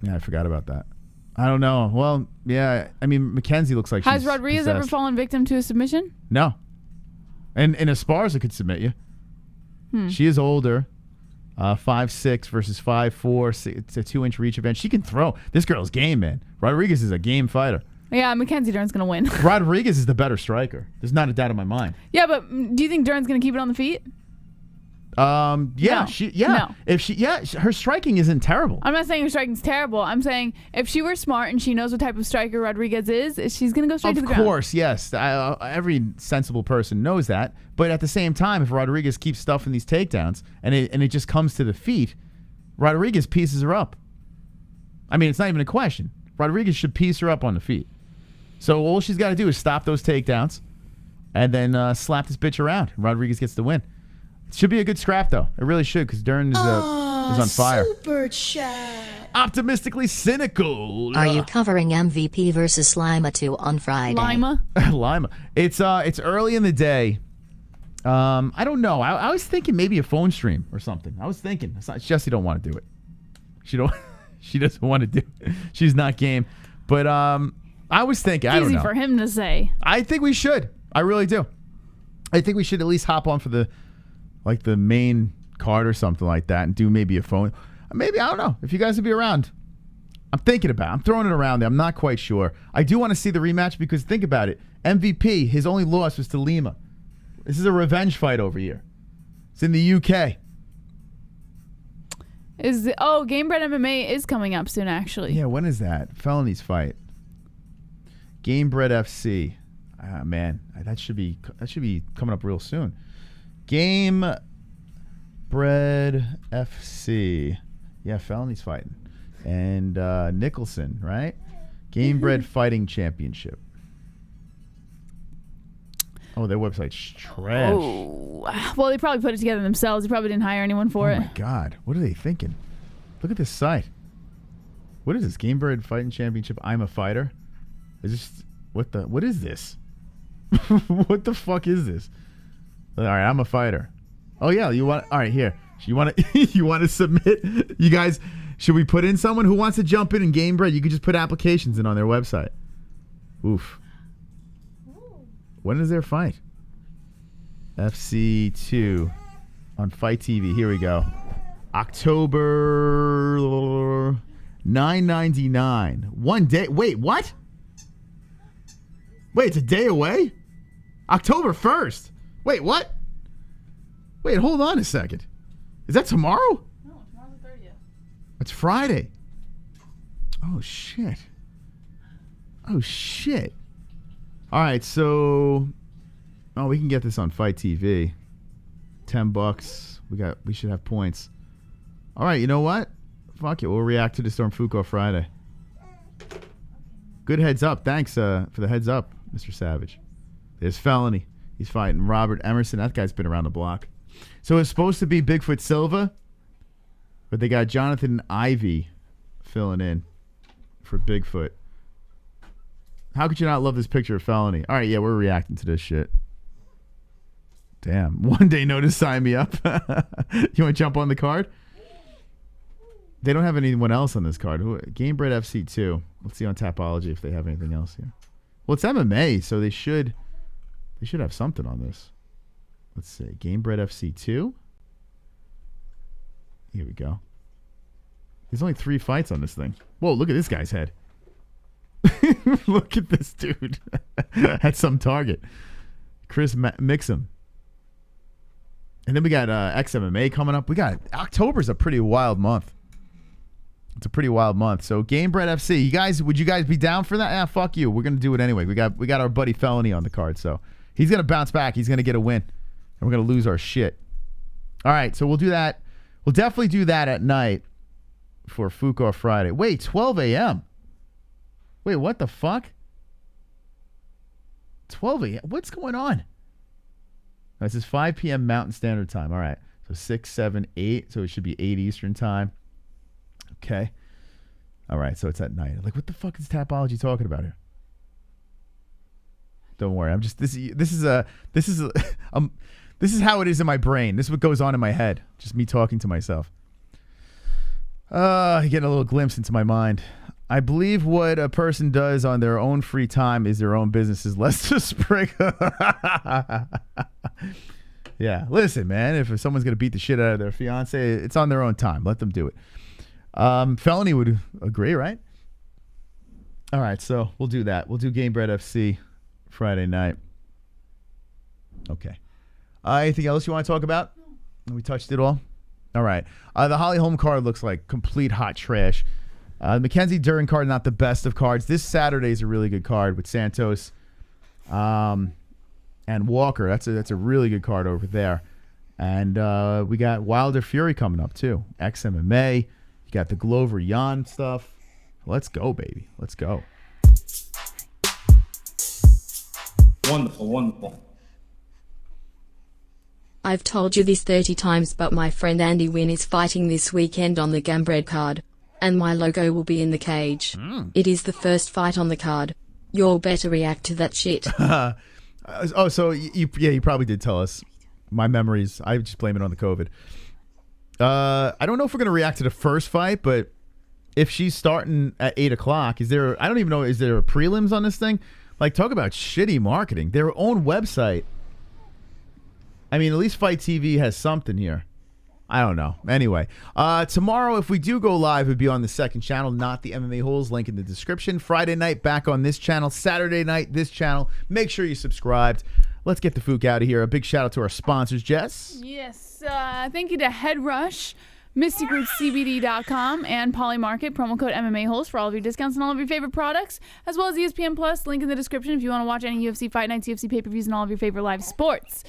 Yeah, I forgot about that. I don't know. Well, yeah. I mean, Mackenzie looks like Has she's Rodriguez possessed. ever fallen victim to a submission? No. And Esparza could submit you. She is older. 5'6" versus 5'4". It's a 2-inch reach event. She can throw. This girl's game, man. Rodriguez is a game fighter. Yeah, Mackenzie Dern's going to win. Rodriguez is the better striker. There's not a doubt in my mind. Yeah, but do you think Dern's going to keep it on the feet? Yeah, No. Her striking isn't terrible. I'm not saying her striking's terrible. I'm saying if she were smart and she knows what type of striker Rodriguez is, she's going to go straight to the ground. Of course, yes. Every sensible person knows that. But at the same time, if Rodriguez keeps stuffing these takedowns and it just comes to the feet, Rodriguez pieces her up. I mean, it's not even a question. Rodriguez should piece her up on the feet. So all she's got to do is stop those takedowns and then slap this bitch around. Rodriguez gets the win. It should be a good scrap, though. It really should, because Dern is on fire. Super chat. Optimistically cynical. Are you covering MVP versus Lima 2 on Friday? Lima? Lima. It's early in the day. I don't know. I was thinking maybe a phone stream or something. I was thinking. Jessie don't want to do it. She doesn't want to do it. She's not game. But I was thinking. I don't Easy know. for him to say. I think we should. I really do. I think we should at least hop on for the main card or something like that and do maybe a phone. Maybe, I don't know, if you guys would be around. I'm thinking about it. I'm throwing it around there. I'm not quite sure. I do want to see the rematch because think about it. MVP, his only loss was to Lima. This is a revenge fight over here. It's in the UK. Gamebred MMA is coming up soon, actually. Yeah, when is that? Felonies fight. Gamebred FC. Ah, man, that should be coming up real soon. Gamebred FC. Yeah, Felonies fighting. And Nicholson, right? Gamebred Fighting Championship. Oh, their website's trash. Oh. Well, they probably put it together themselves. They probably didn't hire anyone for it. Oh, my God. What are they thinking? Look at this site. What is this? Gamebred Fighting Championship. I'm a fighter. Is this... What is this? What the fuck is this? All right, I'm a fighter. Oh, yeah. All right, here. You want to submit? You guys... Should we put in someone who wants to jump in and Gamebred? You could just put applications in on their website. Oof. When is their fight? FC2 on Fight TV. Here we go. October $9.99. 1 day. Wait, what? Wait, it's a day away? October 1st. Wait, what? Wait, hold on a second. Is that tomorrow? No, tomorrow's the 30th. It's Friday. Oh, shit. Oh, shit. All right, so... Oh, we can get this on Fight TV. $10. We should have points. All right, you know what? Fuck it. We'll react to the Storm Fuqua Friday. Good heads up. Thanks for the heads up, Mr. Savage. There's Felony. He's fighting Robert Emerson. That guy's been around the block. So it's supposed to be Bigfoot Silva, but they got Jonathan Ivey filling in for Bigfoot. How could you not love this picture of Felony? All right, yeah, we're reacting to this shit. Damn. 1 day notice, sign me up. You want to jump on the card? They don't have anyone else on this card. Gamebred FC2. Let's see on Tapology if they have anything else here. Well, it's MMA, so they should have something on this. Let's see. Gamebred FC2. Here we go. There's only 3 fights on this thing. Whoa, look at this guy's head. Look at this dude. That's some target. Chris Mixum. And then we got XMMA coming up. We got October's a pretty wild month. It's a pretty wild month. So Gamebred FC, would you guys be down for that? Ah, fuck you. We're gonna do it anyway. We got our buddy Felony on the card, so he's gonna bounce back. He's gonna get a win, and we're gonna lose our shit. All right, so we'll do that. We'll definitely do that at night for Fuqua Friday. Wait, 12 a.m. Wait, what the fuck? 12 a.m. What's going on? This is 5 p.m. Mountain Standard Time. All right. So 6, 7, 8. So it should be 8 Eastern Time. Okay. All right. So it's at night. Like, what the fuck is Tapology talking about here? Don't worry. I'm just this is how it is in my brain. This is what goes on in my head. Just me talking to myself. Getting a little glimpse into my mind. I believe what a person does on their own free time is their own business, is Lester Sprigga. Yeah, listen, man. If someone's going to beat the shit out of their fiance, it's on their own time. Let them do it. Felony would agree, right? All right, so we'll do that. We'll do Gamebred FC Friday night. Okay. Anything else you want to talk about? We touched it all? All right. The Holly Holm card looks like complete hot trash. The Mackenzie Dern card, not the best of cards. This Saturday is a really good card with Santos and Walker. That's a really good card over there. And we got Wilder Fury coming up too. XMMA. You got the Glover Jan stuff. Let's go, baby. Let's go. Wonderful, wonderful. I've told you this 30 times, but my friend Andy Wynn is fighting this weekend on the Gamebred card. And my logo will be in the cage. It is the first fight on the card. You'll better react to that shit. So you probably did tell us. My memories, I just blame it on the COVID. I don't know if we're going to react to the first fight, but if she's starting at 8 o'clock, is there? I don't even know. Is there prelims on this thing? Like, talk about shitty marketing. Their own website. I mean, at least Fight TV has something here. I don't know. Anyway, tomorrow, if we do go live, it'd be on the second channel, not the MMA-Holes. Link in the description. Friday night, back on this channel. Saturday night, this channel. Make sure you subscribed. Let's get the fook out of here. A big shout out to our sponsors, Jess. Yes. Thank you to Head Rush, MysticRootsCBD.com, and Polymarket. Promo code MMA-Holes for all of your discounts and all of your favorite products, as well as ESPN Plus. Link in the description if you want to watch any UFC Fight Nights, UFC pay-per-views, and all of your favorite live sports.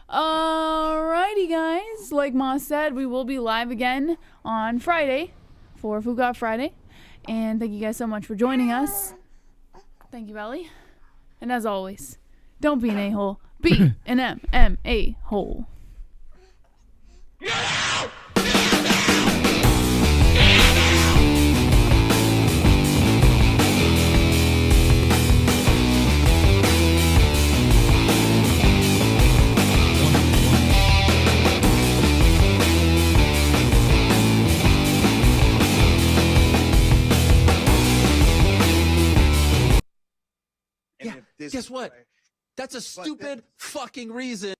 Alrighty, guys. Like Moss said, we will be live again on Friday for Fook Friday. And thank you guys so much for joining us. Thank you, Belly. And as always, don't be an a-hole. Be an MMA-hole. Yeah, guess what? That's a stupid fucking reason.